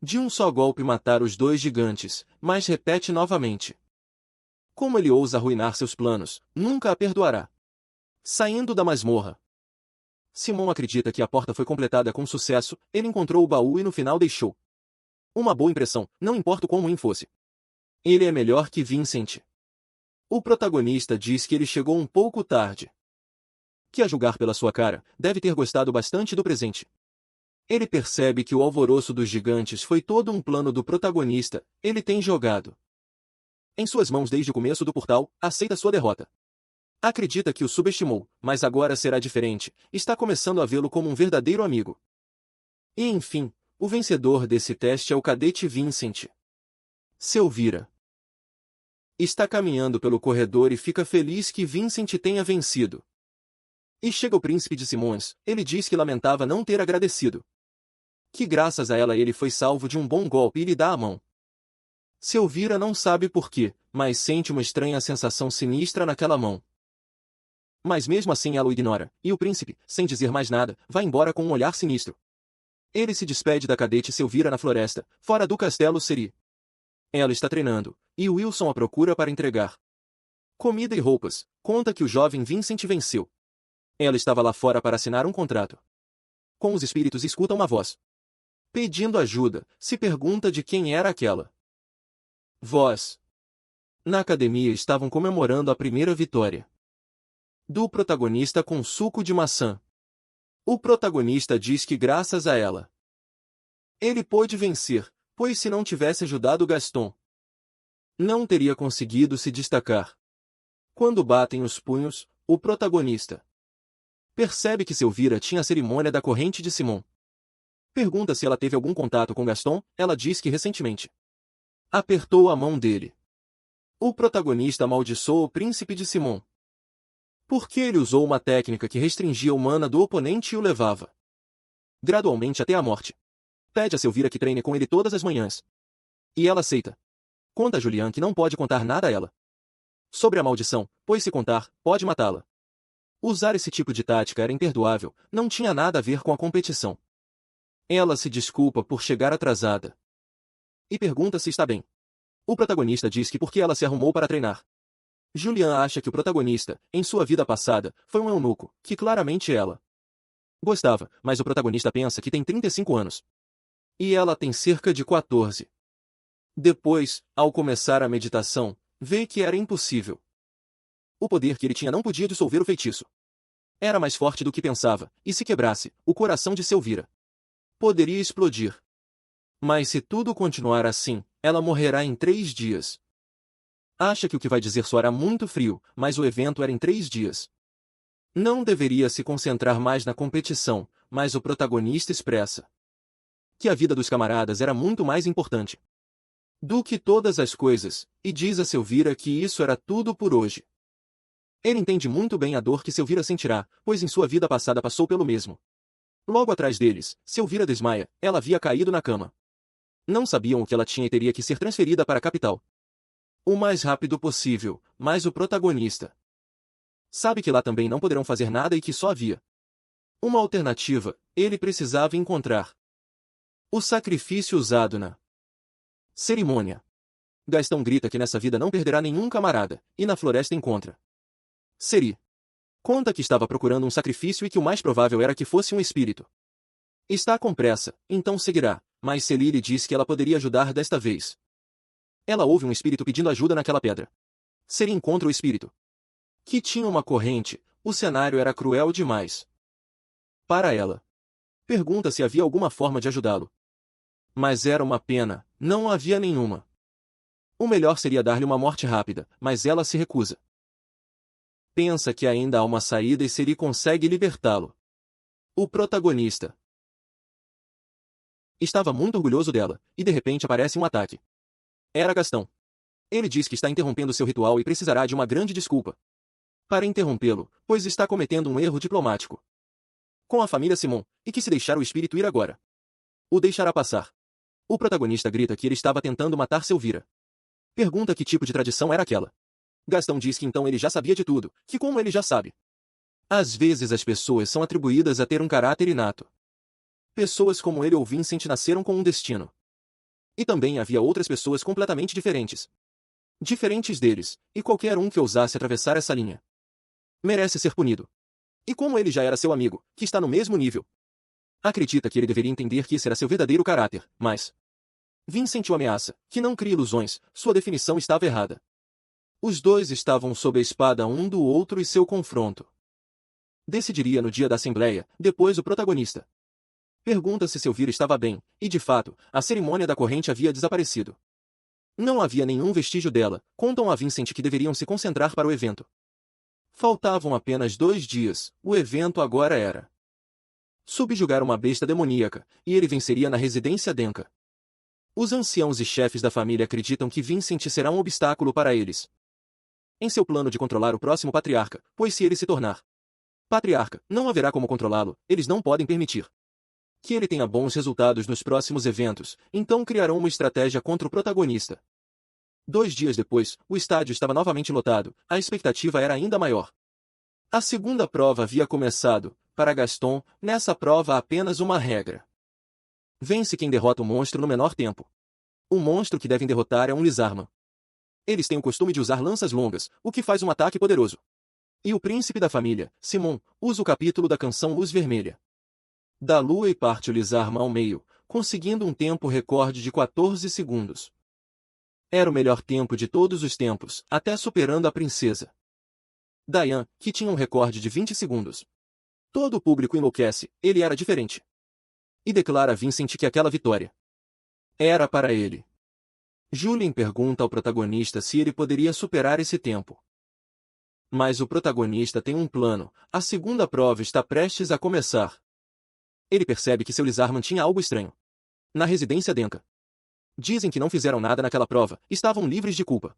de um só golpe matar os dois gigantes, mas repete novamente como ele ousa arruinar seus planos, nunca a perdoará. Saindo da masmorra, Simon acredita que a porta foi completada com sucesso, ele encontrou o baú e no final deixou uma boa impressão, não importa o quão ruim fosse. Ele é melhor que Vincent. O protagonista diz que ele chegou um pouco tarde, que a julgar pela sua cara, deve ter gostado bastante do presente. Ele percebe que o alvoroço dos gigantes foi todo um plano do protagonista, ele tem jogado em suas mãos desde o começo do portal, aceita sua derrota. Acredita que o subestimou, mas agora será diferente, está começando a vê-lo como um verdadeiro amigo. E enfim, o vencedor desse teste é o cadete Vincent. Selvira está caminhando pelo corredor e fica feliz que Vincent tenha vencido. E chega o príncipe de Simons, ele diz que lamentava não ter agradecido que graças a ela ele foi salvo de um bom golpe e lhe dá a mão. Selvíra não sabe por quê, mas sente uma estranha sensação sinistra naquela mão. Mas mesmo assim ela o ignora, e o príncipe, sem dizer mais nada, vai embora com um olhar sinistro. Ele se despede da cadete Selvíra na floresta, fora do castelo Seri. Ela está treinando, e Wilson a procura para entregar comida e roupas. Conta que o jovem Vincent venceu. Ela estava lá fora para assinar um contrato. Com os espíritos escuta uma voz pedindo ajuda, se pergunta de quem era aquela voz. Na academia estavam comemorando a primeira vitória do protagonista com suco de maçã. O protagonista diz que graças a ela ele pôde vencer, pois se não tivesse ajudado Gaston, não teria conseguido se destacar. Quando batem os punhos, o protagonista percebe que Selvíra tinha a cerimônia da corrente de Simon. Pergunta se ela teve algum contato com Gaston, ela diz que recentemente apertou a mão dele. O protagonista amaldiçoou o príncipe de Simon, porque ele usou uma técnica que restringia o mana do oponente e o levava gradualmente até a morte. Pede a Selvíra que treine com ele todas as manhãs. E ela aceita. Conta a Julian que não pode contar nada a ela sobre a maldição, pois se contar, pode matá-la. Usar esse tipo de tática era imperdoável, não tinha nada a ver com a competição. Ela se desculpa por chegar atrasada e pergunta se está bem. O protagonista diz que porque ela se arrumou para treinar. Julian acha que o protagonista, em sua vida passada, foi um eunuco, que claramente ela gostava, mas o protagonista pensa que tem 35 anos. E ela tem cerca de 14. Depois, ao começar a meditação, vê que era impossível. O poder que ele tinha não podia dissolver o feitiço. Era mais forte do que pensava, e se quebrasse, o coração de Selvíra poderia explodir. Mas se tudo continuar assim, ela morrerá em 3 dias. Acha que o que vai dizer soará muito frio, mas o evento era em 3 dias. Não deveria se concentrar mais na competição, mas o protagonista expressa que a vida dos camaradas era muito mais importante do que todas as coisas, e diz a Selvíra que isso era tudo por hoje. Ele entende muito bem a dor que Selvíra sentirá, pois em sua vida passada passou pelo mesmo. Logo atrás deles, Selvíra desmaia, ela havia caído na cama. Não sabiam o que ela tinha e teria que ser transferida para a capital o mais rápido possível, mas o protagonista sabe que lá também não poderão fazer nada e que só havia uma alternativa. Ele precisava encontrar o sacrifício usado na cerimônia. Gaston grita que nessa vida não perderá nenhum camarada, e na floresta encontra Seri. Conta que estava procurando um sacrifício e que o mais provável era que fosse um espírito. Está com pressa, então seguirá, mas Celie lhe diz que ela poderia ajudar desta vez. Ela ouve um espírito pedindo ajuda naquela pedra. Seri encontra o espírito, que tinha uma corrente. O cenário era cruel demais para ela. Pergunta se havia alguma forma de ajudá-lo. Mas era uma pena, não havia nenhuma. O melhor seria dar-lhe uma morte rápida, mas ela se recusa. Pensa que ainda há uma saída e Seri consegue libertá-lo. O protagonista estava muito orgulhoso dela, e de repente aparece um ataque. Era Gaston. Ele diz que está interrompendo seu ritual e precisará de uma grande desculpa para interrompê-lo, pois está cometendo um erro diplomático com a família Simon, e que se deixar o espírito ir agora, o deixará passar. O protagonista grita que ele estava tentando matar Selvíra. Pergunta que tipo de tradição era aquela. Gaston diz que então ele já sabia de tudo, que como ele já sabe. Às vezes as pessoas são atribuídas a ter um caráter inato. Pessoas como ele ou Vincent nasceram com um destino. E também havia outras pessoas completamente diferentes. Diferentes deles, e qualquer um que ousasse atravessar essa linha merece ser punido. E como ele já era seu amigo, que está no mesmo nível, acredita que ele deveria entender que esse era seu verdadeiro caráter, mas Vincent o ameaça, que não crie ilusões, sua definição estava errada. Os dois estavam sob a espada um do outro e seu confronto decidiria no dia da assembleia. Depois o protagonista pergunta se Selvíra estava bem, e de fato, a cerimônia da corrente havia desaparecido. Não havia nenhum vestígio dela. Contam a Vincent que deveriam se concentrar para o evento. Faltavam apenas 2 dias, o evento agora era subjugar uma besta demoníaca, e ele venceria na residência Denka. Os anciãos e chefes da família acreditam que Vincent será um obstáculo para eles em seu plano de controlar o próximo patriarca, pois se ele se tornar patriarca, não haverá como controlá-lo, eles não podem permitir que ele tenha bons resultados nos próximos eventos, então criarão uma estratégia contra o protagonista. 2 dias depois, o estádio estava novamente lotado, a expectativa era ainda maior. A segunda prova havia começado. Para Gaston, nessa prova há apenas uma regra. Vence quem derrota o monstro no menor tempo. O monstro que devem derrotar é um Lizarman. Eles têm o costume de usar lanças longas, o que faz um ataque poderoso. E o príncipe da família, Simon, usa o capítulo da canção Luz Vermelha. Da lua e parte o Lizarman ao meio, conseguindo um tempo recorde de 14 segundos. Era o melhor tempo de todos os tempos, até superando a princesa Diane, que tinha um recorde de 20 segundos. Todo o público enlouquece, ele era diferente. E declara a Vincent que aquela vitória era para ele. Julien pergunta ao protagonista se ele poderia superar esse tempo. Mas o protagonista tem um plano, a segunda prova está prestes a começar. Ele percebe que seu Lizarman tinha algo estranho. Na residência Denka. Dizem que não fizeram nada naquela prova, estavam livres de culpa.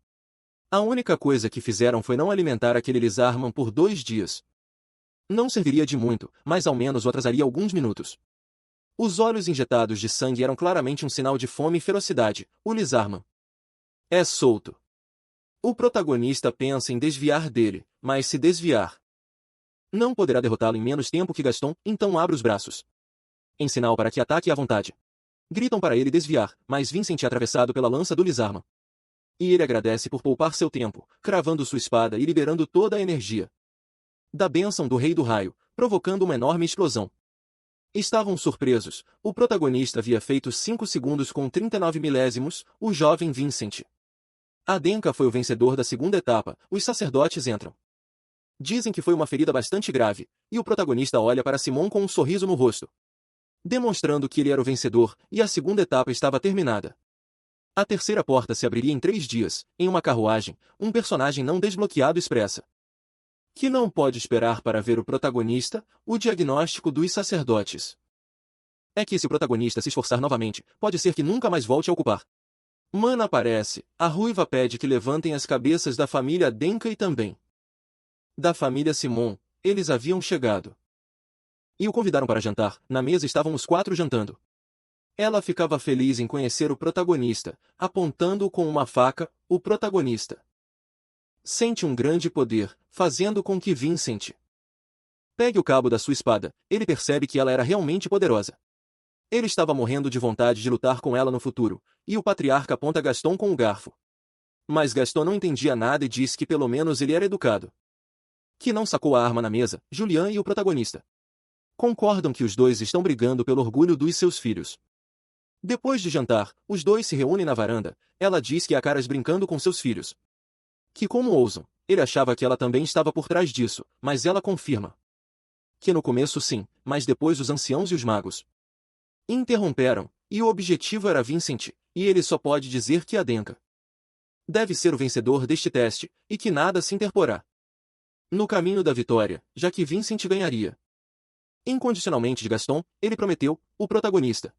A única coisa que fizeram foi não alimentar aquele Lizarman por 2 dias. Não serviria de muito, mas ao menos o atrasaria alguns minutos. Os olhos injetados de sangue eram claramente um sinal de fome e ferocidade. O Lizarman é solto. O protagonista pensa em desviar dele, mas se desviar, não poderá derrotá-lo em menos tempo que Gaston, então abre os braços. Em sinal para que ataque à vontade. Gritam para ele desviar, mas Vincent é atravessado pela lança do Lizarman. E ele agradece por poupar seu tempo, cravando sua espada e liberando toda a energia da bênção do Rei do Raio, provocando uma enorme explosão. Estavam surpresos, o protagonista havia feito 5 segundos com 39 milésimos, o jovem Vincent. A Denka foi o vencedor da segunda etapa, os sacerdotes entram. Dizem que foi uma ferida bastante grave, e o protagonista olha para Simon com um sorriso no rosto, demonstrando que ele era o vencedor, e a segunda etapa estava terminada. A terceira porta se abriria em 3 dias, em uma carruagem, um personagem não desbloqueado expressa que não pode esperar para ver o protagonista, o diagnóstico dos sacerdotes. É que se o protagonista se esforçar novamente, pode ser que nunca mais volte a ocupar. Mana aparece, a ruiva pede que levantem as cabeças da família Denka e também da família Simon, eles haviam chegado. E o convidaram para jantar, na mesa estavam os 4 jantando. Ela ficava feliz em conhecer o protagonista, apontando-o com uma faca, o protagonista sente um grande poder, fazendo com que Vincent pegue o cabo da sua espada, ele percebe que ela era realmente poderosa. Ele estava morrendo de vontade de lutar com ela no futuro, e o patriarca aponta Gaston com o garfo. Mas Gaston não entendia nada e disse que pelo menos ele era educado. Que não sacou a arma na mesa, Julian e o protagonista concordam que os dois estão brigando pelo orgulho dos seus filhos. Depois de jantar, os dois se reúnem na varanda, ela diz que há caras brincando com seus filhos. Que como ousam, ele achava que ela também estava por trás disso, mas ela confirma que no começo sim, mas depois os anciãos e os magos interromperam, e o objetivo era Vincent, e ele só pode dizer que a Denka deve ser o vencedor deste teste, e que nada se interporá no caminho da vitória, já que Vincent ganharia incondicionalmente de Gaston, ele prometeu, o protagonista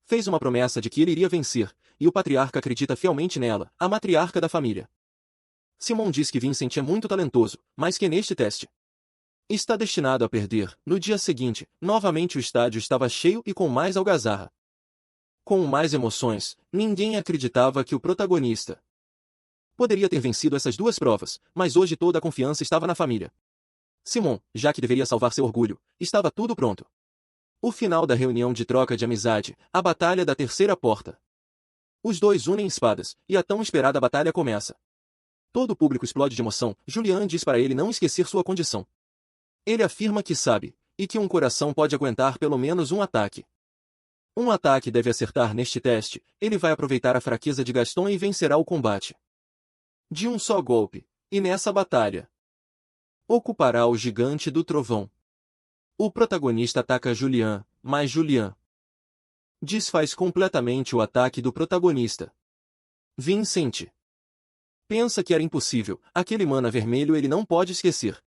fez uma promessa de que ele iria vencer, e o patriarca acredita fielmente nela, a matriarca da família. Simon diz que Vincent é muito talentoso, mas que neste teste está destinado a perder. No dia seguinte, novamente o estádio estava cheio e com mais algazarra. Com mais emoções, ninguém acreditava que o protagonista poderia ter vencido essas 2 provas, mas hoje toda a confiança estava na família. Simon, já que deveria salvar seu orgulho, estava tudo pronto. O final da reunião de troca de amizade, a batalha da terceira porta. Os dois unem espadas, e a tão esperada batalha começa. Todo o público explode de emoção, Julian diz para ele não esquecer sua condição. Ele afirma que sabe, e que um coração pode aguentar pelo menos um ataque. Um ataque deve acertar neste teste, ele vai aproveitar a fraqueza de Gaston e vencerá o combate de um só golpe, e nessa batalha ocupará o gigante do trovão. O protagonista ataca Julian, mas Julian desfaz completamente o ataque do protagonista. Vincent pensa que era impossível, aquele mana vermelho ele não pode esquecer.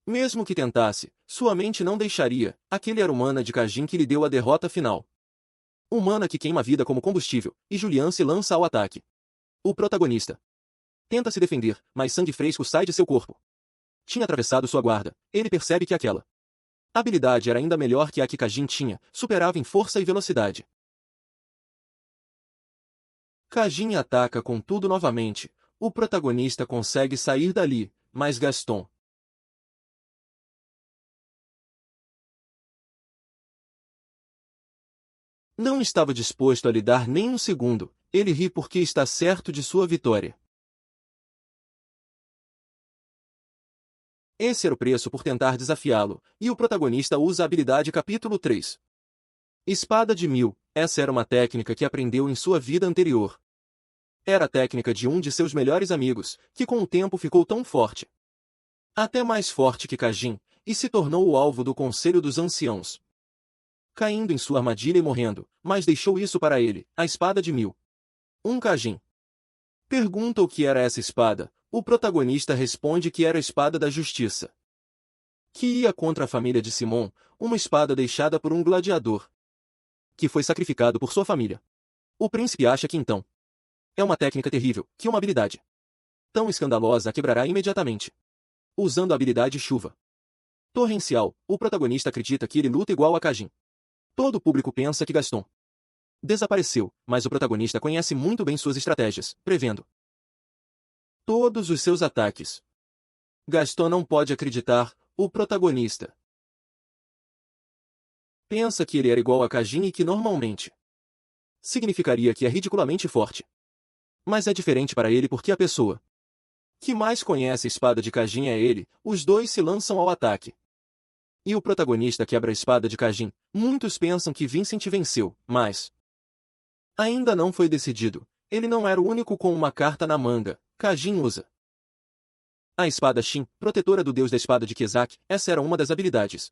Mesmo que tentasse, sua mente não deixaria, aquele era o mana de Kajin que lhe deu a derrota final. Um mana que queima a vida como combustível, e Julian se lança ao ataque. O protagonista tenta se defender, mas sangue fresco sai de seu corpo. Tinha atravessado sua guarda, ele percebe que aquela A habilidade era ainda melhor que a que Kajin tinha, superava em força e velocidade. Kajin ataca com tudo novamente. O protagonista consegue sair dali, mas Gaston não estava disposto a lhe dar nem um segundo. Ele ri porque está certo de sua vitória. Esse era o preço por tentar desafiá-lo, e o protagonista usa a habilidade capítulo 3. Espada de Mil. Essa era uma técnica que aprendeu em sua vida anterior. Era a técnica de um de seus melhores amigos, que com o tempo ficou tão forte, até mais forte que Kajin, e se tornou o alvo do Conselho dos Anciãos, caindo em sua armadilha e morrendo, mas deixou isso para ele, a Espada de Mil. Kajin pergunta o que era essa espada. O protagonista responde que era a Espada da Justiça, que ia contra a família de Simon, uma espada deixada por um gladiador, que foi sacrificado por sua família. O príncipe acha que então é uma técnica terrível, que uma habilidade tão escandalosa a quebrará imediatamente. Usando a habilidade Chuva Torrencial, o protagonista acredita que ele luta igual a Kajin. Todo o público pensa que Gaston desapareceu, mas o protagonista conhece muito bem suas estratégias, prevendo todos os seus ataques. Gaston não pode acreditar. O protagonista pensa que ele era igual a Kajin e que normalmente significaria que é ridiculamente forte. Mas é diferente para ele porque a pessoa que mais conhece a espada de Kajin é ele. Os dois se lançam ao ataque. E o protagonista quebra a espada de Kajin. Muitos pensam que Vincent venceu, mas ainda não foi decidido. Ele não era o único com uma carta na manga. Kajin usa a espada Shin, protetora do deus da espada de Kezak. Essa era uma das habilidades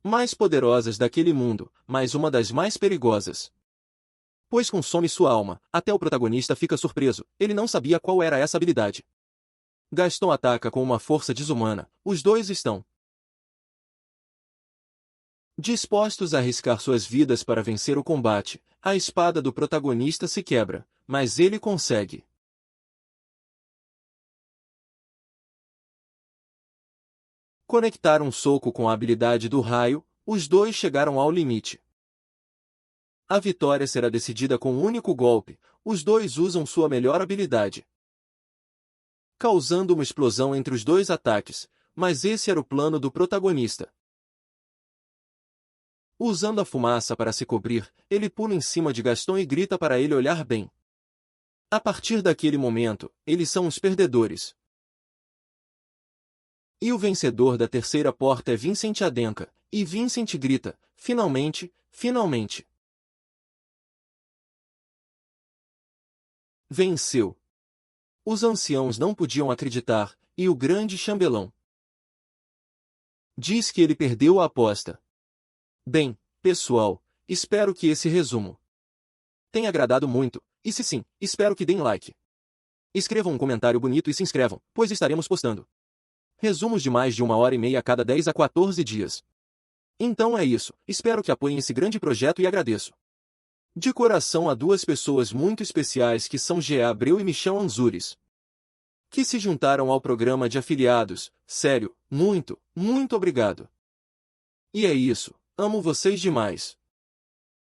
mais poderosas daquele mundo, mas uma das mais perigosas, pois consome sua alma. Até o protagonista fica surpreso. Ele não sabia qual era essa habilidade. Gaston ataca com uma força desumana. Os dois estão dispostos a arriscar suas vidas para vencer o combate. A espada do protagonista se quebra, mas ele consegue conectar um soco com a habilidade do raio. Os dois chegaram ao limite. A vitória será decidida com um único golpe. Os dois usam sua melhor habilidade, causando uma explosão entre os dois ataques. Mas esse era o plano do protagonista. Usando a fumaça para se cobrir, ele pula em cima de Gaston e grita para ele olhar bem. A partir daquele momento, eles são os perdedores. E o vencedor da terceira porta é Vincent Adenka. E Vincent grita: finalmente, finalmente. Venceu. Os anciãos não podiam acreditar, e o grande chambelão diz que ele perdeu a aposta. Bem, pessoal, espero que esse resumo tenha agradado muito, e se sim, espero que deem like. Escrevam um comentário bonito e se inscrevam, pois estaremos postando resumos de mais de 1h30 a cada 10 a 14 dias. Então é isso, espero que apoiem esse grande projeto e agradeço de coração a duas pessoas muito especiais que são G. Abreu e Michel Anzures, que se juntaram ao programa de afiliados. Sério, muito, muito obrigado. E é isso, amo vocês demais.